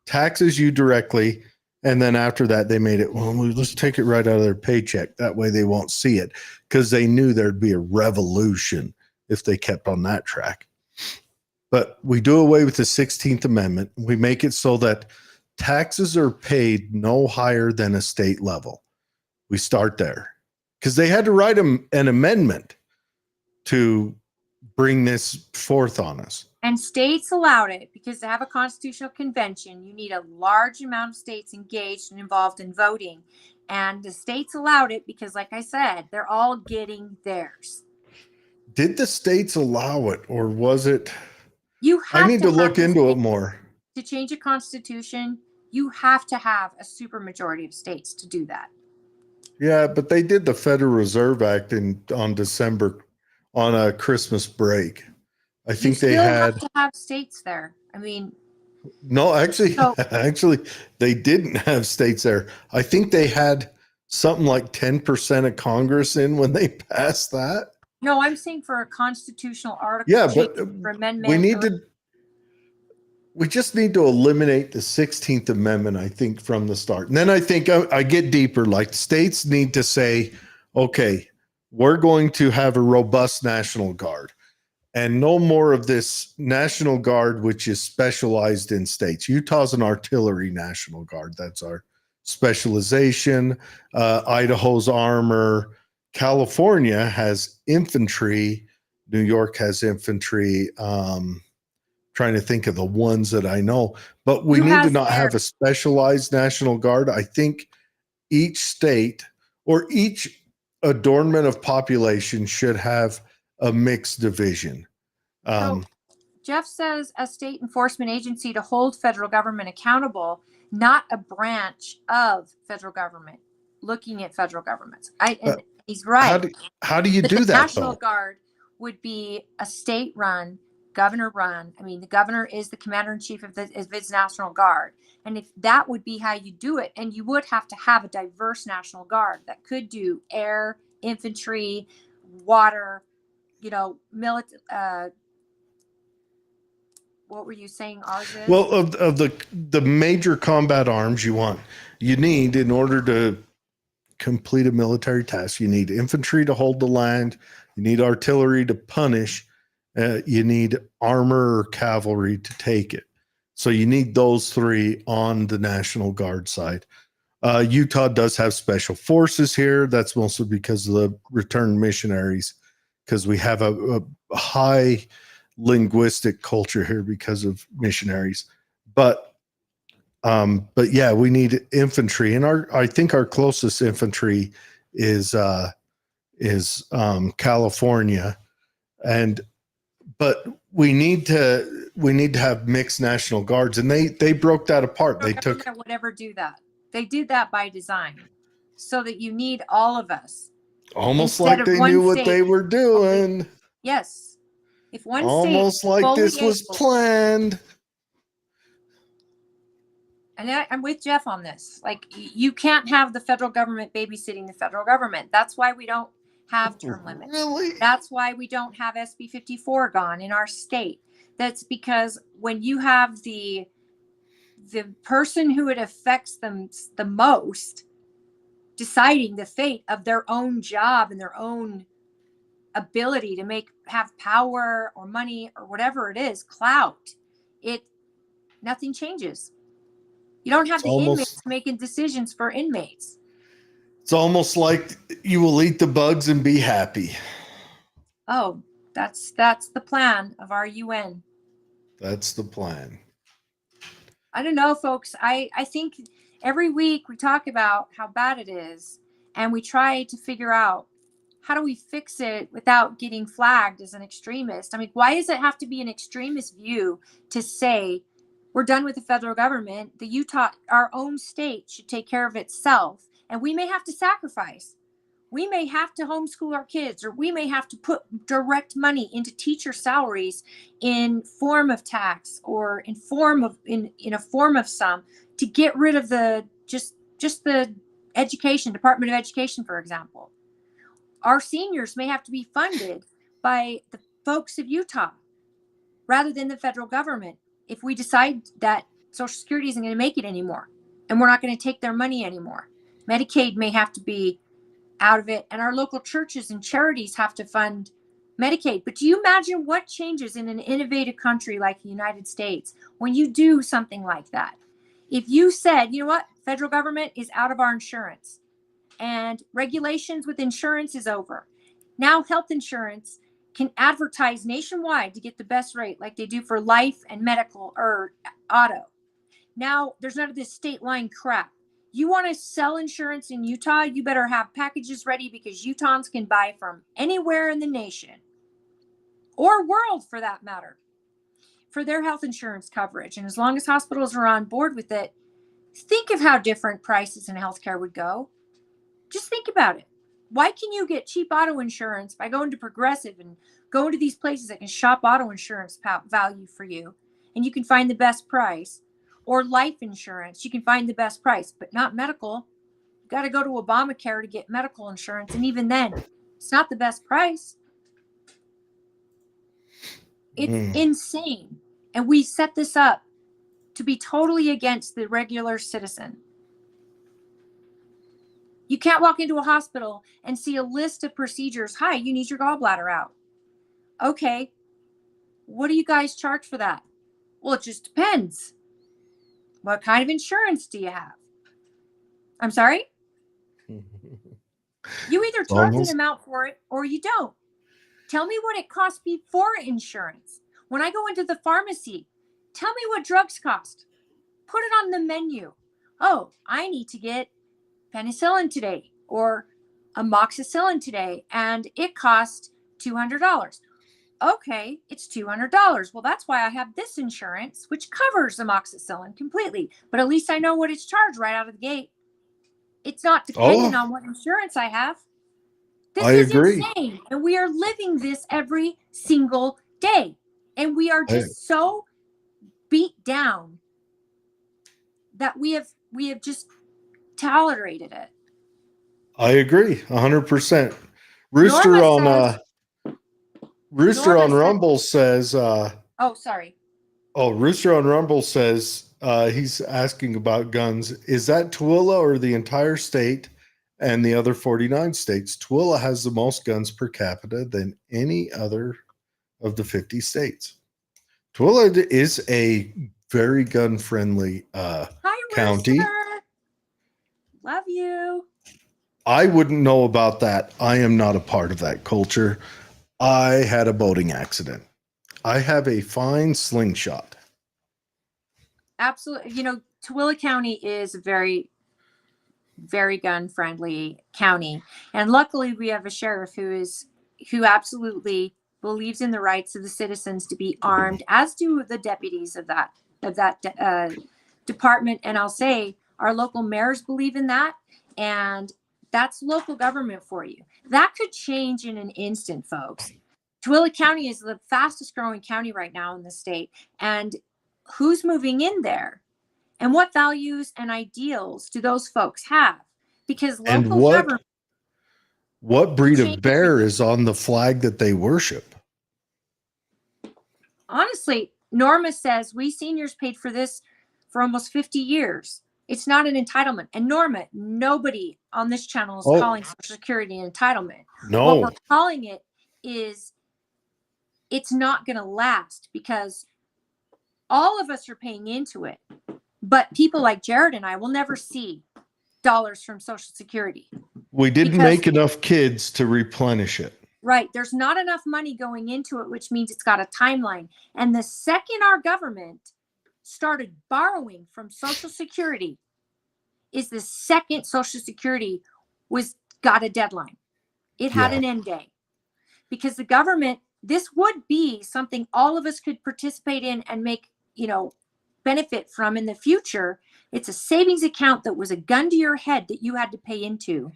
taxes you directly. And then after that, they made it, well, let's take it right out of their paycheck. That way they won't see it, because they knew there'd be a revolution if they kept on that track. But we do away with the 16th Amendment. We make it so that taxes are paid no higher than a state level. We start there because they had to write an amendment to bring this forth on us. And states allowed it because to have a constitutional convention, you need a large amount of states engaged and involved in voting. And the states allowed it because, like I said, they're all getting theirs. Did the states allow it, or was it? You have I need to look into it more. To change a constitution, you have to have a supermajority of states to do that. Yeah, but they did the Federal Reserve Act on December on a Christmas break. I think they had have to have states there. I mean, no, actually, they didn't have states there. I think they had something like 10% of Congress in when they passed that. No, I'm saying for a constitutional article. Yeah, but for amendment. we just need to eliminate the 16th Amendment, I think, from the start. And then I think I get deeper, like states need to say, okay, we're going to have a robust National Guard and no more of this National Guard, which is specialized in states. Utah's an artillery National Guard. That's our specialization. Idaho's armor. California has infantry. New York has infantry. Trying to think of the ones that I know, but we Who need to has not air? have a specialized National Guard. I think each state or each adornment of population should have a mixed division. So Jeff says a state enforcement agency to hold federal government accountable, not a branch of federal government looking at federal governments. And he's right. How do you That do the that National though? Guard would be a state run, governor run. I mean, the governor is the commander in chief of its National Guard. And if that would be how you do it, and you would have to have a diverse National Guard that could do air, infantry, water, military. What were you saying ours is? Well, of the major combat arms you need in order to complete a military task, you need infantry to hold the land, you need artillery to punish, you need armor or cavalry to take it. So you need those three on the National Guard side. Utah does have special forces here. That's mostly because of the returned missionaries, because we have a high linguistic culture here because of missionaries. But yeah, we need infantry, and I think our closest infantry is California, but we need to have mixed National Guards, and they broke that apart. They took Government would ever do that. They did that by design, so that you need all of us. almost Instead like of they one knew what state. they were doing. Yes, if one Almost state like this fully was able- planned. And I'm with Jeff on this. Like, you can't have the federal government babysitting the federal government. That's why we don't have term limits. Really? That's why we don't have SB 54 gone in our state. That's because when you have the person who it affects them the most deciding the fate of their own job and their own ability to have power or money or whatever it is, clout, nothing changes. You don't have It's the almost- inmates making decisions for inmates. It's almost like you will eat the bugs and be happy. Oh, that's the plan of our UN. That's the plan. I don't know, folks. I think every week we talk about how bad it is, and we try to figure out how do we fix it without getting flagged as an extremist. I mean, why does it have to be an extremist view to say we're done with the federal government? Our own state should take care of itself, and we may have to sacrifice. We may have to homeschool our kids, or we may have to put direct money into teacher salaries in form of tax or in a form of some to get rid of just the Department of Education, for example. Our seniors may have to be funded by the folks of Utah rather than the federal government if we decide that Social Security isn't going to make it anymore and we're not going to take their money anymore. Medicaid may have to be out of it, and our local churches and charities have to fund Medicaid. But do you imagine what changes in an innovative country like the United States when you do something like that? If you said, you know what, federal government is out of our insurance and regulations with insurance is over. Now health insurance can advertise nationwide to get the best rate like they do for life and medical or auto. Now there's none of this state line crap. You want to sell insurance in Utah, you better have packages ready, because Utahns can buy from anywhere in the nation or world, for that matter, for their health insurance coverage. And as long as hospitals are on board with it, think of how different prices in healthcare would go. Just think about it. Why can you get cheap auto insurance by going to Progressive and going to these places that can shop auto insurance value for you, and you can find the best price? Or life insurance, you can find the best price, but not medical. You got to go to Obamacare to get medical insurance, and even then, it's not the best price. It's insane. And we set this up to be totally against the regular citizen. You can't walk into a hospital and see a list of procedures. Hi, you need your gallbladder out. Okay. What do you guys charge for that? Well, it just depends. What kind of insurance do you have? I'm sorry? You either charge an amount for it or you don't. Tell me what it costs before insurance. When I go into the pharmacy, tell me what drugs cost. Put it on the menu. Oh, I need to get penicillin today or amoxicillin today, and it costs $200. Okay, it's $200. Well, that's why I have this insurance, which covers amoxicillin completely. But at least I know what it's charged right out of the gate. It's not dependent on what insurance I have. This is insane. And we are living this every single day. And we are just so beat down that we have just tolerated it. I agree 100%. Rooster on Rumble says Rooster on Rumble says he's asking about guns. Is that Tooele or the entire state and the other 49 states? Tooele has the most guns per capita than any other of the 50 states. Tooele is a very gun-friendly county. Rooster. Love you. I wouldn't know about that. I am not a part of that culture. I had a boating accident. I have a fine slingshot. Absolutely. Tooele County is a very, very gun-friendly county. And luckily we have a sheriff who absolutely believes in the rights of the citizens to be armed, as do the deputies of that department. And I'll say our local mayors believe in that. And that's local government for you. That could change in an instant, folks. Tooele County is the fastest growing county right now in the state. And who's moving in there? And what values and ideals do those folks have? Because local government. What breed of bear is on the flag that they worship? Honestly, Norma says we seniors paid for this for almost 50 years. It's not an entitlement. And Norma, nobody on this channel is calling Social Security an entitlement. No. What we're calling it is it's not going to last, because all of us are paying into it. But people like Jared and I will never see dollars from Social Security. We didn't make enough kids to replenish it. Right. There's not enough money going into it, which means it's got a timeline. And the second our government started borrowing from Social Security is the second Social Security got a deadline. It had an end day, because the government, this would be something all of us could participate in and make, benefit from in the future. It's a savings account that was a gun to your head that you had to pay into.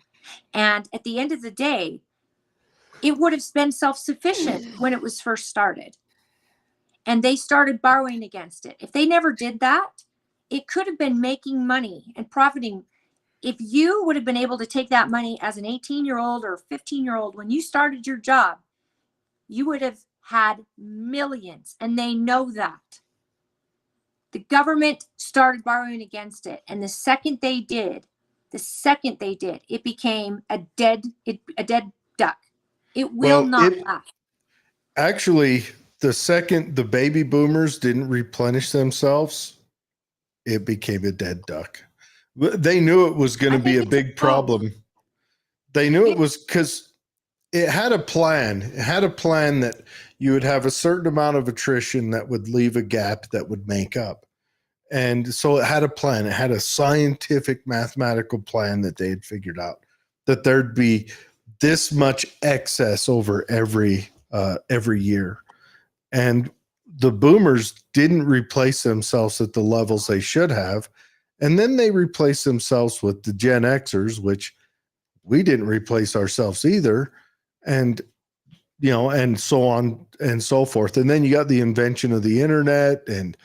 And at the end of the day, it would have been self-sufficient when it was first started. And they started borrowing against it. If they never did that, it could have been making money and profiting. If you would have been able to take that money as an 18-year-old or 15-year-old when you started your job, you would have had millions, and they know that. The government started borrowing against it, and the second they did, it became a dead duck. It will not last. Actually, the second the baby boomers didn't replenish themselves, it became a dead duck. They knew it was going to be a big problem. They knew it was, because it had a plan. It had a plan that you would have a certain amount of attrition that would leave a gap that would make up. And so it had a plan. It had a scientific mathematical plan that they had figured out, that there'd be this much excess over every year. And the boomers didn't replace themselves at the levels they should have. And then they replaced themselves with the Gen Xers, which we didn't replace ourselves either. And, and so on and so forth. And then you got the invention of the internet and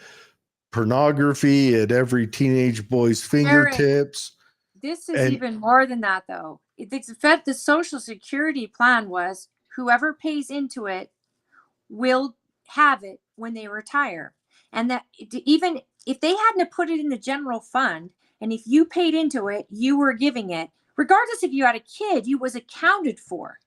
pornography at every teenage boy's fingertips. This is even more than that, though. The Social Security plan was whoever pays into it will have it when they retire. And that even if they hadn't have put it in the general fund, and if you paid into it, you were giving it, regardless if you had a kid, you was accounted for.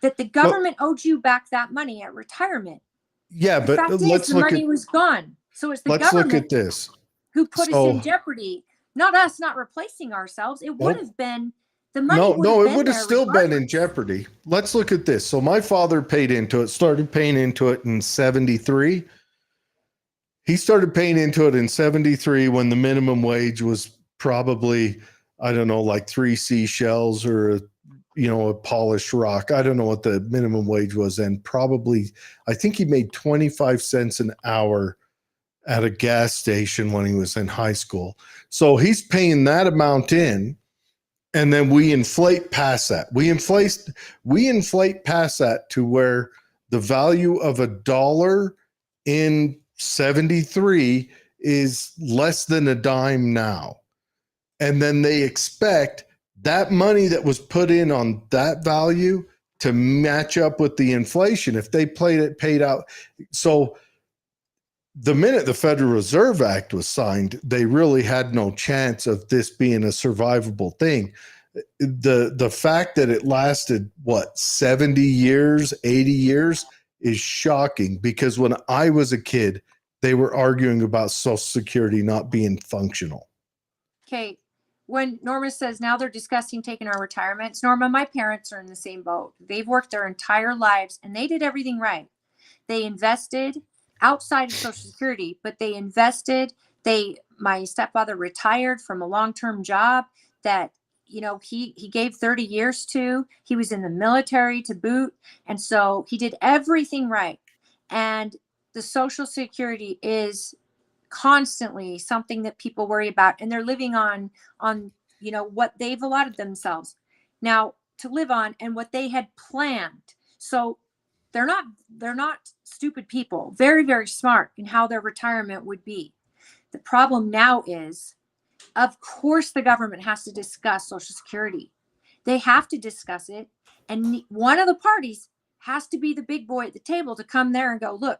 That the government owed you back that money at retirement. Yeah, The but fact is, let's the look money at was gone. So it's the let's look government at this. who put us in So jeopardy, not us not replacing ourselves. It would have been, the money no, would no, have it been would have there still been in regardless. jeopardy. Let's look at this. So my father paid into it, started paying into it in 73. He started paying into it in 73 when the minimum wage was probably, I don't know, like 3 seashells or a polished rock. I don't know what the minimum wage was then. Probably, I think he made 25 cents an hour at a gas station when he was in high school. So he's paying that amount in, and then we inflate past that. We inflate past that to where the value of $1 in 73 is less than a dime now. And then they expect that money that was put in on that value to match up with the inflation if they paid out. So the minute the Federal Reserve Act was signed, they really had no chance of this being a survivable thing. The fact that it lasted 70 years, 80 years is shocking, because when I was a kid, they were arguing about Social Security not being functional. Okay. When Norma says now they're discussing taking our retirements, Norma, my parents are in the same boat. They've worked their entire lives and they did everything right. They invested outside of Social Security, but they invested. My stepfather retired from a long-term job that, he gave 30 years to. He was in the military to boot. And so he did everything right. And the Social Security is constantly something that people worry about, and they're living on what they've allotted themselves now to live on and what they had planned. So they're not stupid people, very, very smart in how their retirement would be. The problem now is, of course, the government has to discuss Social Security. They have to discuss it, and one of the parties has to be the big boy at the table to come there and go, look,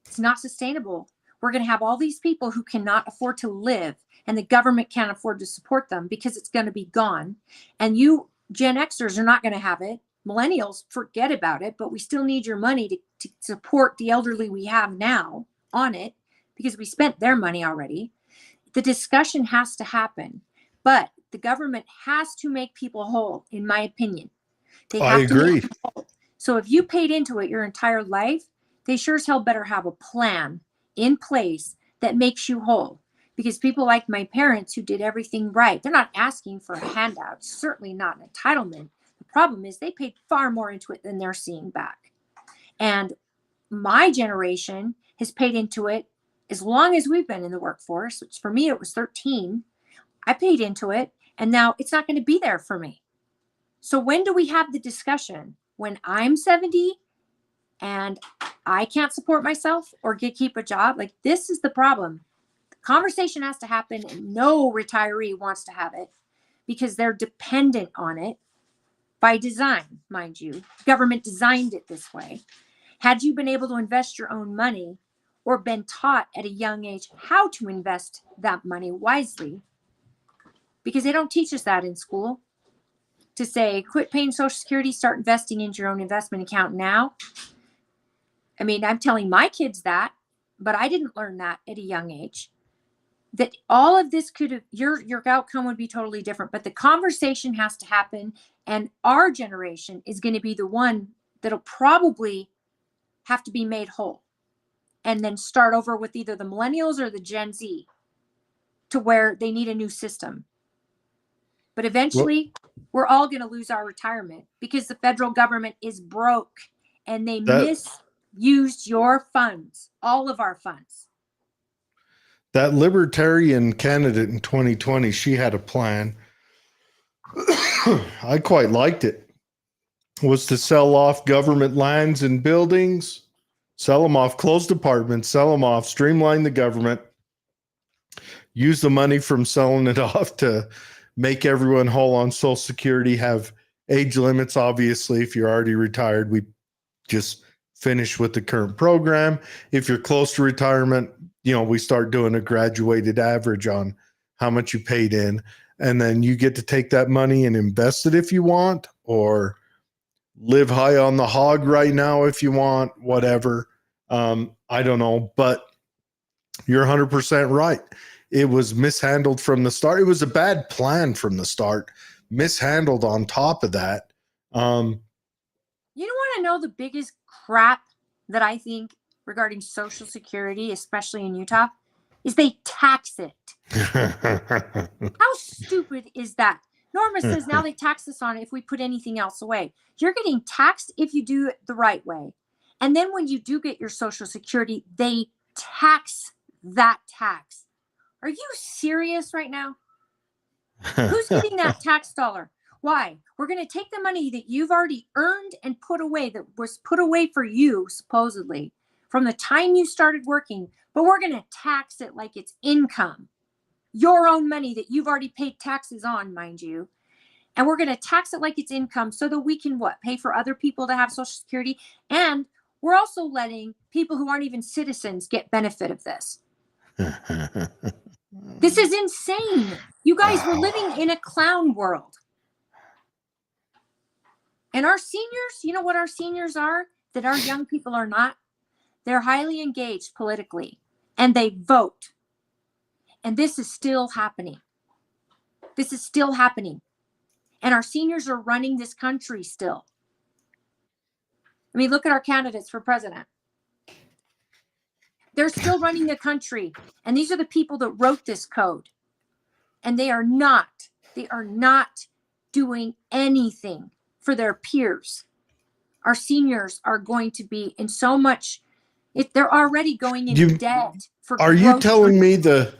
it's not sustainable. We're going to have all these people who cannot afford to live, and the government can't afford to support them because it's going to be gone. And you Gen Xers are not going to have it. Millennials, forget about it, but we still need your money to support the elderly we have now on it, because we spent their money already. The discussion has to happen, but the government has to make people whole, in my opinion. They have I agree. to make people whole. So if you paid into it your entire life, they sure as hell better have a plan in place that makes you whole. Because people like my parents who did everything right, they're not asking for a handout, certainly not an entitlement. The problem is they paid far more into it than they're seeing back. And my generation has paid into it as long as we've been in the workforce, which for me, it was 13. I paid into it, and now it's not going to be there for me. So when do we have the discussion? When I'm 70 and I can't support myself or keep a job? Like, this is the problem. The conversation has to happen, and no retiree wants to have it because they're dependent on it by design, mind you. Government designed it this way. Had you been able to invest your own money or been taught at a young age how to invest that money wisely, because they don't teach us that in school, to say, quit paying Social Security, start investing into your own investment account now. I mean, I'm telling my kids that, but I didn't learn that at a young age. That all of this could have, your outcome would be totally different, but the conversation has to happen, and our generation is going to be the one that'll probably have to be made whole, and then start over with either the millennials or the Gen Z, to where they need a new system. But eventually, we're all going to lose our retirement because the federal government is broke and they misused your funds, all of our funds. That libertarian candidate in 2020, she had a plan. I quite liked it. Was to sell off government lands and buildings, sell them off, close departments, sell them off, streamline the government, use the money from selling it off to make everyone whole on Social Security, have age limits. Obviously, if you're already retired, we just finish with the current program. If you're close to retirement, we start doing a graduated average on how much you paid in, and then you get to take that money and invest it if you want, or live high on the hog right now if you want, whatever. I don't know, but you're 100% right. It was mishandled from the start. It was a bad plan from the start, mishandled on top of that. You don't want to know the biggest crap that I think regarding Social Security, especially in Utah, is they tax it. How stupid is that? Norma says now they tax us on it if we put anything else away. You're getting taxed if you do it the right way. And then when you do get your Social Security, they tax that tax. Are you serious right now? Who's getting that tax dollar? Why? We're going to take the money that you've already earned and put away, that was put away for you, supposedly, from the time you started working, but we're going to tax it like it's income. Your own money that you've already paid taxes on, mind you. And we're going to tax it like it's income so that we can pay for other people to have Social Security. And we're also letting people who aren't even citizens get benefit of this. This is insane. You guys, we're living in a clown world. And our seniors, you know what our seniors are that our young people are not? They're highly engaged politically, and they vote. And this is still happening. This is still happening. And our seniors are running this country still. I mean, look at our candidates for president. They're still running the country. And these are the people that wrote this code. And they are not doing anything for their peers. Our seniors are going to be in so much, they're already going into debt. Are you telling me the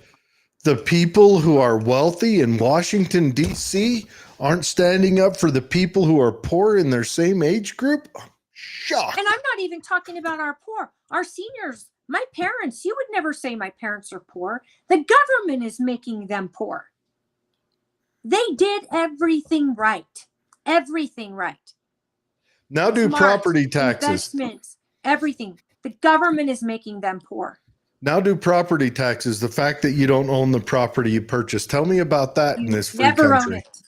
people who are wealthy in Washington, D.C. aren't standing up for the people who are poor in their same age group? Shocked. And I'm not even talking about our poor. Our seniors, my parents, you would never say my parents are poor. The government is making them poor. They did everything right. Everything right. Now do Smart, property taxes. Investments, everything. The government is making them poor. Now do property taxes. The fact that you don't own the property you purchased. Tell me about that in this free never country. Own it.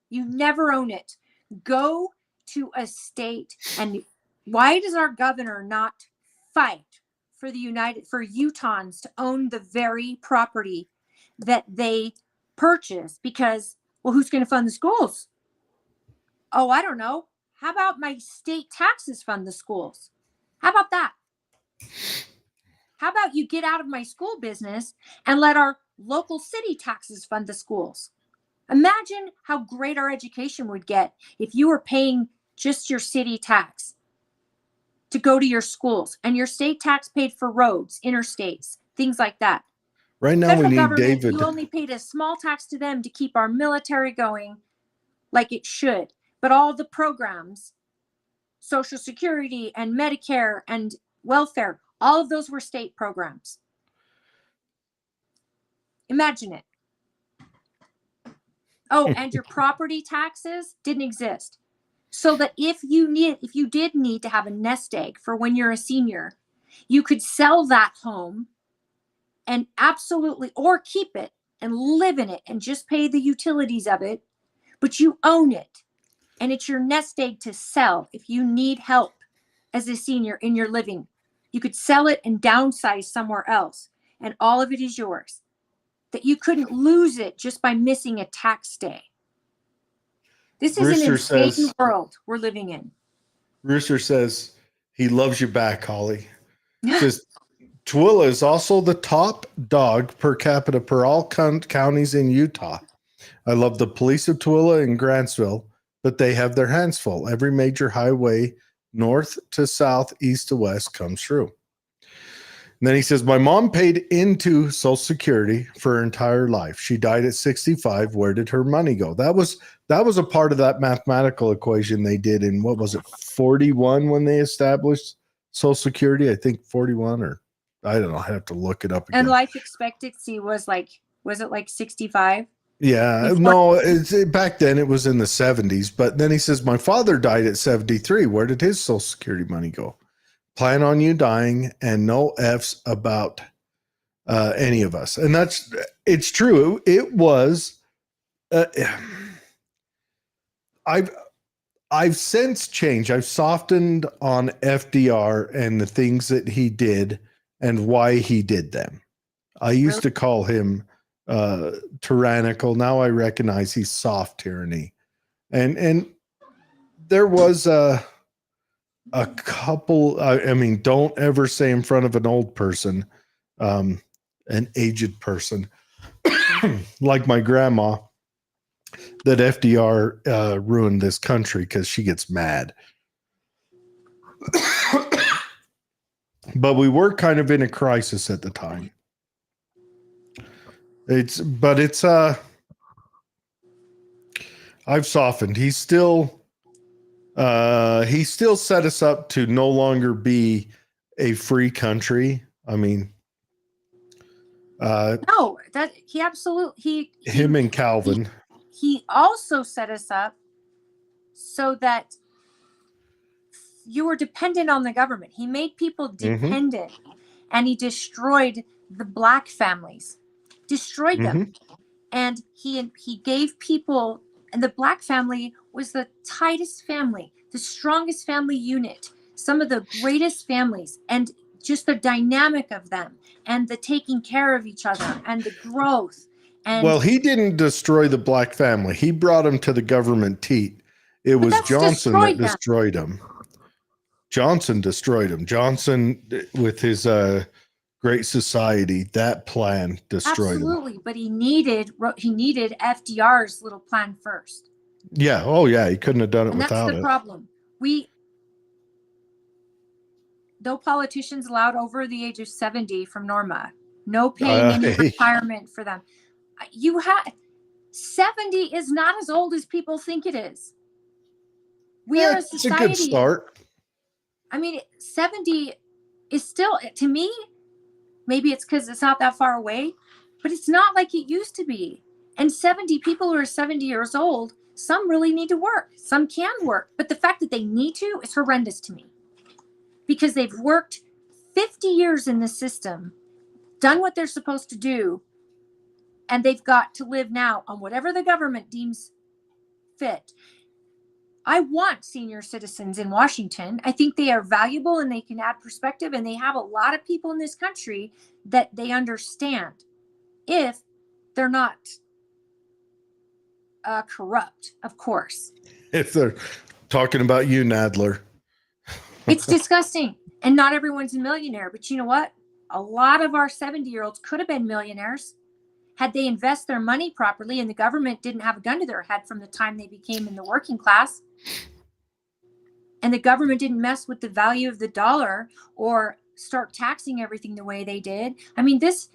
You never own it. Go to a state, and why does our governor not fight for Utahns to own the very property that they purchase? Because, well, who's going to fund the schools? Oh, I don't know. How about my state taxes fund the schools? How about that? How about you get out of my school business and let our local city taxes fund the schools? Imagine how great our education would get if you were paying just your city tax to go to your schools, and your state tax paid for roads, interstates, things like that. Right now, Federal we need government, David. You only paid a small tax to them to keep our military going like it should. But all the programs, Social Security and Medicare and welfare, all of those were state programs. Imagine it. Oh, and your property taxes didn't exist. So that if you did need to have a nest egg for when you're a senior, you could sell that home and absolutely, or keep it and live in it and just pay the utilities of it, but you own it. And it's your nest egg to sell if you need help as a senior in your living. You could sell it and downsize somewhere else, and all of it is yours. That you couldn't lose it just by missing a tax day. This is an insane world we're living in. Rooster says he loves you back, Holly. Says Tooele is also the top dog per capita per all counties in Utah. I love the police of Tooele and Grantsville, but they have their hands full. Every major highway, north to south, east to west, comes through. And then he says, my mom paid into Social Security for her entire life. She died at 65. Where did her money go? That was a part of that mathematical equation they did in, what was it, 41 when they established Social Security? I think 41, or I don't know. I have to look it up again. And life expectancy was it like 65? Yeah, no, back then it was in the 70s. But then he says, my father died at 73. Where did his Social Security money go? Plan on you dying, and no F's about any of us. And it's true. It was, I've since changed. I've softened on FDR and the things that he did and why he did them. I used to call him tyrannical. Now I recognize he's soft tyranny. And there was a couple, I mean, don't ever say in front of an old person, an aged person, like my grandma, that FDR ruined this country, because she gets mad. But we were kind of in a crisis at the time. I've softened. He still set us up to no longer be a free country. I mean, no, that he absolutely him and Calvin. He also set us up so that you were dependent on the government. He made people dependent, and he destroyed the black families, destroyed them. And he gave people, and the black family was the tightest family, the strongest family unit, some of the greatest families, and just the dynamic of them and the taking care of each other and the growth. And well, he didn't destroy the black family. He brought them to the government teat. It was Johnson that destroyed them. Johnson destroyed him. Johnson, with his Great Society, that plan destroyed him. Absolutely, but he needed FDR's little plan first. Yeah. Oh, yeah. He couldn't have done it without it. And that's the problem. No politicians allowed over the age of 70 from Norma. No paying any retirement for them. 70 is not as old as people think it is. We are a society. It's a good start. I mean, 70 is still, to me, maybe it's because it's not that far away, but it's not like it used to be. And 70 people who are 70 years old, some really need to work. Some can work. But the fact that they need to is horrendous to me. Because they've worked 50 years in the system, done what they're supposed to do, and they've got to live now on whatever the government deems fit. I want senior citizens in Washington. I think they are valuable and they can add perspective, and they have a lot of people in this country that they understand, if they're not corrupt, of course. If they're talking about you, Nadler. It's disgusting. And not everyone's a millionaire, but you know what? A lot of our 70-year-olds could have been millionaires had they invest their money properly, and the government didn't have a gun to their head from the time they became in the working class. And the government didn't mess with the value of the dollar or start taxing everything the way they did. I mean, this,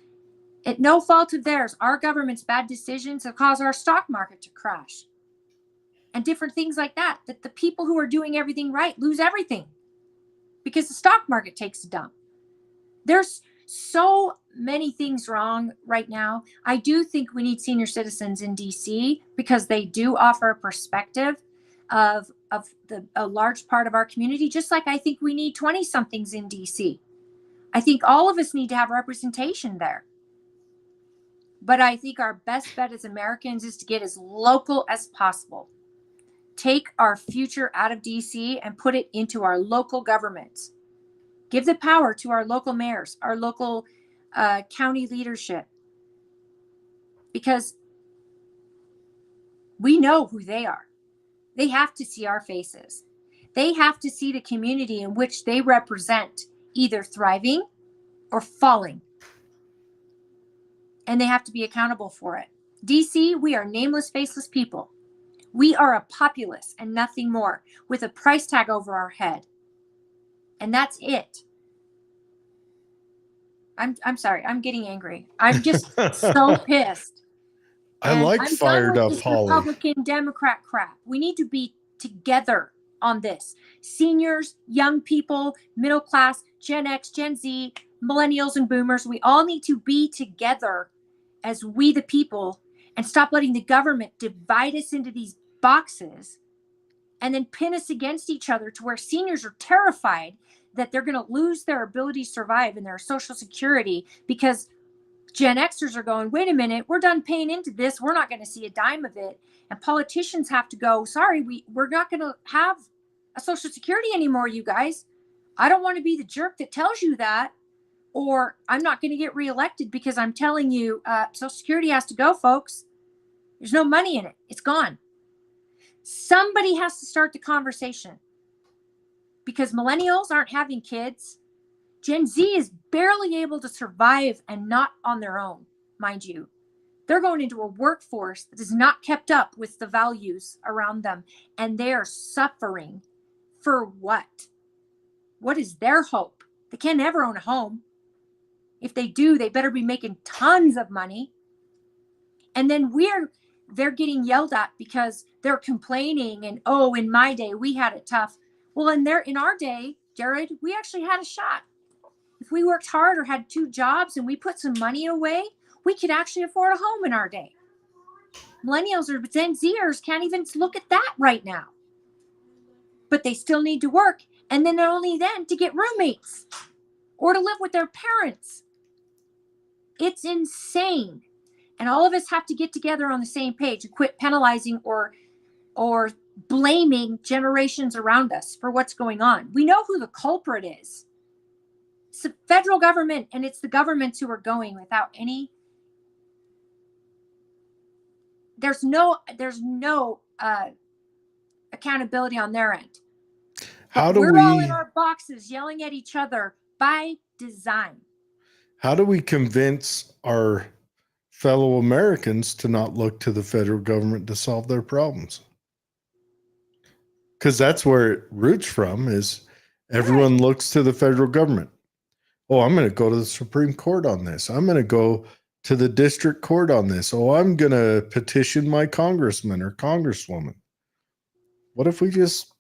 at no fault of theirs, our government's bad decisions have caused our stock market to crash. And different things like that the people who are doing everything right lose everything because the stock market takes a dump. There's so many things wrong right now. I do think we need senior citizens in DC because they do offer a perspective of a large part of our community, just like I think we need 20-somethings in DC. I think all of us need to have representation there. But I think our best bet as Americans is to get as local as possible. Take our future out of DC and put it into our local governments. Give the power to our local mayors, our local county leadership, because we know who they are. They have to see our faces. They have to see the community in which they represent either thriving or falling. And they have to be accountable for it. DC, we are nameless, faceless people. We are a populace and nothing more, with a price tag over our head. And that's it. I'm sorry. I'm getting angry. I'm just so pissed. I like fired up Holly. Republican Democrat crap. We need to be together on this. Seniors, young people, middle class, Gen X, Gen Z, millennials and boomers. We all need to be together as we the people and stop letting the government divide us into these boxes and then pin us against each other to where seniors are terrified that they're going to lose their ability to survive and their Social Security because Gen Xers are going, wait a minute, we're done paying into this. We're not going to see a dime of it. And politicians have to go, sorry, we're not going to have a Social Security anymore, you guys. I don't want to be the jerk that tells you that, or I'm not going to get reelected because I'm telling you Social Security has to go, folks. There's no money in it. It's gone. Somebody has to start the conversation because millennials aren't having kids. Gen Z is barely able to survive and not on their own, mind you. They're going into a workforce that is not kept up with the values around them, and they are suffering for what? What is their hope? They can't ever own a home. If they do, they better be making tons of money. And then they're getting yelled at because they're complaining and, oh, in my day, we had it tough. Well, in our day, Jared, we actually had a shot. If we worked hard or had 2 jobs and we put some money away, we could actually afford a home in our day. Millennials or Gen Zers can't even look at that right now. But they still need to work. And then not only then, to get roommates or to live with their parents. It's insane. And all of us have to get together on the same page and quit penalizing or blaming generations around us for what's going on. We know who the culprit is. It's the federal government, and it's the governments who are going without any. There's no accountability on their end. We're all in our boxes yelling at each other by design. How do we convince our fellow Americans to not look to the federal government to solve their problems? Because that's where it roots from, is everyone looks to the federal government. Oh, I'm going to go to the Supreme Court on this. I'm going to go to the district court on this. Oh, I'm going to petition my congressman or congresswoman. What if we just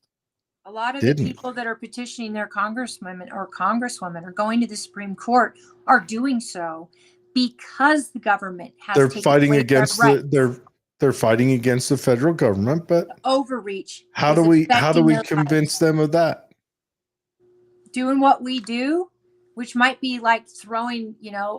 A lot of didn't? the people that are petitioning their congresswomen or congresswomen or going to the Supreme Court are doing so because the government has They're taken fighting away against their rights. they're fighting against the federal government, but Overreach. how is do we affecting their convince them of that? doing what we do, which might be like throwing,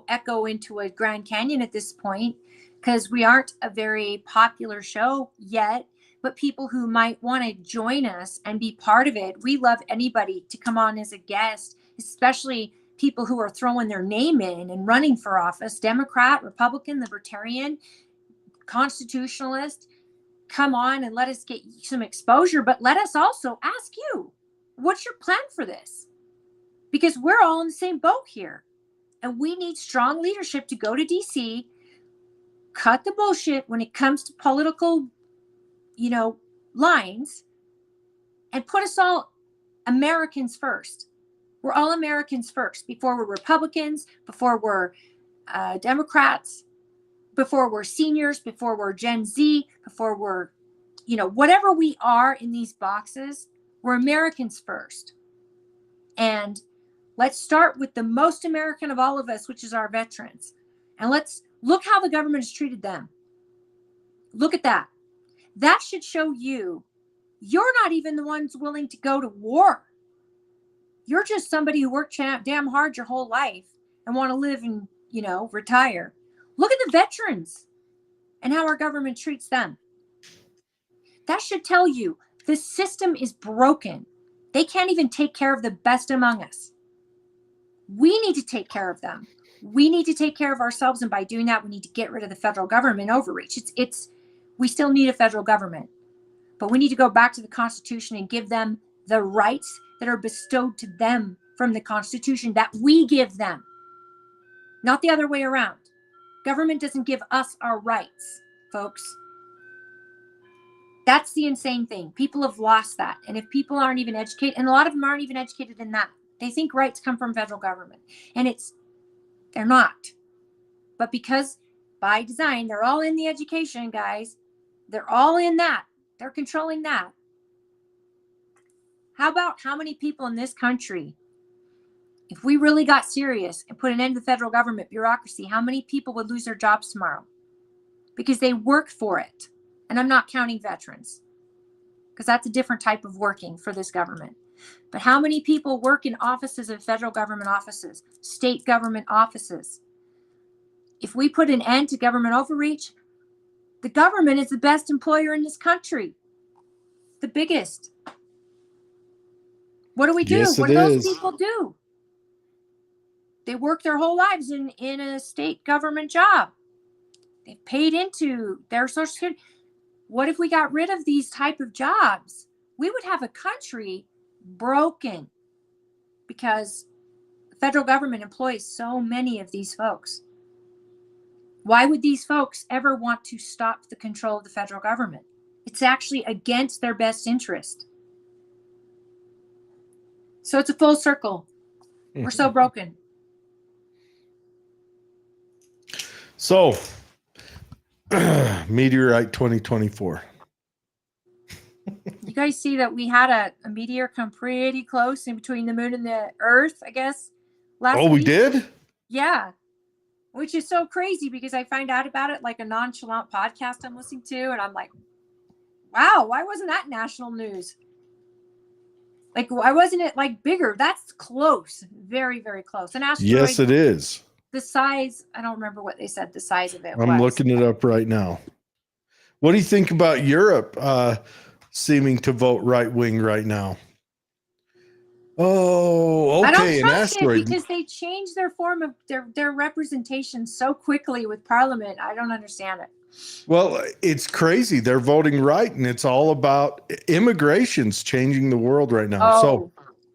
Echo into a Grand Canyon at this point, because we aren't a very popular show yet, but people who might want to join us and be part of it. We love anybody to come on as a guest, especially people who are throwing their name in and running for office, Democrat, Republican, Libertarian, Constitutionalist. Come on and let us get some exposure, but let us also ask you, what's your plan for this? Because we're all in the same boat here. And we need strong leadership to go to DC, cut the bullshit when it comes to political, lines, and put us all Americans first. We're all Americans first before we're Republicans, before we're Democrats, before we're seniors, before we're Gen Z, before we're, whatever we are in these boxes, we're Americans first. And let's start with the most American of all of us, which is our veterans. And let's look how the government has treated them. Look at that. That should show you're not even the ones willing to go to war. You're just somebody who worked damn hard your whole life and want to live and, retire. Look at the veterans and how our government treats them. That should tell you the system is broken. They can't even take care of the best among us. We need to take care of them. We need to take care of ourselves. And by doing that, we need to get rid of the federal government overreach. We still need a federal government, but we need to go back to the Constitution and give them the rights that are bestowed to them from the Constitution that we give them, not the other way around. Government doesn't give us our rights, folks. That's the insane thing. People have lost that. And if people aren't even educated, and a lot of them aren't even educated in that, they think rights come from federal government, and they're not. But because by design, they're all in the education, guys. They're all in that. They're controlling that. How about how many people in this country, if we really got serious and put an end to the federal government bureaucracy, how many people would lose their jobs tomorrow? Because they work for it. And I'm not counting veterans, because that's a different type of working for this government. But how many people work in offices of federal government offices, state government offices, if we put an end to government overreach, the government is the best employer in this country, the biggest. What do we do? Yes, What it do those is. people do? They work their whole lives in a state government job. They've paid into their Social Security. What if we got rid of these type of jobs? We would have a country broken because the federal government employs so many of these folks. Why would these folks ever want to stop the control of the federal government? It's actually against their best interest. So it's a full circle. We're so broken. So, Meteorite 2024. You guys see that we had a meteor come pretty close in between the moon and the earth, I guess, last Oh, we week? did? Yeah. Which is so crazy because I find out about it like a nonchalant podcast I'm listening to, and I'm like, wow, why wasn't that national news? Like, why wasn't it like bigger? That's close. Very, very close. An asteroid. Yes, it is. The size, I don't remember what they said the size of it I'm was. looking it up right now. What do you think about Europe seeming to vote right wing right now? Oh, I don't okay, an trust it asteroid. because they change their form of their representation so quickly with Parliament. I don't understand it. Well, it's crazy. They're voting right, and it's all about immigration's changing the world right now. Oh, So,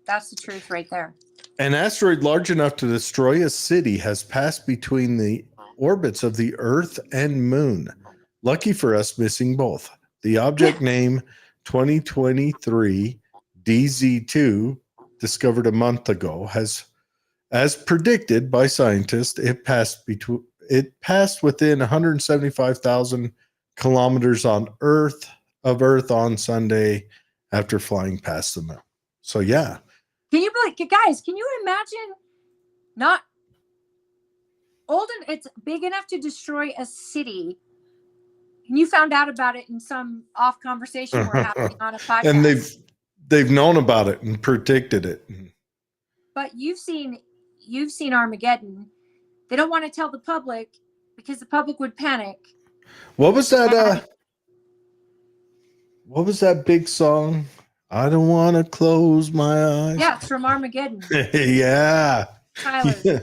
that's the truth right there. an asteroid large enough to destroy a city has passed between the orbits of the Earth and Moon. Lucky for us, missing both. The object name 2023 DZ2, discovered a month ago, has, as predicted by scientists, it passed within 175,000 kilometers on Earth on Sunday after flying past the moon. So yeah. Can you believe, guys? Can you imagine? Not old, and it's big enough to destroy a city. And you found out about it in some off conversation we're having on a podcast. And they've known about it and predicted it. But you've seen Armageddon. They don't want to tell the public because the public would panic. What was that? What was that big song? I don't want to close my eyes. Yeah, it's from Armageddon. Yeah. Tyler. Yeah.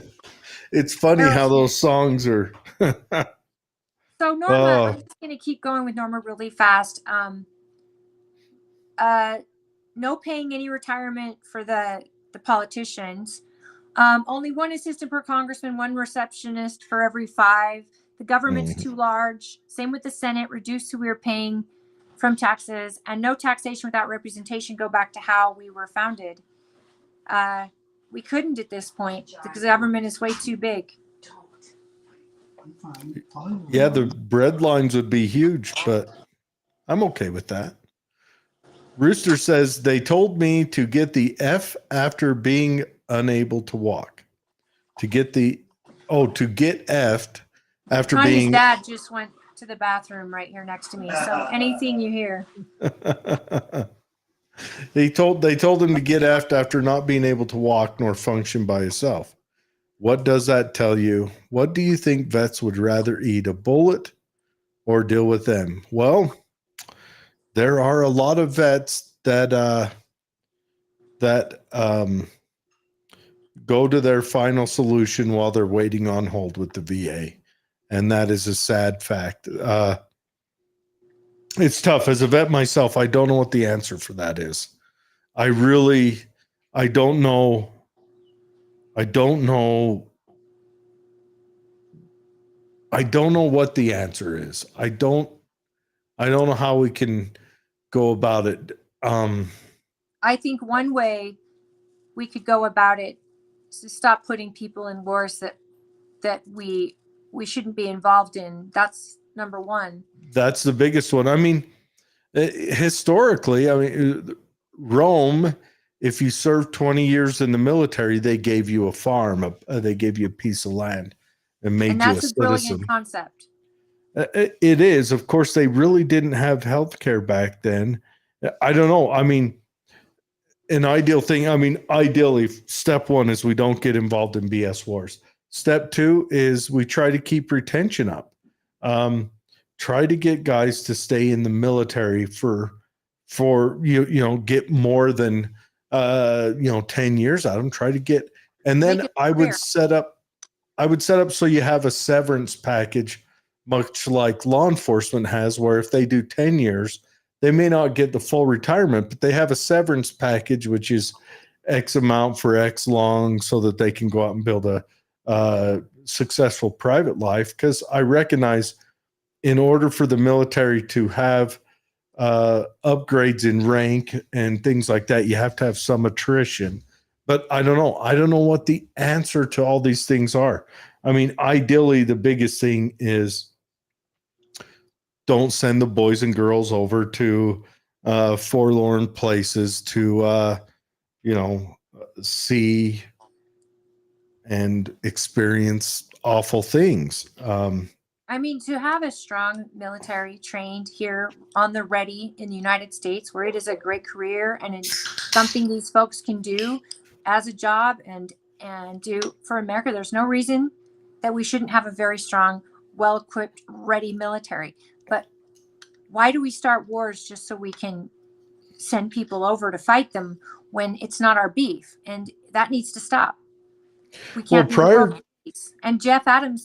It's funny how those songs are. So Norma, I'm just going to keep going with Norma really fast. No paying any retirement for the politicians. Only one assistant per congressman, one receptionist for every 5. The government's too large. Same with the Senate. Reduce who we are paying from taxes, and no taxation without representation. Go back to how we were founded. We couldn't at this point because the government is way too big. Yeah, the bread lines would be huge, but I'm okay with that. Rooster says they told me to get the F after being unable to walk. To get F'd after Tanya's being. dad just went to the bathroom right here next to me. So anything you hear. They told him to get F'd after not being able to walk nor function by himself. What does that tell you? What do you think vets would rather eat, a bullet or deal with them? Well, there are a lot of vets that go to their final solution while they're waiting on hold with the VA. And that is a sad fact. It's tough. As a vet myself, I don't know what the answer for that is. I don't know. I don't know what the answer is. I don't know how we can go about it. I think one way we could go about it is to stop putting people in wars that we shouldn't be involved in. That's number one. That's the biggest one. I mean, historically, Rome, if you served 20 years in the military, they gave you a farm, they gave you a piece of land and made you a citizen. And that's a brilliant concept. It is. Of course, they really didn't have health care back then. I don't know. I mean, an ideal thing, ideally, step one is we don't get involved in BS wars. Step two is we try to keep retention up. Try to get guys to stay in the military for get more than 10 years out of them. Try to get, and then Make it I clear. would set up so you have a severance package, much like law enforcement has, where if they do 10 years, they may not get the full retirement, but they have a severance package, which is X amount for X long, so that they can go out and build a successful private life. Because I recognize in order for the military to have upgrades in rank and things like that, you have to have some attrition. But I don't know. I don't know what the answer to all these things are. I mean, ideally, the biggest thing is don't send the boys and girls over to forlorn places to, see and experience awful things. I mean, to have a strong military trained here on the ready in the United States, where it is a great career and it's something these folks can do as a job and do for America, there's no reason that we shouldn't have a very strong, well-equipped, ready military. But why do we start wars just so we can send people over to fight them when it's not our beef? And that needs to stop. We can't be the world police. And Jeff Adamson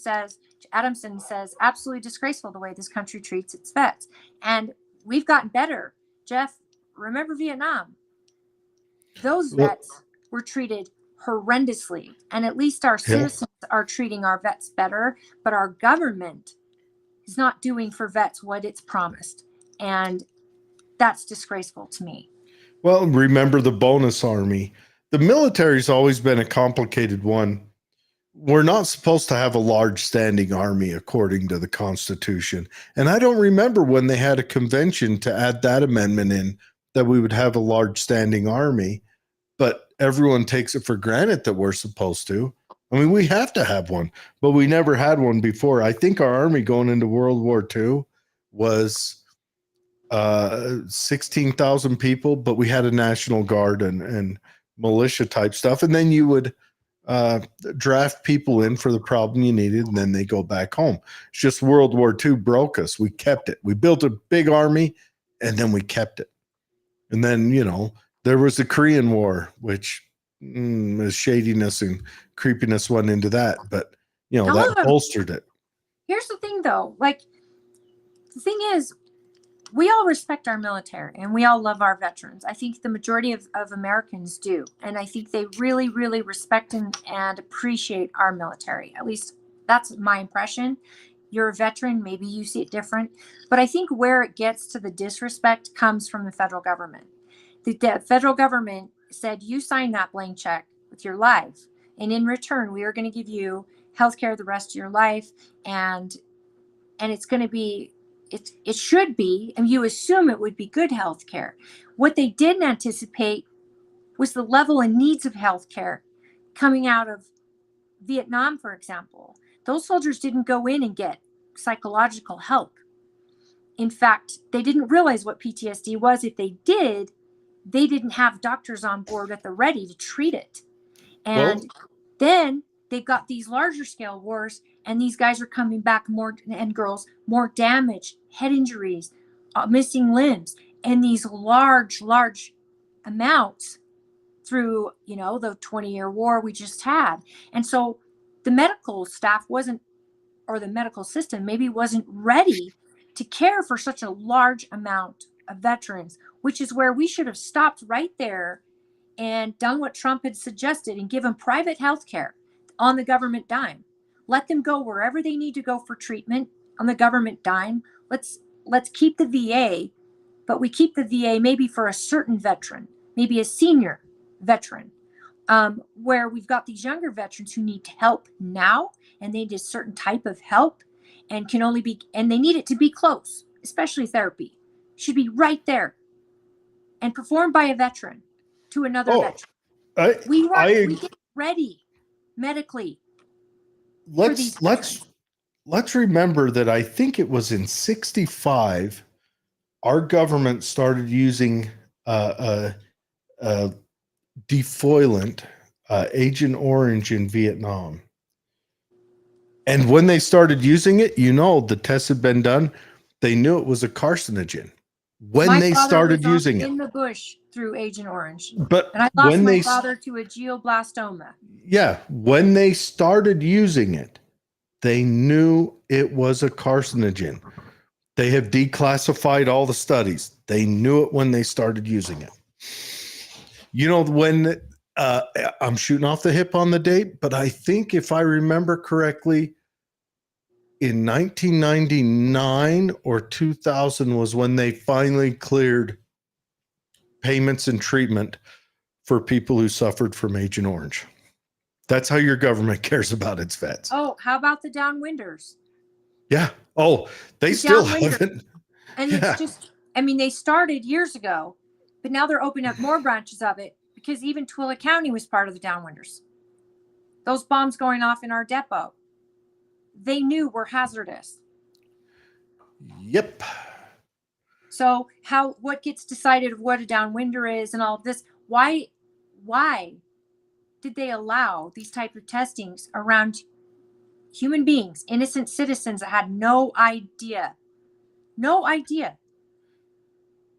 says, absolutely disgraceful the way this country treats its vets. And we've gotten better. Jeff, remember Vietnam? Those vets were treated horrendously. And at least our citizens are treating our vets better, but our government is not doing for vets what it's promised. And that's disgraceful to me. Well, remember the bonus army. The military's always been a complicated one. We're not supposed to have a large standing army according to the Constitution. And I don't remember when they had a convention to add that amendment in that we would have a large standing army, but everyone takes it for granted that we're supposed to. I mean, we have to have one, but we never had one before. I think our army going into World War II was 16,000 people, but we had a National Guard and militia type stuff. And then you would draft people in for the problem you needed, and then they go back home. It's just World War II broke us. We kept it. We built a big army, and then we kept it. And then, there was the Korean War, which shadiness and creepiness went into that. But, that bolstered it. Here's the thing, though. The thing is, we all respect our military and we all love our veterans. I think the majority of Americans do. And I think they really, really respect and appreciate our military. At least that's my impression. You're a veteran, maybe you see it different. But I think where it gets to the disrespect comes from the federal government. The federal government said, you sign that blank check with your life. And in return, we are going to give you health care the rest of your life. And it's going to be, it should be, and you assume it would be good health care. What they didn't anticipate was the level and needs of health care coming out of Vietnam, for example. Those soldiers didn't go in and get psychological help. In fact, they didn't realize what PTSD was. If they did, they didn't have doctors on board at the ready to treat it. And then they've got these larger scale wars, and these guys are coming back more, and girls, more damaged, head injuries, missing limbs, and these large amounts through, the 20-year war we just had. And so the medical staff or the medical system maybe wasn't ready to care for such a large amount of veterans, which is where we should have stopped right there and done what Trump had suggested and given private health care on the government dime. Let them go wherever they need to go for treatment on the government dime. Let's keep the VA, but we keep the VA maybe for a certain veteran, maybe a senior veteran, where we've got these younger veterans who need help now, and they need a certain type of help, and they need it to be close, especially therapy. Should be right there and performed by a veteran to another veteran. We get ready medically. Let's remember that I think it was in 1965, our government started using defoliant, Agent Orange in Vietnam. And when they started using it, the tests had been done. They knew it was a carcinogen when My they father started was on- using it. in the bush through Agent Orange, But and I lost when my they, father to a glioblastoma. when they started using it, they knew it was a carcinogen. They have declassified all the studies. They knew it when they started using it. When I'm shooting off the hip on the date, but I think if I remember correctly, in 1999 or 2000 was when they finally cleared payments and treatment for people who suffered from Agent Orange. That's how your government cares about its vets. Oh, how about the downwinders? Yeah. Oh, they The still downwinders. haven't. And Yeah. it's just, I mean, they started years ago, but now they're opening up more branches of it because even Twilla County was part of the downwinders. Those bombs going off in our depot, they knew were hazardous. Yep. So what gets decided of what a downwinder is and all of this? Why did they allow these type of testings around human beings, innocent citizens that had no idea? No idea.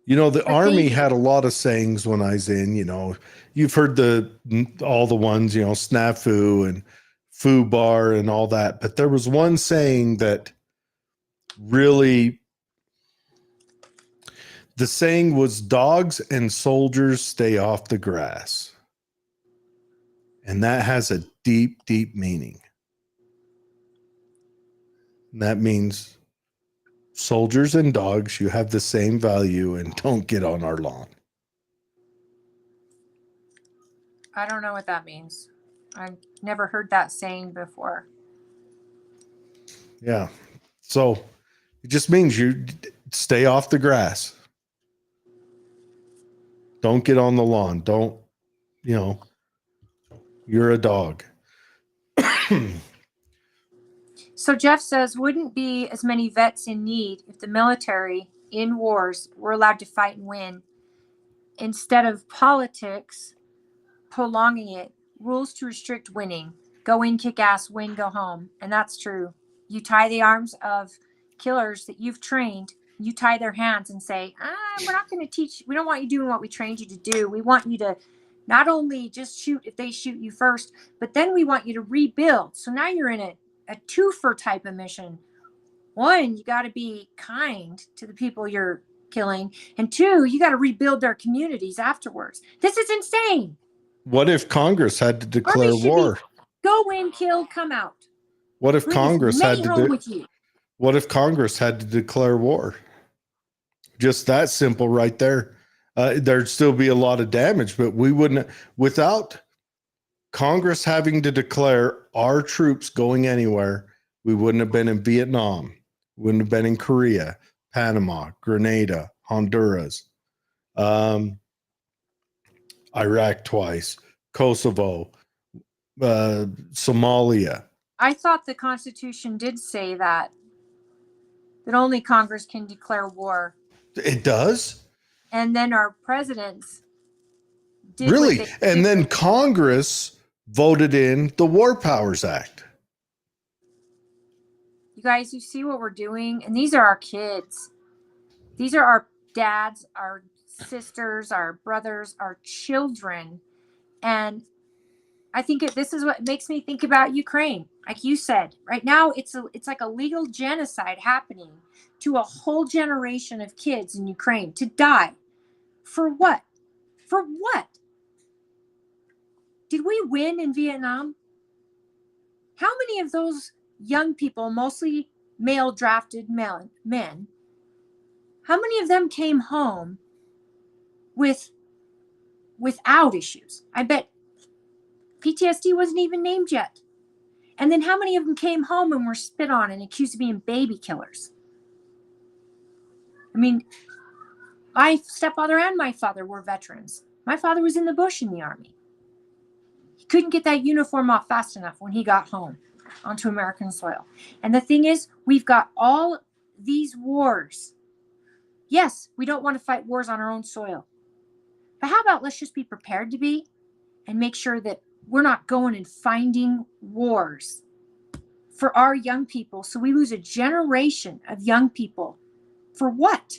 The But Army they had did. a lot of sayings when I was in, you've heard all the ones, snafu and foo bar and all that. But there was one saying that really, the saying was dogs and soldiers stay off the grass. And that has a deep, deep meaning. And that means soldiers and dogs, you have the same value and don't get on our lawn. I don't know what that means. I've never heard that saying before. Yeah. So it just means you stay off the grass. Don't get on the lawn. Don't, you're a dog. So Jeff says, wouldn't be as many vets in need if the military in wars were allowed to fight and win instead of politics prolonging it, rules to restrict winning, go in, kick ass, win, go home. And that's true. You tie the arms of killers that you've trained, you tie their hands and say, we're not going to teach. We don't want you doing what we trained you to do. We want you to not only just shoot if they shoot you first, but then we want you to rebuild. So now you're in a twofer type of mission. One, you got to be kind to the people you're killing. And two, you got to rebuild their communities afterwards. This is insane. What if Congress had to declare Army should war? Go in, kill, come out. What if Bring Congress as many had to home with you. What if Congress had to declare war? Just that simple right there. There'd still be a lot of damage, but we wouldn't, without Congress having to declare our troops going anywhere, we wouldn't have been in Vietnam, wouldn't have been in Korea, Panama, Grenada, Honduras, Iraq twice, Kosovo, Somalia. I thought the Constitution did say that only Congress can declare war. It does? And then our presidents did Really? what they And did. then Congress voted in the War Powers Act. You guys, you see what we're doing? And these are our kids. These are our dads, our sisters, our brothers, our children. And I think this is what makes me think about Ukraine. Like you said, right now it's like a legal genocide happening to a whole generation of kids in Ukraine to die. For what? For what? Did we win in Vietnam? How many of those young people, mostly male drafted men, how many of them came home without issues? I bet PTSD wasn't even named yet. And then how many of them came home and were spit on and accused of being baby killers? I mean, my stepfather and my father were veterans. My father was in the bush in the Army. He couldn't get that uniform off fast enough when he got home onto American soil. And the thing is, we've got all these wars. Yes, we don't want to fight wars on our own soil. But how about let's just be prepared to be and make sure that we're not going and finding wars for our young people. So we lose a generation of young people. For what?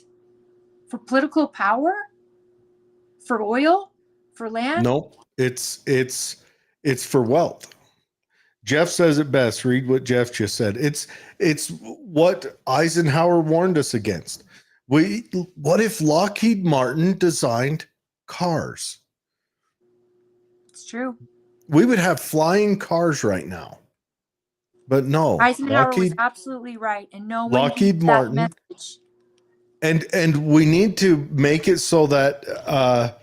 For political power? For oil? For land? Nope. It's for wealth. Jeff says it best. Read what Jeff just said. It's what Eisenhower warned us against. What if Lockheed Martin designed cars? It's true. We would have flying cars right now. But no, Eisenhower was absolutely right, and no one Lockheed used Martin, that message. and we need to make it so that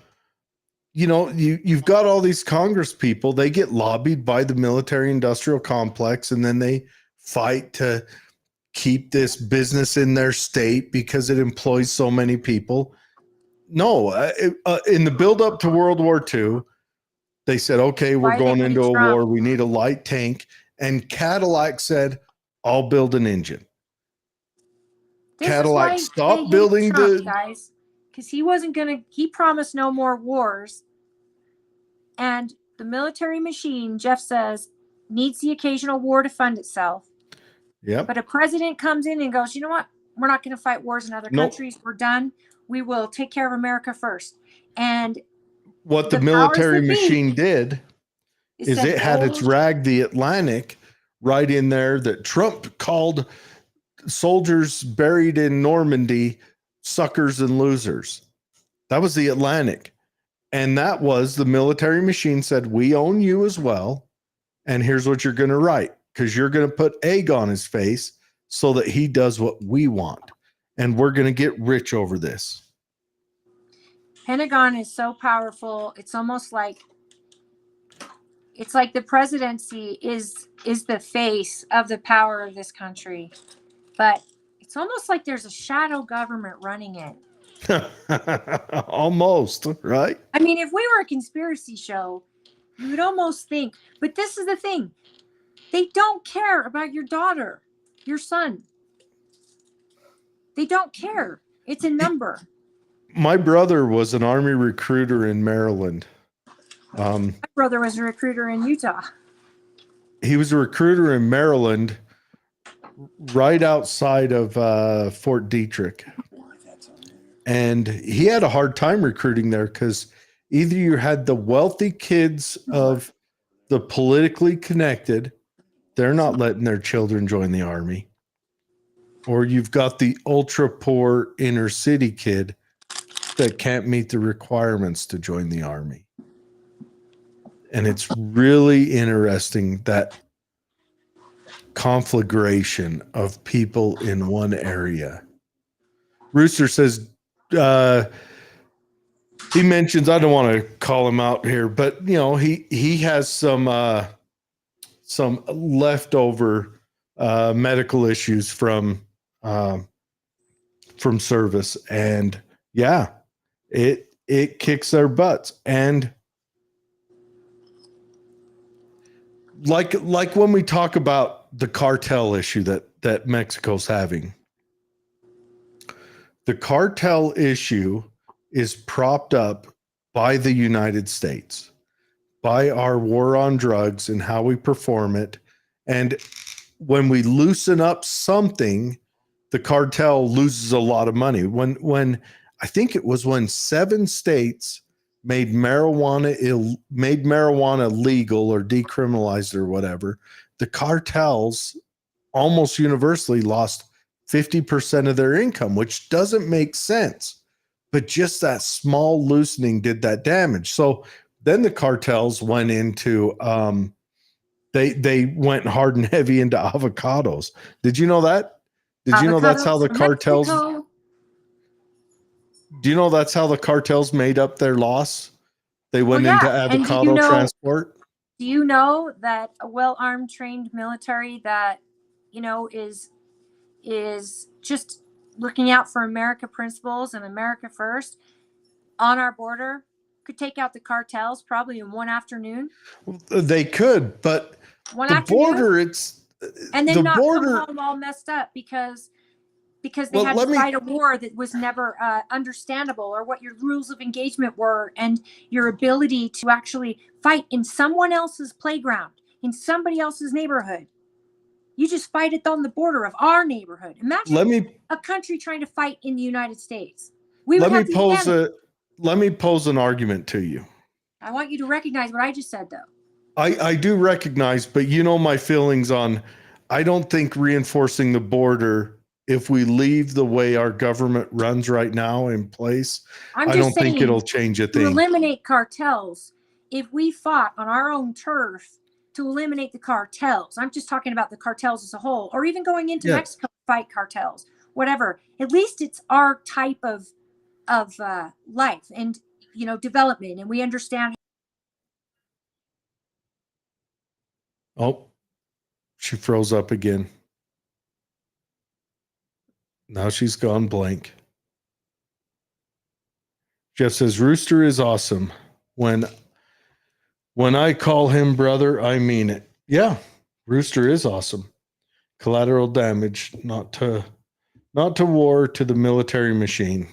you've got all these Congress people, they get lobbied by the military industrial complex, and then they fight to keep this business in their state because it employs so many people. No, in the build up to World War II, they said, okay, we're going into a war. We need a light tank. And Cadillac said, I'll build an engine. Cadillac stopped building the guys, because he promised no more wars. And the military machine, Jeff says, needs the occasional war to fund itself. Yeah. But a president comes in and goes, you know what? We're not going to fight wars in other countries. We're done. We will take care of America first. And what the military machine did is it had its rag, the Atlantic, right in there that Trump called soldiers buried in Normandy suckers and losers. That was the Atlantic. And that was the military machine said, we own you as well. And here's what you're going to write, because you're going to put egg on his face so that he does what we want. And we're going to get rich over this. Pentagon is so powerful. It's almost like the presidency is the face of the power of this country. But it's almost like there's a shadow government running it. Almost, right? I mean, if we were a conspiracy show, you would almost think, but this is the thing. They don't care about your daughter, your son. They don't care. It's a number. My brother was an Army recruiter in Maryland. My brother was a recruiter in Utah. He was a recruiter in Maryland, right outside of Fort Detrick. And he had a hard time recruiting there because either you had the wealthy kids of the politically connected, they're not letting their children join the Army, or you've got the ultra poor inner city kid that can't meet the requirements to join the Army. And it's really interesting, that conflagration of people in one area. Rooster says, he mentions, I don't want to call him out here, but he has some leftover medical issues from service, and yeah, it kicks their butts. And like when we talk about the cartel issue that Mexico's having, the cartel issue is propped up by the United States, by our war on drugs and how we perform it. And when we loosen up something, the cartel loses a lot of money. When I think it was when 7 states made marijuana legal or decriminalized or whatever, the cartels almost universally lost 50% of their income, which doesn't make sense. But just that small loosening did that damage. So then the cartels went into they went hard and heavy into avocados. Did you know that? Did you know that's how the cartels? Mexico. Do you know that's how the cartels made up their loss? They went into avocado transport. Do you know that a well-armed, trained military that is just looking out for America principles and America first on our border could take out the cartels probably in one afternoon? They could, but the border, and then not come home all messed up because they had to fight a war that was never understandable, or what your rules of engagement were, and your ability to actually fight in someone else's playground, in somebody else's neighborhood. You just fight it on the border of our neighborhood. Imagine Let me a country trying to fight in the United States. We would let me have the pose advantage. let me pose an argument to you. I want you to recognize what I just said, though. I do recognize, but you know my feelings on, I don't think reinforcing the border, if we leave the way our government runs right now in place, I'm I just don't think saying, it'll change a to thing. eliminate cartels, if we fought on our own turf to eliminate the cartels, I'm just talking about the cartels as a whole, or even going into Yeah. Mexico to fight cartels, whatever. At least it's our type of life and development, and we understand. Oh, she froze up again. Now she's gone blank. Jeff says, Rooster is awesome. When I call him brother, I mean it. Yeah, Rooster is awesome. Collateral damage, not to war, to the military machine.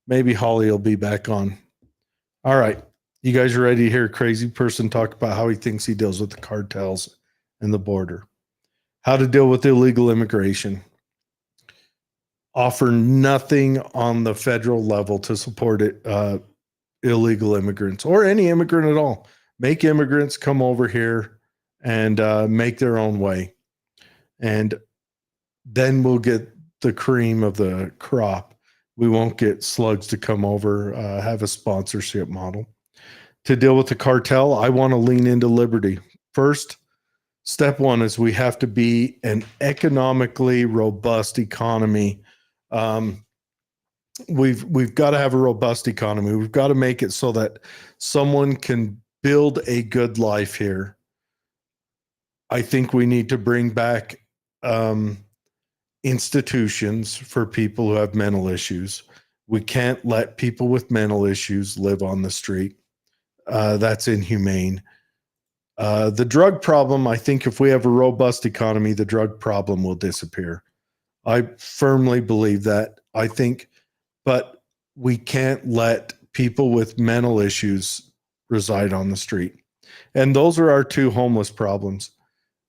Maybe Holly will be back on. All right. You guys are ready to hear a crazy person talk about how he thinks he deals with the cartels and the border. How to deal with illegal immigration. Offer nothing on the federal level to support it, illegal immigrants or any immigrant at all. Make immigrants come over here and make their own way. And then we'll get the cream of the crop. We won't get slugs to come over, have a sponsorship model. To deal with the cartel, I want to lean into liberty. First, step one is we have to be an economically robust economy. We've got to have a robust economy. We've got to make it so that someone can build a good life here. I think we need to bring back institutions for people who have mental issues. We can't let people with mental issues live on the street. That's inhumane. The drug problem, I think if we have a robust economy, the drug problem will disappear. I firmly believe that. I think, but we can't let people with mental issues reside on the street. And those are our two homeless problems.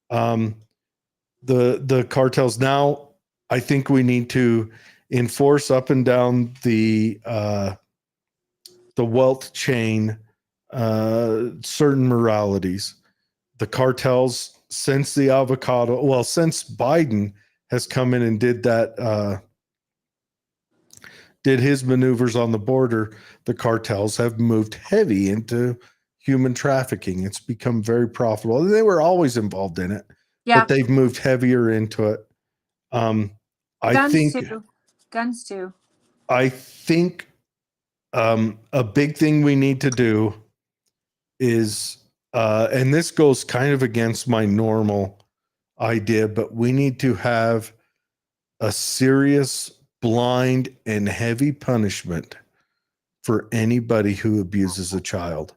The cartels now, I think we need to enforce up and down the wealth chain certain moralities. The cartels, since the avocado, well, since Biden has come in and did that, did his maneuvers on the border, the cartels have moved heavy into human trafficking. It's become very profitable. They were always involved in it, but they've moved heavier into it. Guns too. I think a big thing we need to do is, and this goes kind of against my normal idea, but we need to have a serious, blind, and heavy punishment for anybody who abuses a child.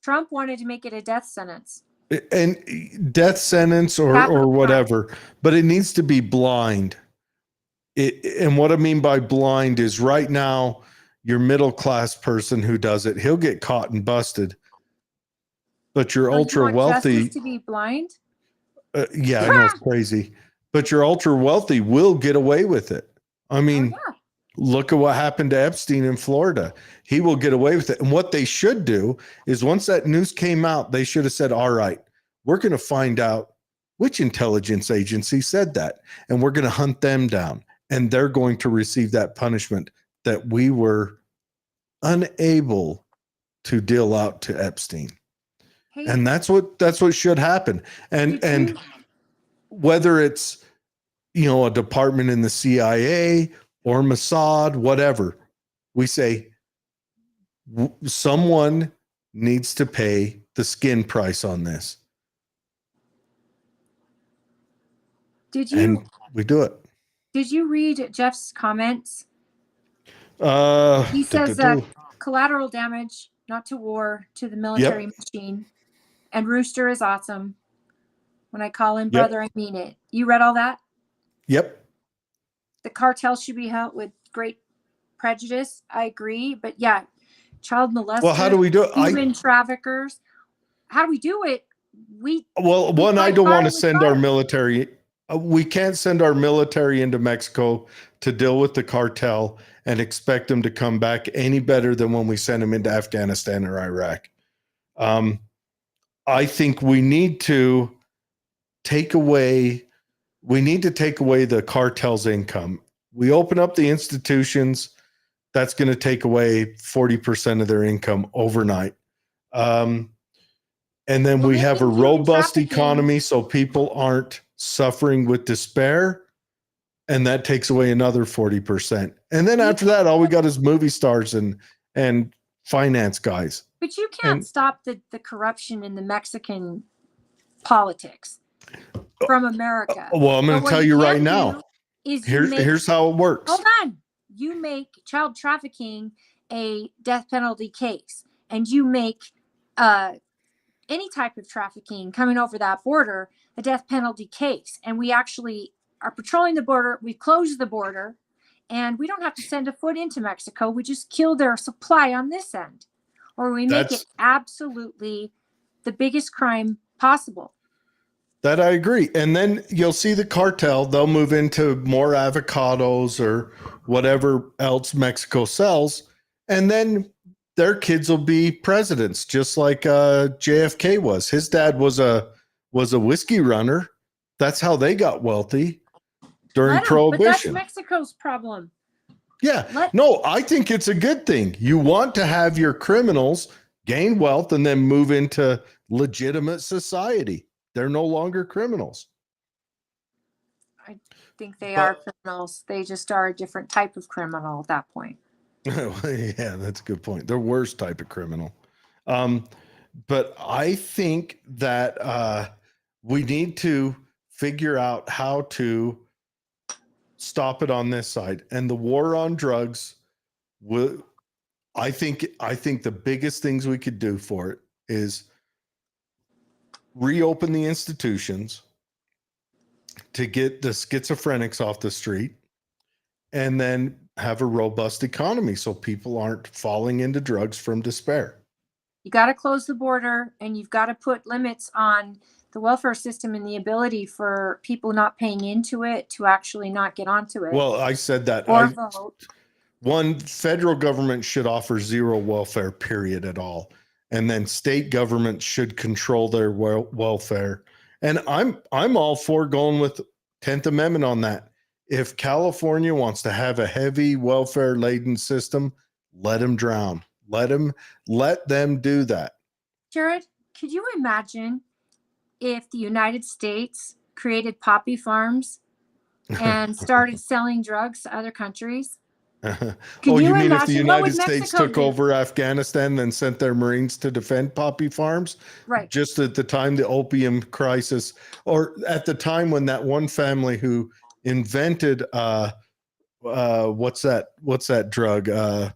Trump wanted to make it a death sentence. And death sentence or whatever, but it needs to be blind. And what I mean by blind is right now, your middle class person who does it, he'll get caught and busted. But your ultra wealthy, justice to be blind. Yeah, I know it's crazy, but your ultra wealthy will get away with it. I mean, look at what happened to Epstein in Florida. He will get away with it. And what they should do is once that news came out, they should have said, all right, we're going to find out which intelligence agency said that. And we're going to hunt them down. And they're going to receive that punishment that we were unable to deal out to Epstein. Hey, and that's what should happen. And whether it's, a department in the CIA or Mossad, whatever, we say someone needs to pay the skin price on this. And we do it. Did you read Jeff's comments? He says collateral damage, not to war, to the military machine. And Rooster is awesome. When I call him brother, I mean it. You read all that? Yep. The cartel should be held with great prejudice. I agree. But yeah, child molesters, well, how do we do it? Human traffickers. How do we do it? Well, one, I fight don't want fire to with send our fire. military. We can't send our military into Mexico to deal with the cartel and expect them to come back any better than when we send them into Afghanistan or Iraq. I think we need to take away. We need to take away the cartel's income. We open up the institutions. That's going to take away 40% of their income overnight. And then Well, we they have a think human robust trafficking- economy so people aren't suffering with despair. And that takes away another 40%. And then after that, all we got is movie stars and finance guys. But you can't stop the corruption in the Mexican politics from America. Well, I'm going But to what tell you right can now. do is you make, Here's how it works. hold on. You make child trafficking a death penalty case, and you make any type of trafficking coming over that border a death penalty case. And we actually are patrolling the border. We close the border, and we don't have to send a foot into Mexico. We just kill their supply on this end, or we make it absolutely the biggest crime possible. That I agree. And then you'll see the cartel, they'll move into more avocados or whatever else Mexico sells. And then their kids will be presidents, just like JFK was. His dad was a whiskey runner. That's how they got wealthy during Prohibition. But that's Mexico's problem. Yeah. No, I think it's a good thing. You want to have your criminals gain wealth and then move into legitimate society. They're no longer criminals. I think they are criminals. They just are a different type of criminal at that point. Yeah, that's a good point. They're worse type of criminal. But I think that we need to figure out how to stop it on this side. And the war on drugs will, I think the biggest things we could do for it is reopen the institutions to get the schizophrenics off the street, and then have a robust economy so people aren't falling into drugs from despair. You got to close the border, and you've got to put limits on the welfare system and the ability for people not paying into it to actually not get onto it. Well, I said that. Or vote. One, federal government should offer zero welfare, period, at all. And then state governments should control their welfare. And I'm all for going with 10th Amendment on that. If California wants to have a heavy welfare laden system, let them drown. Let them do that. Jared, could you imagine if the United States created poppy farms and started selling drugs to other countries? Oh, you mean if the United States took over Afghanistan and sent their Marines to defend poppy farms? Right. Just at the time, the opium crisis, or at the time when that one family who invented, what's that drug? I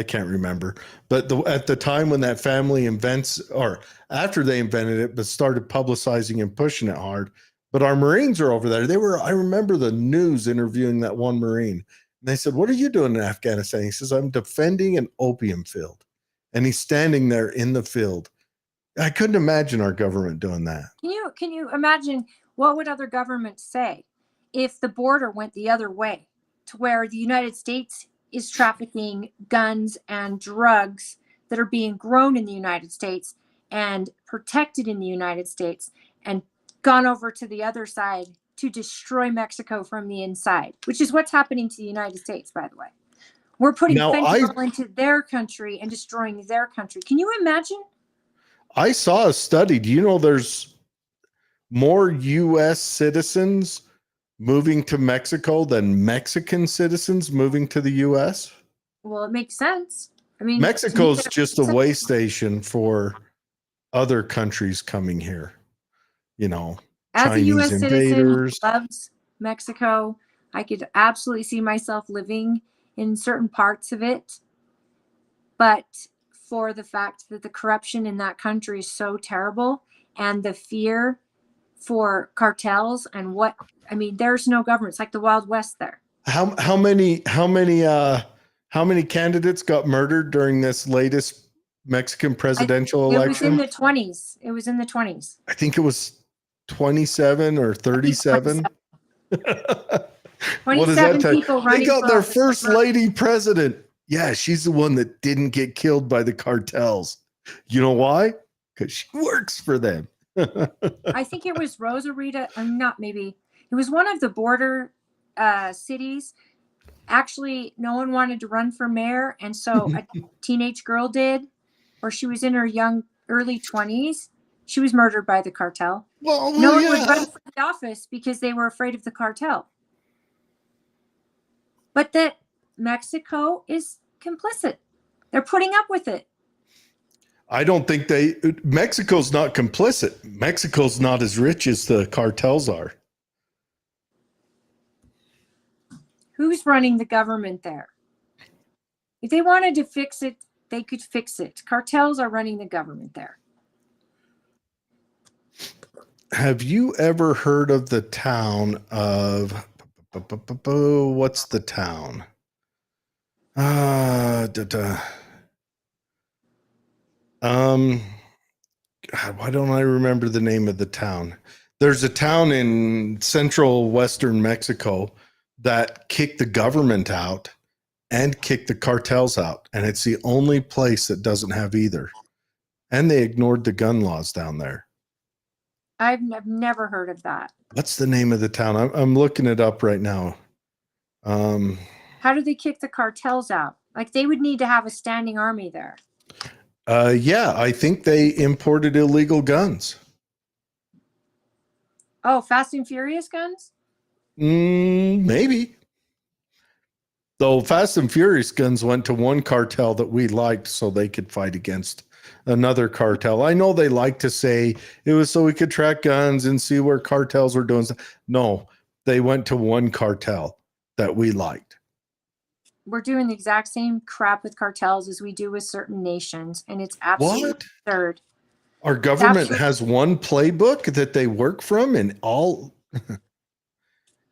can't remember. But at the time when that family invents, or after they invented it, but started publicizing and pushing it hard. But our Marines are over there. I remember the news interviewing that one Marine. And they said, "What are you doing in Afghanistan?" He says, "I'm defending an opium field." And he's standing there in the field. I couldn't imagine our government doing that. Can you imagine what would other governments say if the border went the other way, to where the United States is trafficking guns and drugs that are being grown in the United States and protected in the United States, and gone over to the other side to destroy Mexico from the inside, which is what's happening to the United States, by the way. We're putting fentanyl into their country and destroying their country. Can you imagine? I saw a study. Do you know there's more U.S. citizens moving to Mexico than Mexican citizens moving to the U.S.? Well, it makes sense. I mean, Mexico's just a way station for other countries coming here. You know, as Chinese a U.S. invaders. citizen who loves Mexico, I could absolutely see myself living in certain parts of it. But for the fact that the corruption in that country is so terrible, and the fear for cartels and there's no government. It's like the Wild West there. How many candidates got murdered during this latest Mexican presidential It was in election? the 20s. It was in the 20s. I think it was 27 or 37. What does that 27 tell you? people They running got for their office. first lady president. Yeah, she's the one that didn't get killed by the cartels. You know why? Because she works for them. I think it was Rosarita. I'm not maybe. It was one of the border cities. Actually, no one wanted to run for mayor, and so a teenage girl did, or she was in her early 20s. She was murdered by the cartel. Well, No one yeah. would run for the office because they were afraid of the cartel. But that Mexico is complicit. They're putting up with it. I don't think Mexico's not complicit. Mexico's not as rich as the cartels are. Who's running the government there? If they wanted to fix it, they could fix it. Cartels are running the government there. Have you ever heard of the town of what's the town? God, why don't I remember the name of the town? There's a town in central western Mexico that kicked the government out and kicked the cartels out, and it's the only place that doesn't have either. And they ignored the gun laws down there. I've never heard of that. What's the name of the town? I'm looking it up right now. How do they kick the cartels out? Like they would need to have a standing army there. Yeah, I think they imported illegal guns. Oh, Fast and Furious guns? Maybe. Though Fast and Furious guns went to one cartel that we liked so they could fight against another cartel. I know they like to say it was so we could track guns and see where cartels were doing stuff. No, they went to one cartel that we liked. We're doing the exact same crap with cartels as we do with certain nations, and it's absolutely absurd. Our government has one playbook that they work from, and all.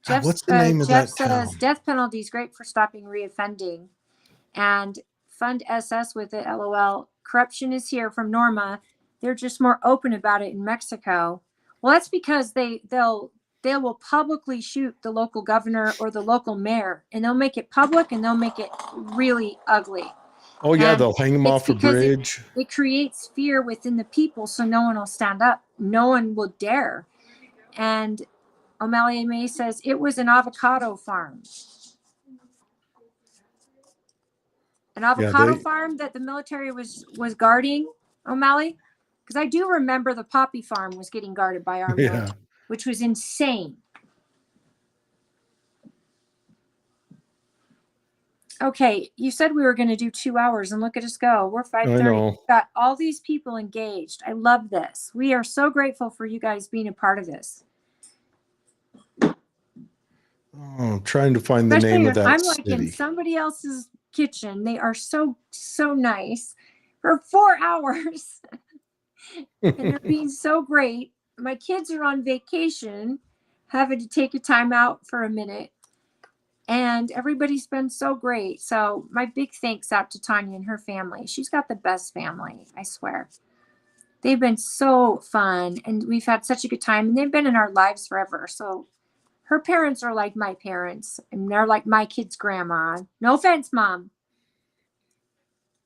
What's the name of Jeff that town? says death penalty is great for stopping reoffending, and fund SS with it. LOL. Corruption is here from Norma. They're just more open about it in Mexico. Well, that's because they will publicly shoot the local governor or the local mayor, and they'll make it public and they'll make it really ugly. Oh yeah, And they'll hang them off a bridge. It creates fear within the people, so no one will stand up. No one will dare. And O'Malley May says it was an avocado farm. An avocado farm that the military was guarding, O'Malley? Because I do remember the poppy farm was getting guarded by our military, which was insane. Okay, you said we were going to do 2 hours, and look at us go. We're 5:30. We've got all these people engaged. I love this. We are so grateful for you guys being a part of this. Oh, I'm trying to find the name of that I'm city. like in somebody else's kitchen. They are so nice for 4 hours. And they're being so great. My kids are on vacation, having to take a time out for a minute. And everybody's been so great. So my big thanks out to Tanya and her family. She's got the best family, I swear. They've been so fun, and we've had such a good time, and they've been in our lives forever. So her parents are like my parents, and they're like my kid's grandma. No offense, Mom.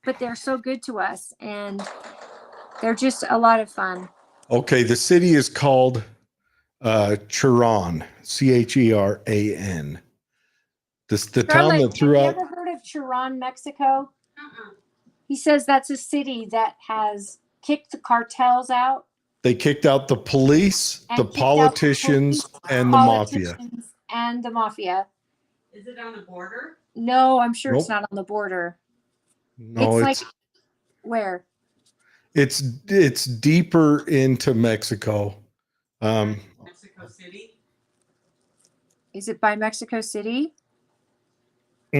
But they're so good to us, and they're just a lot of fun. Okay, the city is called Cheran, Cheran. The town that threw out. Have you ever heard of Cheran, Mexico? He says that's a city that has kicked the cartels out. They kicked out the police, the politicians, and the mafia. And the mafia. Is it on the border? No, I'm sure it's not on the border. No, it's like where? It's deeper into Mexico. Mexico City. Is it by Mexico City? I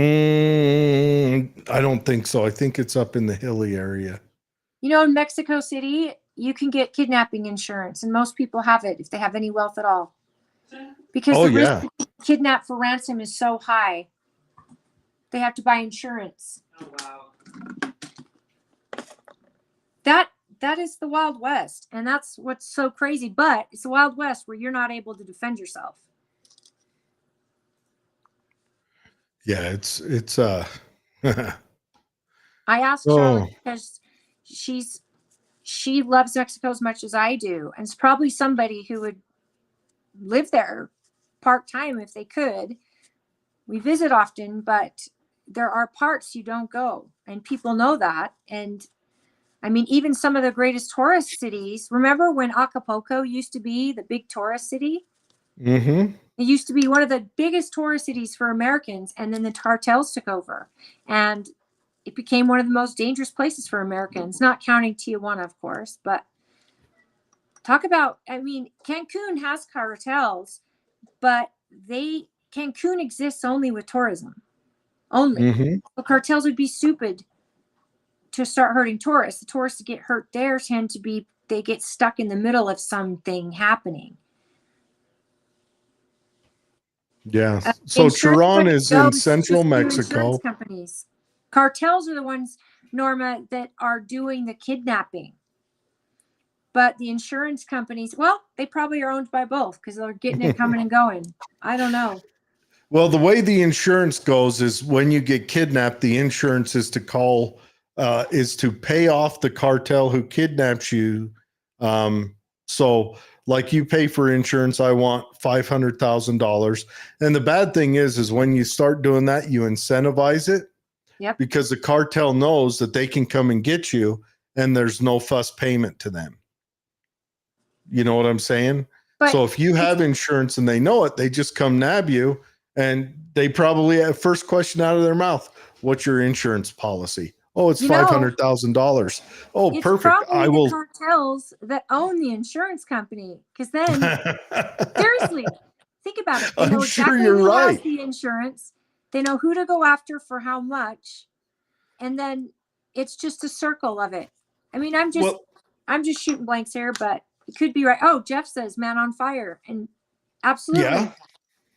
don't think so. I think it's up in the hilly area. You know, in Mexico City, you can get kidnapping insurance, and most people have it if they have any wealth at all. Because the risk to be kidnapped for ransom is so high. They have to buy insurance. Oh, wow. that is the Wild West, and that's what's so crazy. But it's the Wild West where you're not able to defend yourself. Yeah, it's I asked Oh. Charlotte because she loves Mexico as much as I do, and it's probably somebody who would live there part time if they could. We visit often, but there are parts you don't go, and people know that. And I mean, even some of the greatest tourist cities. Remember when Acapulco used to be the big tourist city? Mm-hmm. It used to be one of the biggest tourist cities for Americans, and then the cartels took over, and it became one of the most dangerous places for Americans, not counting Tijuana, of course. But talk about, I mean, Cancun has cartels, but Cancun exists only with tourism. Only. Mm-hmm. The cartels would be stupid to start hurting tourists. The tourists that get hurt there tend to be, they get stuck in the middle of something happening. Yeah. So Insurance Chiron is in goes central just to insurance Mexico. companies. Cartels are the ones, Norma, that are doing the kidnapping. But the insurance companies, well, they probably are owned by both because they're getting it coming and going. I don't know. Well, the way the insurance goes is when you get kidnapped, the insurance is to pay off the cartel who kidnaps you. So like you pay for insurance, I want $500,000. And the bad thing is when you start doing that, you incentivize it. Yep. Because the cartel knows that they can come and get you and there's no fuss payment to them. You know what I'm saying? But so if you have insurance and they know it, they just come nab you, and they probably have first question out of their mouth, what's your insurance policy? Oh, it's $500,000. Oh, it's perfect. probably I the will. cartels that own the insurance company. Because then, seriously, think about it. They know I'm sure exactly you're who has right. the insurance. They know who to go after for how much. And then it's just a circle of it. I mean, I'm just shooting blanks here, but it could be right. Oh, Jeff says man on fire. And absolutely. Yeah.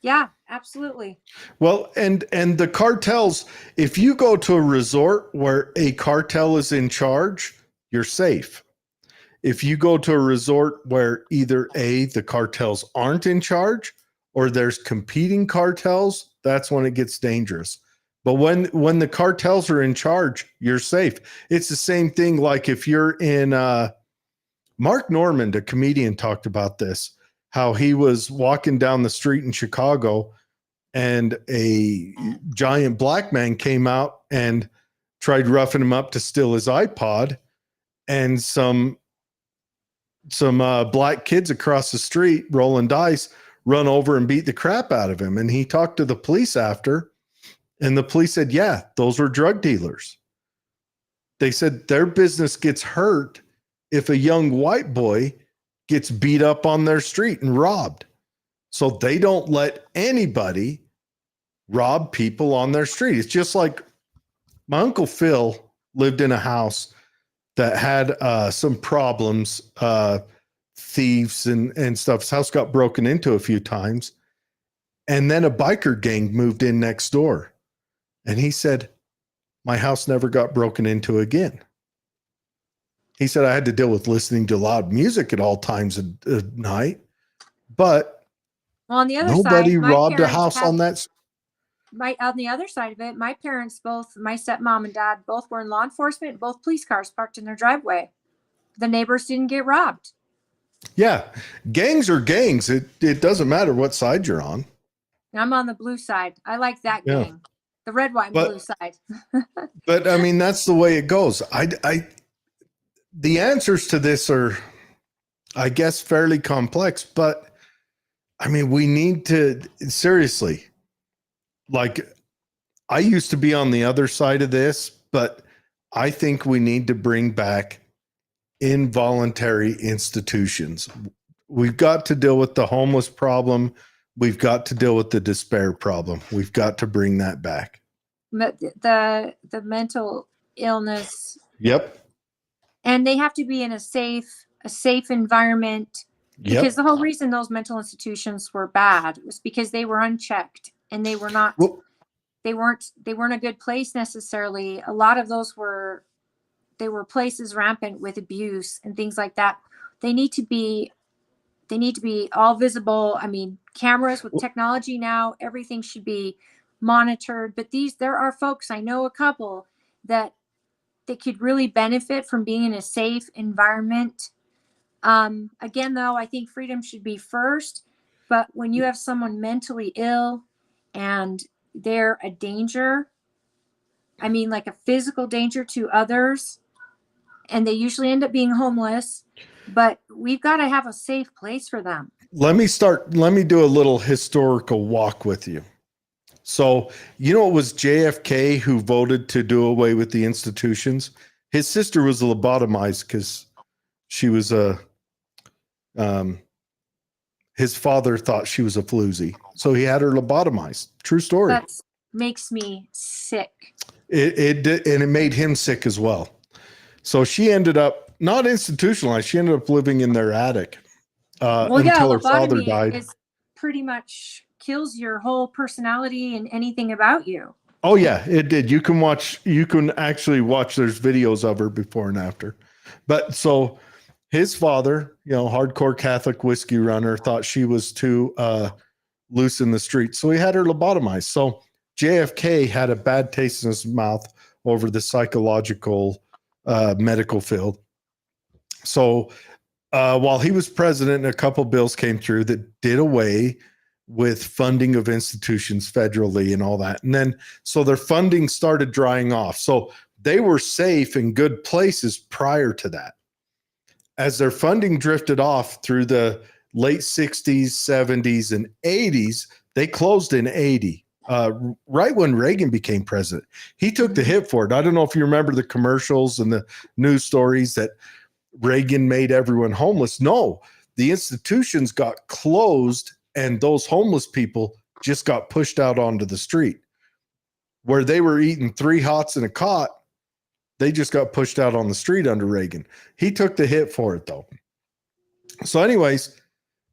Yeah, absolutely. Well, and the cartels, if you go to a resort where a cartel is in charge, you're safe. If you go to a resort where either the cartels aren't in charge or there's competing cartels, that's when it gets dangerous. But when the cartels are in charge, you're safe. It's the same thing like if you're in Mark Normand, a comedian, talked about this, how he was walking down the street in Chicago and a giant black man came out and tried roughing him up to steal his iPod, and some black kids across the street rolling dice run over and beat the crap out of him. And he talked to the police after, and the police said, yeah, those were drug dealers. They said their business gets hurt if a young white boy gets beat up on their street and robbed. So they don't let anybody rob people on their street. It's just like my Uncle Phil lived in a house that had some problems, thieves and stuff. His house got broken into a few times. And then a biker gang moved in next door. And he said, my house never got broken into again. He said, I had to deal with listening to loud music at all times of night, but well, on the other nobody side, robbed a house on that. On the other side of it, my parents, both my stepmom and dad, both were in law enforcement, both police cars parked in their driveway. The neighbors didn't get robbed. Yeah. Gangs are gangs. It doesn't matter what side you're on. I'm on the blue side. I like that gang. The red, white, and blue side. But I mean, that's the way it goes. The answers to this are, I guess, fairly complex, but I mean, we need to seriously, like, I used to be on the other side of this, but I think we need to bring back involuntary institutions. We've got to deal with the homeless problem. We've got to deal with the despair problem. We've got to bring that back. The mental illness. Yep. And they have to be in a safe environment. Because the whole reason those mental institutions were bad was because they were unchecked and they were not. They weren't a good place necessarily. A lot of those were there were places rampant with abuse and things like that. They need to be all visible. I mean, cameras with technology now, everything should be monitored. But there are folks, I know a couple that could really benefit from being in a safe environment. Again, though, I think freedom should be first. But when you have someone mentally ill and they're a danger, I mean, like a physical danger to others, and they usually end up being homeless, but we've got to have a safe place for them. Let me do a little historical walk with you. So, you know, it was JFK who voted to do away with the institutions. His sister was lobotomized because she was his father thought she was a floozy. So he had her lobotomized. True story. That makes me sick. It did, and it made him sick as well. So she ended up not institutionalized. She ended up living in their attic until her father died. Is pretty much kills your whole personality and anything about you. Oh yeah, it did. You can actually watch, there's videos of her before and after. But so his father, you know, hardcore Catholic whiskey runner, thought she was too loose in the street. So he had her lobotomized. So JFK had a bad taste in his mouth over the psychological medical field. So while he was president, a couple bills came through that did away with funding of institutions federally and all that. And then, so their funding started drying off. So they were safe in good places prior to that. As their funding drifted off through the late 60s, 70s, and 80s, they closed in 80. Right when Reagan became president, he took the hit for it. I don't know if you remember the commercials and the news stories that Reagan made everyone homeless. No, the institutions got closed and those homeless people just got pushed out onto the street. Where they were eating 3 hots in a cot, they just got pushed out on the street under Reagan. He took the hit for it though. So anyways,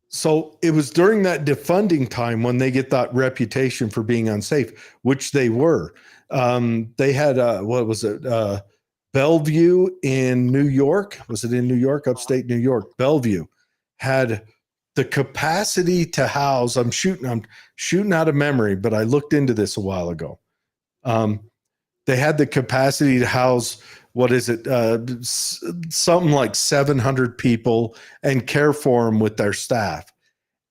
so it was during that defunding time when they get that reputation for being unsafe, which they were. They had, what was it? Bellevue in New York. Was it in New York? Upstate New York. Bellevue had the capacity to house, I'm shooting out of memory, but I looked into this a while ago. They had the capacity to house, what is it? Something like 700 people and care for them with their staff.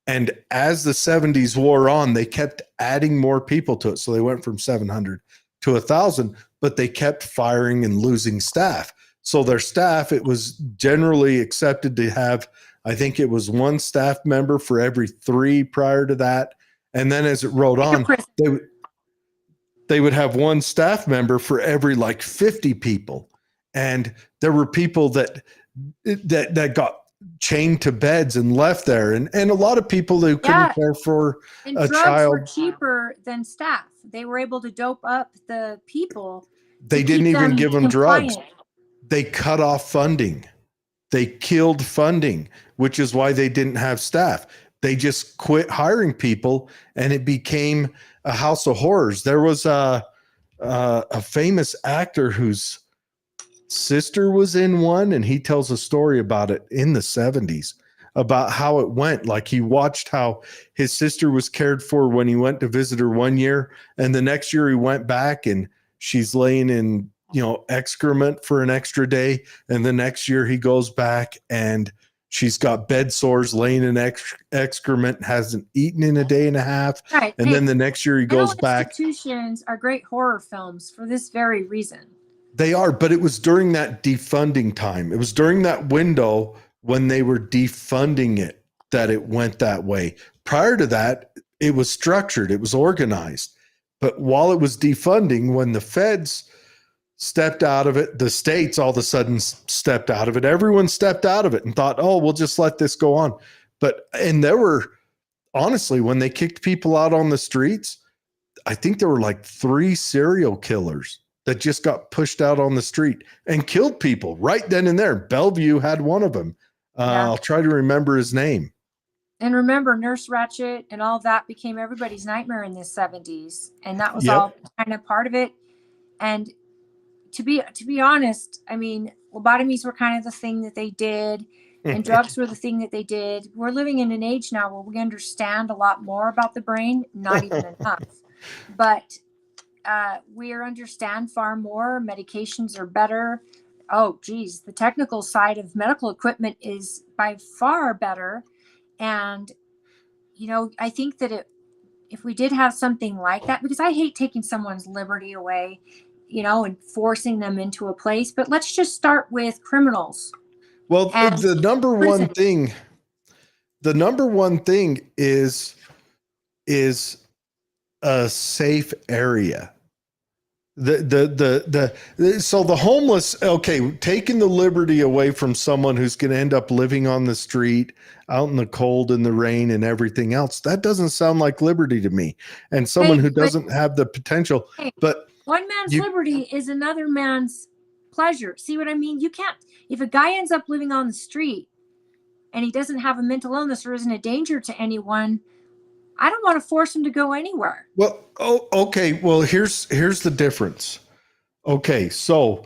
And as the 70s wore on, they kept adding more people to it. So they went from 700 to 1,000, but they kept firing and losing staff. So their staff, it was generally accepted to have, I think it was 1 staff member for every 3 prior to that. And then as it rode on, they would have 1 staff member for every like 50 people. And there were people that got chained to beds and left there. And a lot of people who couldn't care for and a drugs child. were cheaper than staff. They were able to dope up the people. They didn't even give them compliant. drugs. They cut off funding. They killed funding, which is why they didn't have staff. They just quit hiring people and it became a house of horrors. There was a famous actor whose sister was in one, and he tells a story about it in the 70s about how it went. Like he watched how his sister was cared for when he went to visit her one year, and the next year he went back and she's laying in, you know, excrement for an extra day. And the next year he goes back and she's got bed sores, laying in excrement, hasn't eaten in a day and a half. Right. And then the next year he goes back. Institutions are great horror films for this very reason. They are, but it was during that defunding time. It was during that window when they were defunding it that it went that way. Prior to that, it was structured, it was organized. But while it was defunding, when the feds stepped out of it, the states all of a sudden stepped out of it. Everyone stepped out of it and thought, oh, we'll just let this go on. And there were, honestly, when they kicked people out on the streets, I think there were like 3 serial killers that just got pushed out on the street and killed people right then and there. Bellevue had one of them. Yeah. I'll try to remember his name. And remember, Nurse Ratched and all that became everybody's nightmare in the 70s. And that was Yep. all kind of part of it. And to be honest, I mean, lobotomies were kind of the thing that they did, and drugs were the thing that they did. We're living in an age now where we understand a lot more about the brain, not even enough, but we understand far more. Medications are better. Oh, geez, the technical side of medical equipment is by far better. And, I think that if we did have something like that, because I hate taking someone's liberty away, and forcing them into a place, but let's just start with criminals. Well, And the number one thing is a safe area. So the homeless, okay, taking the liberty away from someone who's going to end up living on the street out in the cold and the rain and everything else, that doesn't sound like liberty to me. And someone who doesn't have the potential, but one man's liberty is another man's pleasure. See what I mean? You can't, if a guy ends up living on the street and he doesn't have a mental illness or isn't a danger to anyone, I don't want to force him to go anywhere. Well, okay. Well, here's the difference. Okay, so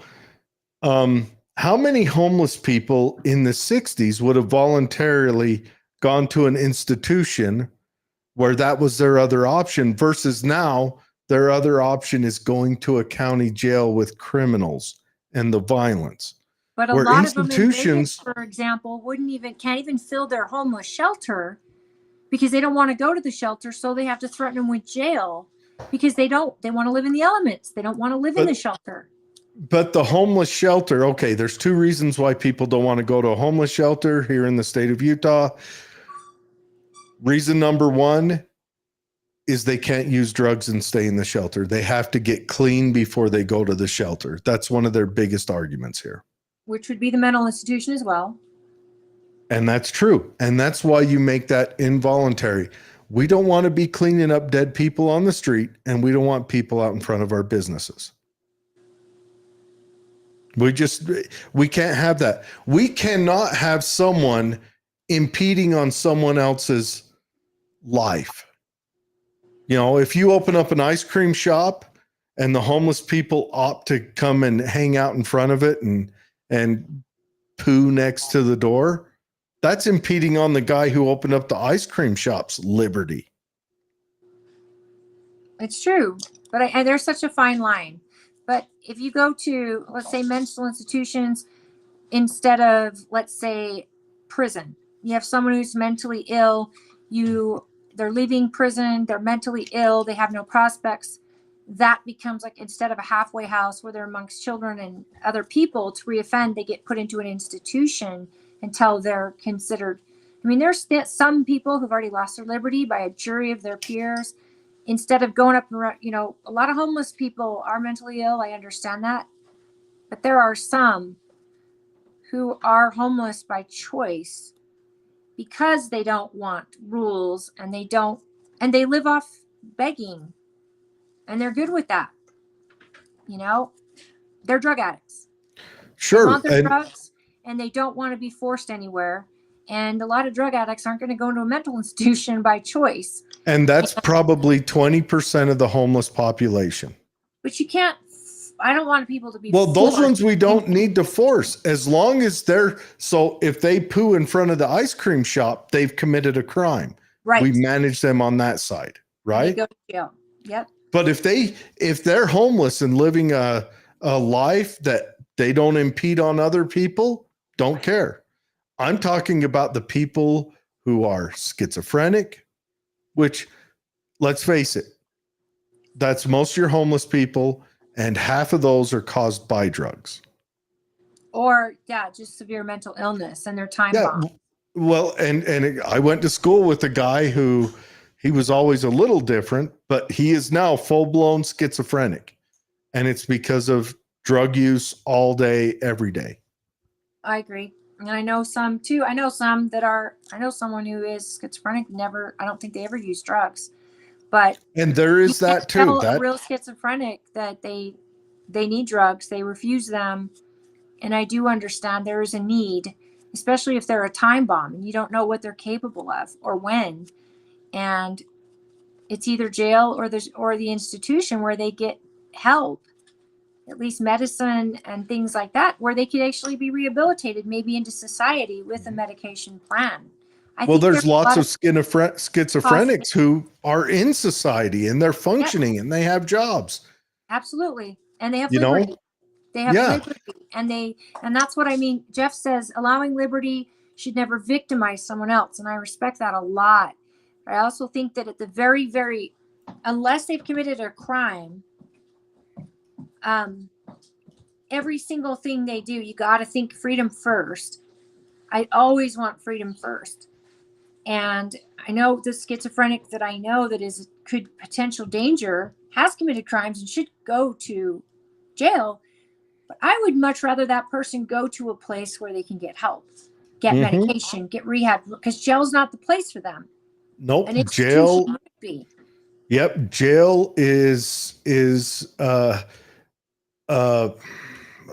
how many homeless people in the 60s would have voluntarily gone to an institution where that was their other option versus now their other option is going to a county jail with criminals and the violence? But a lot of them in Vegas, for example, can't even fill their homeless shelter because they don't want to go to the shelter, so they have to threaten them with jail because they want to live in the elements. They don't want to live in the shelter. But the homeless shelter, okay, there's two reasons why people don't want to go to a homeless shelter here in the state of Utah. Reason number one is they can't use drugs and stay in the shelter. They have to get clean before they go to the shelter. That's one of their biggest arguments here. Which would be the mental institution as well. And that's true. And that's why you make that involuntary. We don't want to be cleaning up dead people on the street, and we don't want people out in front of our businesses. We can't have that. We cannot have someone impeding on someone else's life. If you open up an ice cream shop and the homeless people opt to come and hang out in front of it and poo next to the door, that's impeding on the guy who opened up the ice cream shop's liberty. It's true, but there's such a fine line. But if you go to, let's say, mental institutions instead of, let's say, prison, you have someone who's mentally ill, they're leaving prison, they're mentally ill, they have no prospects. That becomes like, instead of a halfway house where they're amongst children and other people to reoffend, they get put into an institution until they're considered. I mean, there's some people who've already lost their liberty by a jury of their peers. Instead of going up around, a lot of homeless people are mentally ill. I understand that. But there are some who are homeless by choice because they don't want rules and they live off begging. And they're good with that. They're drug addicts. Sure. They want their drugs and they don't want to be forced anywhere. And a lot of drug addicts aren't going to go into a mental institution by choice. And that's probably 20% of the homeless population. But you can't, I don't want people to be. Well, those ones we don't need to force as long as so if they poo in front of the ice cream shop, they've committed a crime. Right. We manage them on that side. Right. They go to jail. Yep. But if they're homeless and living a life that they don't impede on other people, don't care. I'm talking about the people who are schizophrenic, which, let's face it, that's most of your homeless people, and half of those are caused by drugs. Or, just severe mental illness and their time bomb. Well, and I went to school with a guy who he was always a little different, but he is now full-blown schizophrenic. And it's because of drug use all day, every day. I agree. And I know some too. I know someone who is schizophrenic, I don't think they ever use drugs. And there is that too. A real schizophrenic that they need drugs, they refuse them. And I do understand there is a need, especially if they're a time bomb and you don't know what they're capable of or when. And it's either jail or the institution where they get help. at least medicine and things like that, where they could actually be rehabilitated, maybe into society with a medication plan. I Well, think there's a lots lot of schizophrenics who are in society and they're functioning and they have jobs. Absolutely. And they have You know? liberty. They have Yeah. liberty. And that's what I mean. Jeff says allowing liberty should never victimize someone else. And I respect that a lot. I also think that at the very, unless they've committed a crime, every single thing they do, you got to think freedom first. I always want freedom first. And I know the schizophrenic that I know that could potential danger has committed crimes and should go to jail. But I would much rather that person go to a place where they can get help, get medication, get rehab, because jail's not the place for them. Nope. An institution Jail. would be. Yep. Jail is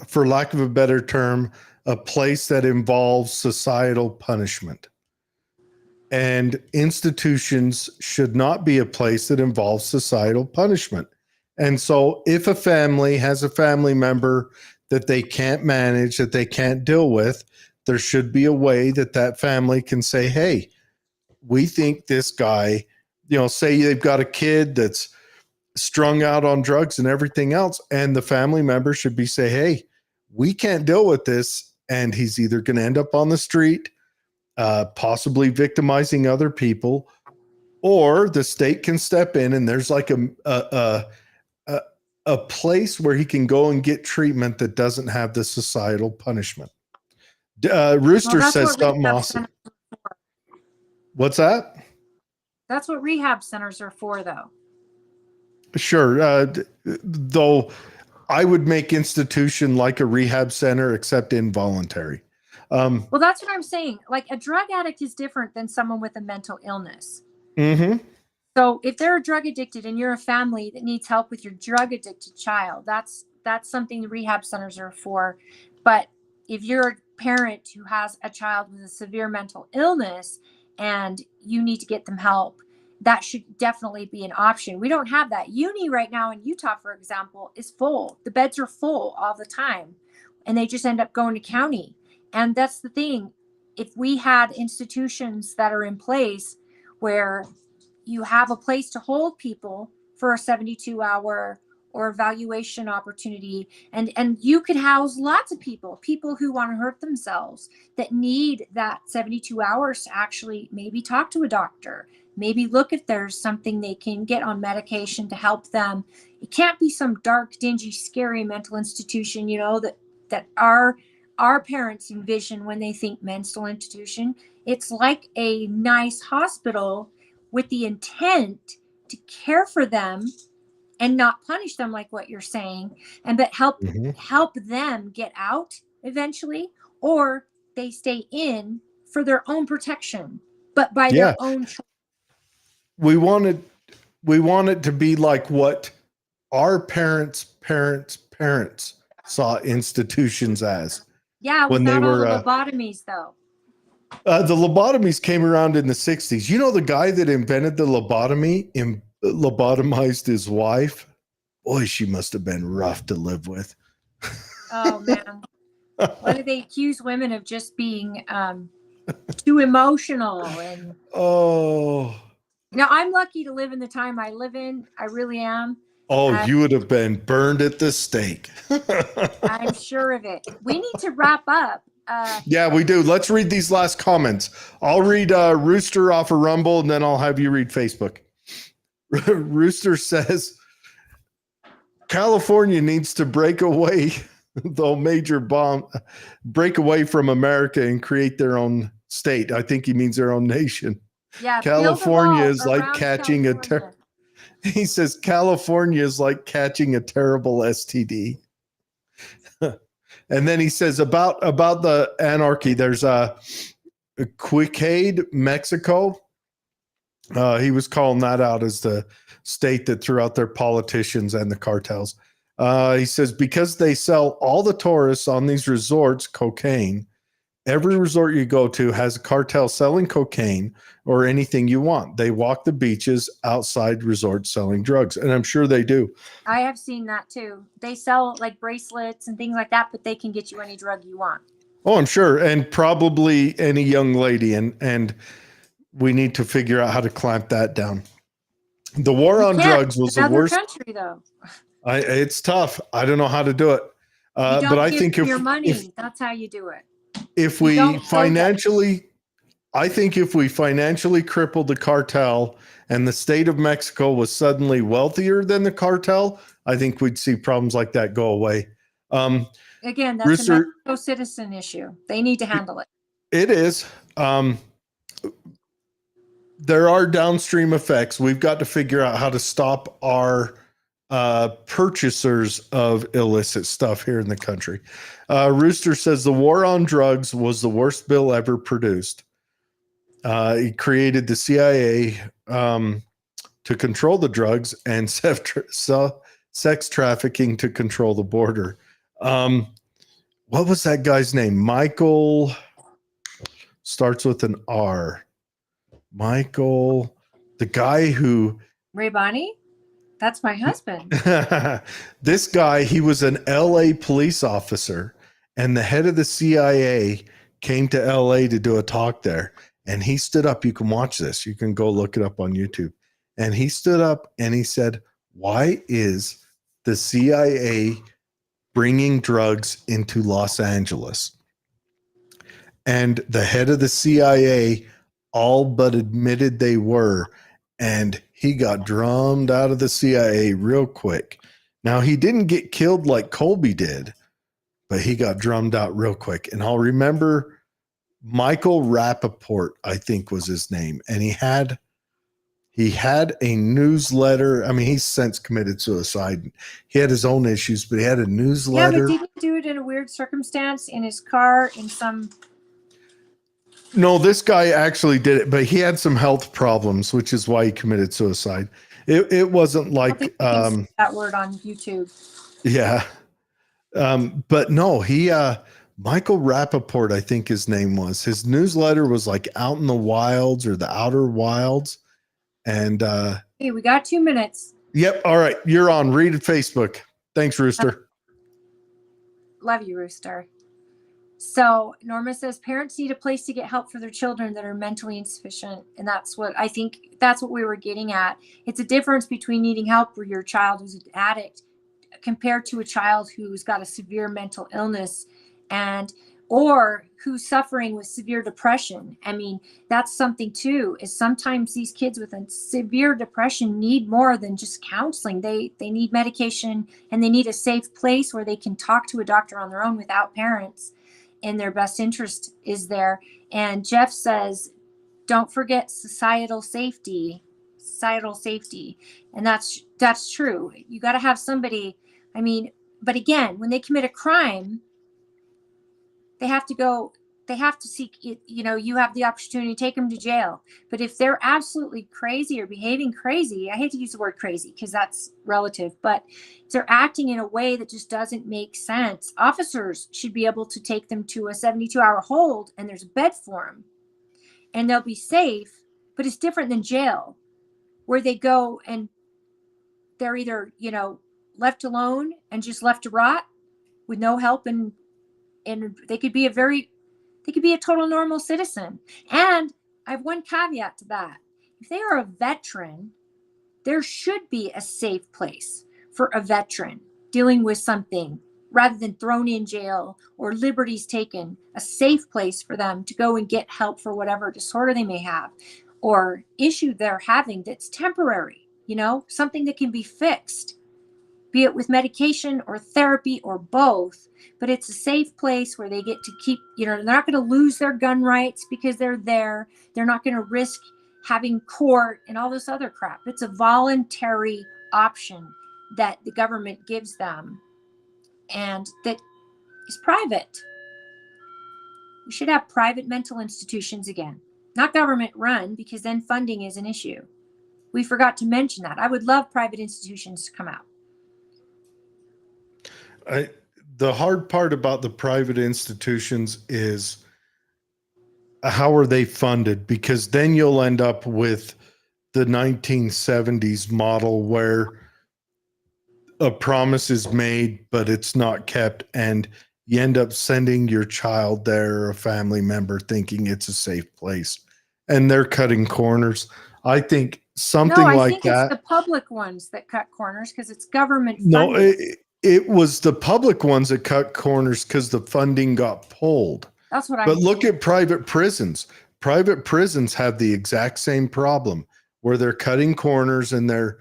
for lack of a better term, a place that involves societal punishment. And institutions should not be a place that involves societal punishment. And so if a family has a family member that they can't manage, that they can't deal with, there should be a way that that family can say, hey, we think this guy, say they've got a kid that's strung out on drugs and everything else, and the family member should be say, hey, we can't deal with this, and he's either going to end up on the street, possibly victimizing other people, or the state can step in and there's like a place where he can go and get treatment that doesn't have the societal punishment. Rooster says something awesome. What's that? That's what rehab centers are for, though. Sure. Though I would make institution like a rehab center, except involuntary. Well, that's what I'm saying. Like, a drug addict is different than someone with a mental illness. Mm-hmm. So if they're drug addicted and you're a family that needs help with your drug addicted child, that's something the rehab centers are for. But if you're a parent who has a child with a severe mental illness and you need to get them help, that should definitely be an option. We don't have that. Uni right now in Utah, for example, is full. The beds are full all the time, and they just end up going to county. And that's the thing. If we had institutions that are in place where you have a place to hold people for a 72-hour or evaluation opportunity, and you could house lots of people who want to hurt themselves, that need that 72 hours to actually maybe talk to a doctor, maybe look if there's something they can get on medication to help them. It can't be some dark, dingy, scary mental institution, that our parents envision when they think mental institution. It's like a nice hospital with the intent to care for them and not punish them, like what you're saying, but help them get out eventually, or they stay in for their own protection, but by their own choice. We want it to be like what our parents saw institutions as. Yeah, when without they were all the lobotomies, though. The lobotomies came around in the 60s. You know, the guy that invented the lobotomy lobotomized his wife. Boy, she must have been rough to live with. Oh, man. Why do they accuse women of just being too emotional? And I'm lucky to live in the time I live in. I really am. Oh, you would have been burned at the stake. I'm sure of it. We need to wrap up. Yeah, we do. Let's read these last comments. I'll read Rooster off of Rumble, and then I'll have you read Facebook. Rooster says, California needs to break away, break away from America and create their own state. I think he means their own nation. Yeah, California is like catching he says California is like catching a terrible STD. And then he says about the anarchy, there's a Quicade, Mexico. He was calling that out as the state that threw out their politicians and the cartels. He says because they sell all the tourists on these resorts cocaine, Every resort you go to has a cartel selling cocaine or anything you want. They walk the beaches outside resorts selling drugs, and I'm sure they do. I have seen that too. They sell like bracelets and things like that, but they can get you any drug you want. Oh, I'm sure, and probably any young lady, and we need to figure out how to clamp that down. The war on drugs was the Another worst. country, though. It's tough. I don't know how to do it, You don't but I give think them if your money. That's how you do it. if You we don't show them. financially, I think if we financially crippled the cartel and the state of Mexico was suddenly wealthier than the cartel, I think we'd see problems like that go away. Again, that's Rooster, a Mexico citizen issue. They need to handle it. it is. There are downstream effects. We've got to figure out how to stop our purchasers of illicit stuff here in the country. Rooster says the war on drugs was the worst bill ever produced. He created the CIA to control the drugs and sex trafficking to control the border. What was that guy's name? Michael, starts with an R. Michael, the guy who Ray Bonnie? That's my husband. this guy, he was an LA police officer, and the head of the CIA came to LA to do a talk there. And he stood up. You can watch this. You can go look it up on YouTube. And he stood up and he said, "Why is the CIA bringing drugs into Los Angeles?" And the head of the CIA all but admitted they were. And he got drummed out of the CIA real quick. Now, he didn't get killed like Colby did, but he got drummed out real quick. And I'll remember Michael Rappaport, I think was his name. And he had a newsletter. I mean, he's since committed suicide. He had his own issues, but he had a Yeah, newsletter. but didn't he do it in a weird circumstance in his car in some... No, this guy actually did it, but he had some health problems, which is why he committed suicide. It wasn't I don't think like you can say that word on YouTube. yeah. But no, he Michael Rappaport, I think his name was. His newsletter was like Out in the Wilds or the Outer Wilds. And Hey, we got 2 minutes. yep, all right, you're on. Read at Facebook. Thanks, Rooster. Love you, Rooster. So Norma says parents need a place to get help for their children that are mentally insufficient. And that's what I think, that's what we were getting at. It's a difference between needing help for your child who's an addict compared to a child who's got a severe mental illness or who's suffering with severe depression. I mean, that's something too, is sometimes these kids with a severe depression need more than just counseling. They need medication, and they need a safe place where they can talk to a doctor on their own without parents, and their best interest is there. And Jeff says, don't forget societal safety. And that's true. You got to have somebody. I mean, but again, when they commit a crime, they have to seek it. You know, you have the opportunity to take them to jail. But if they're absolutely crazy or behaving crazy, I hate to use the word crazy because that's relative, but if they're acting in a way that just doesn't make sense, officers should be able to take them to a 72-hour hold, and there's a bed for them, and they'll be safe. But it's different than jail, where they go and they're either, you know, left alone and just left to rot with no help, and they could be a total normal citizen. And I have one caveat to that. If they are a veteran, there should be a safe place for a veteran dealing with something rather than thrown in jail or liberties taken, a safe place for them to go and get help for whatever disorder they may have or issue they're having that's temporary, you know, something that can be fixed, be it with medication or therapy or both. But it's a safe place where they get to keep, you know, they're not going to lose their gun rights because they're there. They're not going to risk having court and all this other crap. It's a voluntary option that the government gives them, and that is private. We should have private mental institutions again, not government run, because then funding is an issue. We forgot to mention that. I would love private institutions to come out. The hard part about the private institutions is how are they funded? Because then you'll end up with the 1970s model where a promise is made, but it's not kept. And you end up sending your child there or a family member thinking it's a safe place. And they're cutting corners. I think No, something I like think it's that. the public ones that cut corners because it's government No, funded. it was the public ones that cut corners because the funding got pulled. That's what But I'm look saying. at private prisons. Private prisons have the exact same problem where they're cutting corners and they're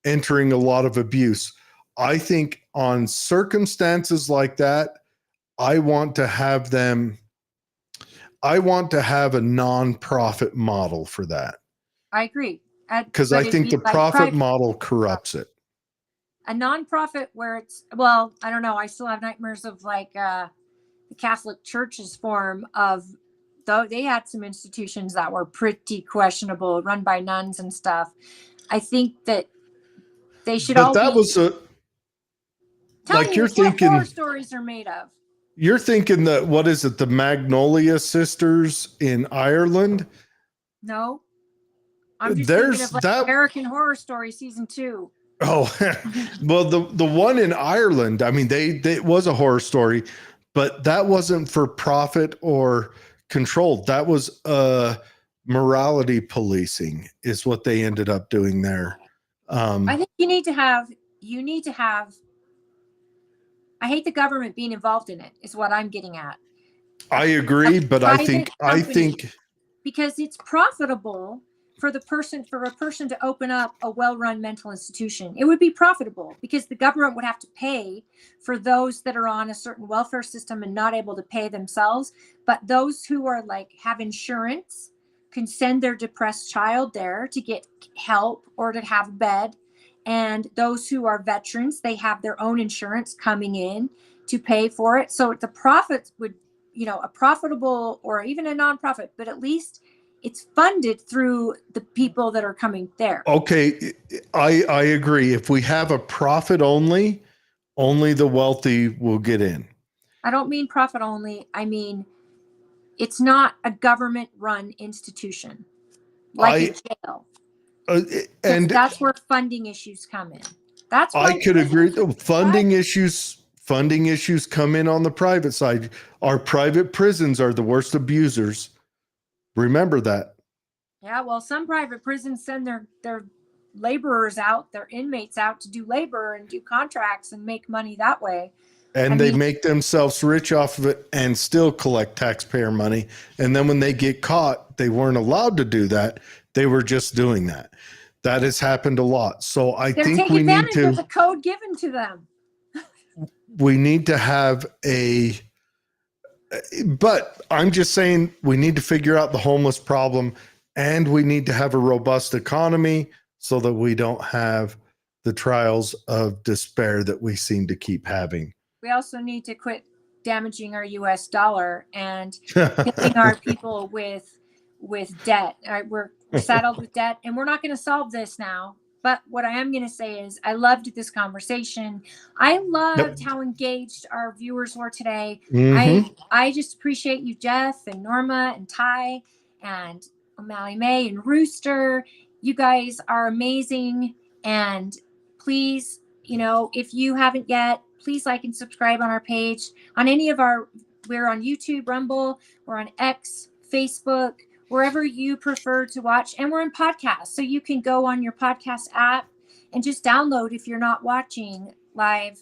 entering a lot of abuse. I think on circumstances like that, I want to have them, I want to have a nonprofit model for that I agree. because But I it'd think be the like profit private, model corrupts it. a nonprofit where it's, well, I don't know. I still have nightmares of like the Catholic Church's form of, though they had some institutions that were pretty questionable, run by nuns and stuff. I think that they should But all that be. was a, Tell like me you're what horror thinking, stories are made of. you're thinking that, what is it, the Magnolia Sisters in Ireland? No, I'm just thinking There's of like that. American Horror Story season 2. Oh, well, the one in Ireland, I mean, they it was a horror story, but that wasn't for profit or control. That was morality policing is what they ended up doing there. I think you need to have. I hate the government being involved in it. Is what I'm getting at. I agree, but I Private company, think because it's profitable for a person to open up a well-run mental institution. It would be profitable because the government would have to pay for those that are on a certain welfare system and not able to pay themselves. But those who are like have insurance can send their depressed child there to get help or to have a bed. And those who are veterans, they have their own insurance coming in to pay for it. So the profits would, a profitable or even a nonprofit, but at least it's funded through the people that are coming there. okay, I agree. If we have a profit only the wealthy will get in. I don't mean profit only. I mean, it's not a government run institution like a jail. And that's where funding issues come in. That's why I could agree. prisons are Funding issues come in on the private side. Our private prisons are the worst abusers. Remember that. Yeah, well, some private prisons send their laborers out, their inmates out to do labor and do contracts and make money that way. And they make themselves rich off of it and still collect taxpayer money. And then when they get caught, they weren't allowed to do that. They were just doing that. That has happened a lot. So I think we need to of the code given to them. We need to have but I'm just saying we need to figure out the homeless problem and we need to have a robust economy so that we don't have the trials of despair that we seem to keep having. We also need to quit damaging our US dollar and hitting our people with debt. We're saddled with debt and we're not going to solve this now. But what I am going to say is I loved this conversation. I loved how engaged our viewers were today. Mm-hmm. I just appreciate you, Jeff and Norma and Ty and O'Malley May and Rooster. You guys are amazing. And please, if you haven't yet, please like and subscribe on our page. On any of we're on YouTube, Rumble, we're on X, Facebook, wherever you prefer to watch. And we're in podcasts. So you can go on your podcast app and just download if you're not watching live.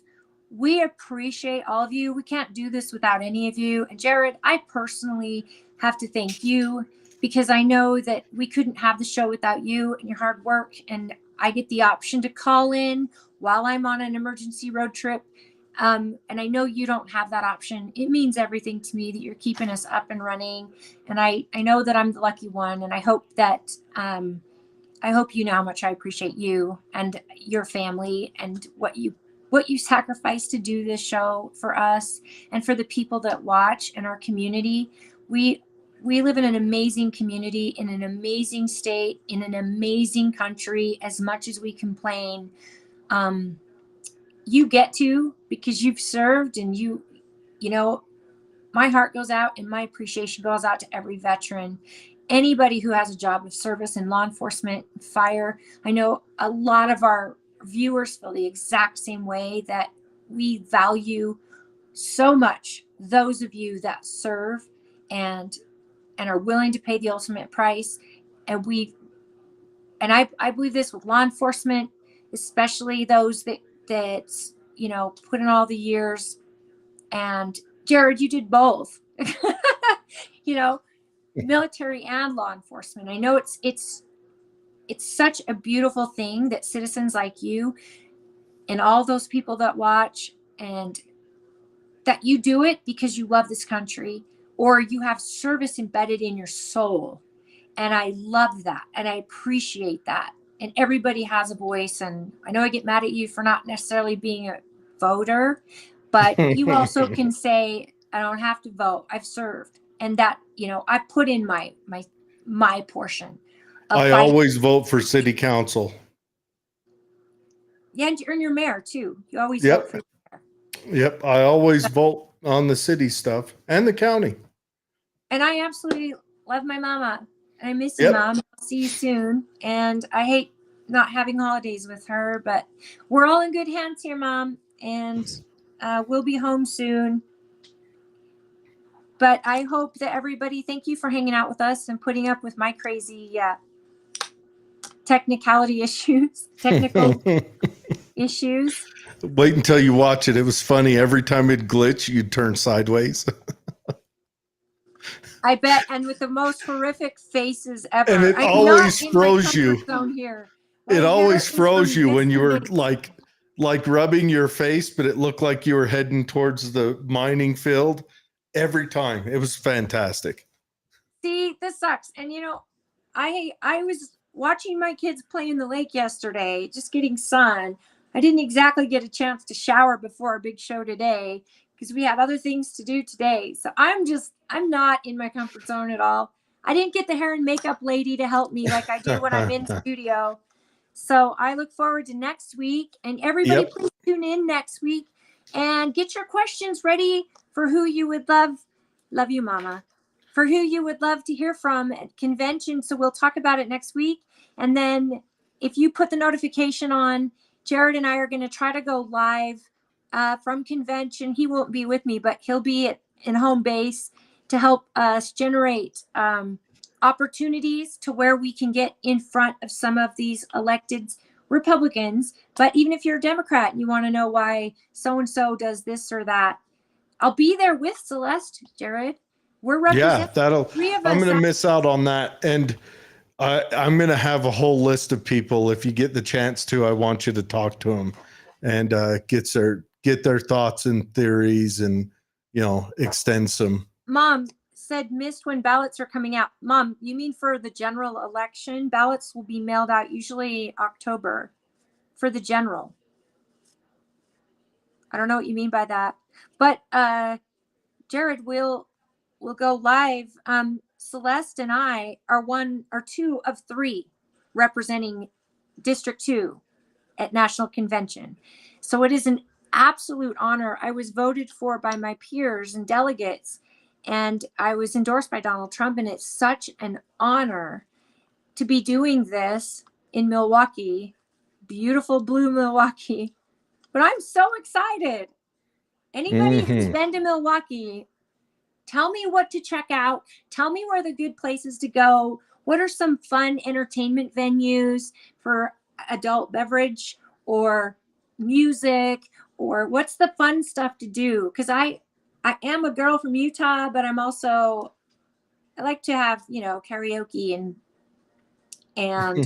We appreciate all of you. We can't do this without any of you. And Jared, I personally have to thank you because I know that we couldn't have the show without you and your hard work. And I get the option to call in while I'm on an emergency road trip. And I know you don't have that option. It means everything to me that you're keeping us up and running. And I know that I'm the lucky one. And I hope that, I hope you know how much I appreciate you and your family and what you sacrifice to do this show for us and for the people that watch and our community. We live in an amazing community, in an amazing state, in an amazing country. As much as we complain, you get to, because you've served and you know, my heart goes out and my appreciation goes out to every veteran, anybody who has a job of service in law enforcement, fire. I know a lot of our viewers feel the exact same way, that we value so much those of you that serve and are willing to pay the ultimate price. And I believe this with law enforcement, especially those that put in all the years. And Jared, you did both. Military and law enforcement. I know it's such a beautiful thing that citizens like you and all those people that watch, and that you do it because you love this country, or you have service embedded in your soul. And I love that. And I appreciate that. And everybody has a voice. And I know I get mad at you for not necessarily being a voter, but you also can say, I don't have to vote. I've served. And that, I put in my portion. I always vote for city council. Yeah, and you're your mayor too. You always Yep. vote for the mayor. Yep. I always vote on the city stuff and the county. And I absolutely love my mama. And I miss you, Mom. I'll see you soon. And I hate not having holidays with her, but we're all in good hands here, Mom. And we'll be home soon. But I hope that everybody, thank you for hanging out with us and putting up with my crazy technical issues. Wait until you watch it. It was funny. Every time it'd glitch, you'd turn sideways. I bet, and with the most horrific faces ever. And it always froze you. Here. It always froze you when you were like rubbing your face, but it looked like you were heading towards the mining field every time. It was fantastic. See, this sucks. And I was watching my kids play in the lake yesterday, just getting sun. I didn't exactly get a chance to shower before our big show today because we had other things to do today. So I'm not in my comfort zone at all. I didn't get the hair and makeup lady to help me like I do when I'm in studio. So I look forward to next week. And everybody, please tune in next week and get your questions ready for who you would love you, Mama, for who you would love to hear from at convention. So we'll talk about it next week. And then if you put the notification on, Jared and I are going to try to go live from convention. He won't be with me, but he'll be in home base to help us generate opportunities to where we can get in front of some of these elected Republicans. But even if you're a Democrat and you want to know why so-and-so does this or that, I'll be there with Celeste, Jared. We're representing three of us. I'm going to miss out on that. And I'm going to have a whole list of people. If you get the chance to, I want you to talk to them and get their thoughts and theories and, extend some. Mom said missed when ballots are coming out. Mom, you mean for the general election? Ballots will be mailed out usually October for the general. I don't know what you mean by that. But Jared, we'll go live. Celeste and I are one or two of three representing District 2 at National Convention. So it is an absolute honor. I was voted for by my peers and delegates, and I was endorsed by Donald Trump, and it's such an honor to be doing this in Milwaukee, beautiful blue Milwaukee. But I'm so excited. Anybody who's been to Milwaukee, tell me what to check out. Tell me where the good places to go. What are some fun entertainment venues for adult beverage or music, or what's the fun stuff to do? Because I am a girl from Utah, but I like to have, karaoke and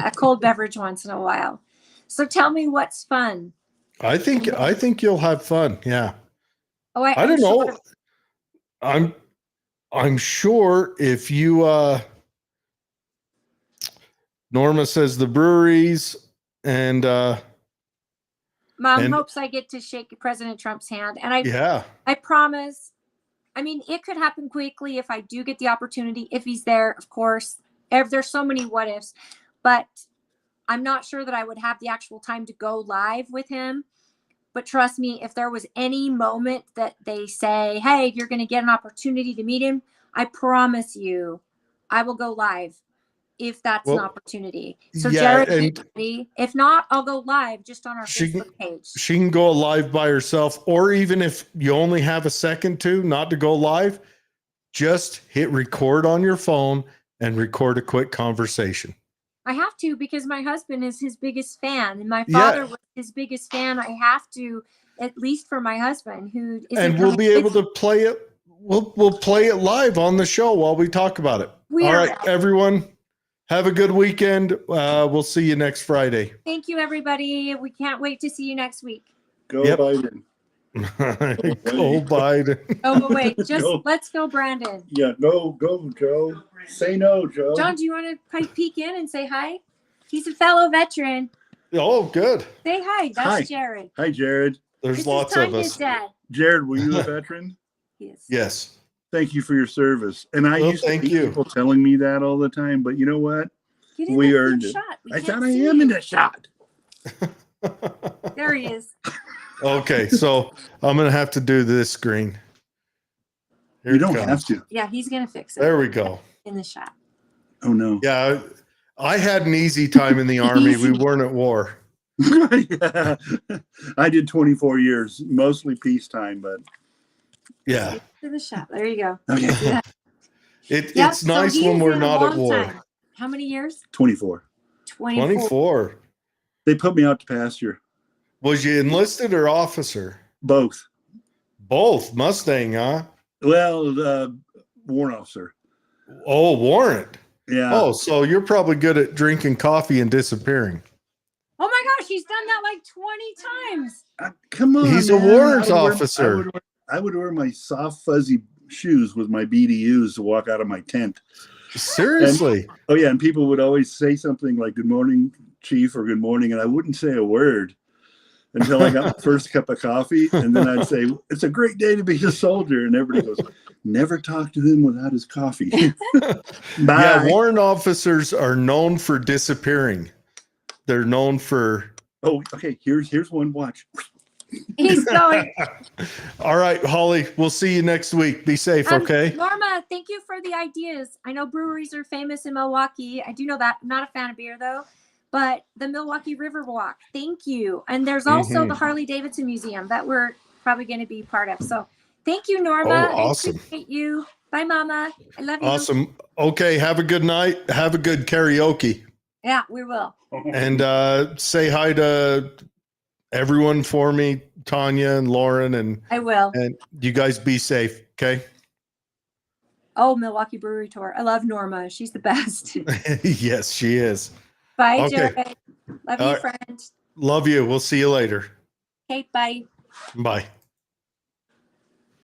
a cold beverage once in a while. So tell me what's fun. I think you'll have fun. Yeah. Oh, I don't know. I'm sure if you Norma says the breweries and Mom hopes I get to shake President Trump's hand. And I promise. I mean, it could happen quickly if I do get the opportunity, if he's there, of course. There's so many what ifs, but I'm not sure that I would have the actual time to go live with him. But trust me, if there was any moment that they say, hey, you're going to get an opportunity to meet him, I promise you, I will go live if that's an Well, opportunity. So yeah, Jared, and get ready. If not, I'll go live just on our she Facebook page. she can go live by herself, or even if you only have a second to not to go live, just hit record on your phone and record a quick conversation. I have to because my husband is his biggest fan, and my Yeah. father was his biggest fan. I have to, at least for my husband, who isn't And we'll coming be able with- to play it. We'll play it live on the show while we talk about it. We All are- right, everyone. Have a good weekend. We'll see you next Friday. Thank you, everybody. We can't wait to see you next week. Go Yep. Biden. Go Biden. Oh, but wait, just Go. let's go, Brandon. Yeah, no, go, Joe. Say no, Joe. John, do you want to peek in and say hi? He's a fellow veteran. Oh, good. Say hi. That's Hi. Jared. Hi, Jared. There's This lots is of Tanya's us. dad. Jared, were you a veteran? Yes. Yes. Thank you for your service. And I Well, used to thank hate you. people telling me that all the time, but you know what? Get in We the earned big it. shot. We I can't thought I see am in you. the shot. There he is. Okay, so I'm gonna have to do this screen. Here You it don't comes. have to. Yeah, he's gonna fix it There we go. in the shot. Oh, no. Yeah, I had an easy time in the army. We weren't at war. Yeah. I did 24 years, mostly peacetime, but Yeah, To the shot. There you go. okay. Yeah. it's Yep, so nice he when was we're in a not at long war. time. How many years? 24. 24. 24. They put me out to pasture. Was you enlisted or officer? Both. Both. Mustang, huh? Well, warrant officer. Oh, warrant. Yeah. Oh, so you're probably good at drinking coffee and disappearing. Oh my gosh, he's done that like 20 times. Come on. He's a man. warrant I would wear- officer. I would wear my soft, fuzzy shoes with my BDUs to walk out of my tent. Seriously. Oh, yeah. And people would always say something like, good morning, Chief, or good morning. And I wouldn't say a word until I got my first cup of coffee. And then I'd say, it's a great day to be a soldier. And everybody goes, never talk to him without his coffee. Bye. Yeah, warrant officers are known for disappearing. They're known for. Oh, okay. Here's one. Watch. He's going. All right, Holly, we'll see you next week. Be safe, okay? Norma, thank you for the ideas. I know breweries are famous in Milwaukee. I do know that. I'm not a fan of beer though, but the Milwaukee River Walk. Thank you. And there's also Mhm. the Harley Davidson Museum that we're probably going to be part of. So thank you, Norma. Oh, awesome. I appreciate you. Bye, Mama. I love you. Awesome. Okay, have a good night. Have a good karaoke. Yeah, we will. And say hi to everyone for me, Tanya and Lauren, and I will. you guys be safe, okay? Oh, Milwaukee Brewery Tour. I love Norma. She's the best. Yes, she is. Bye, Okay. Jared. Love you, All right. friend. Love you. We'll see you later. Okay, bye. Bye.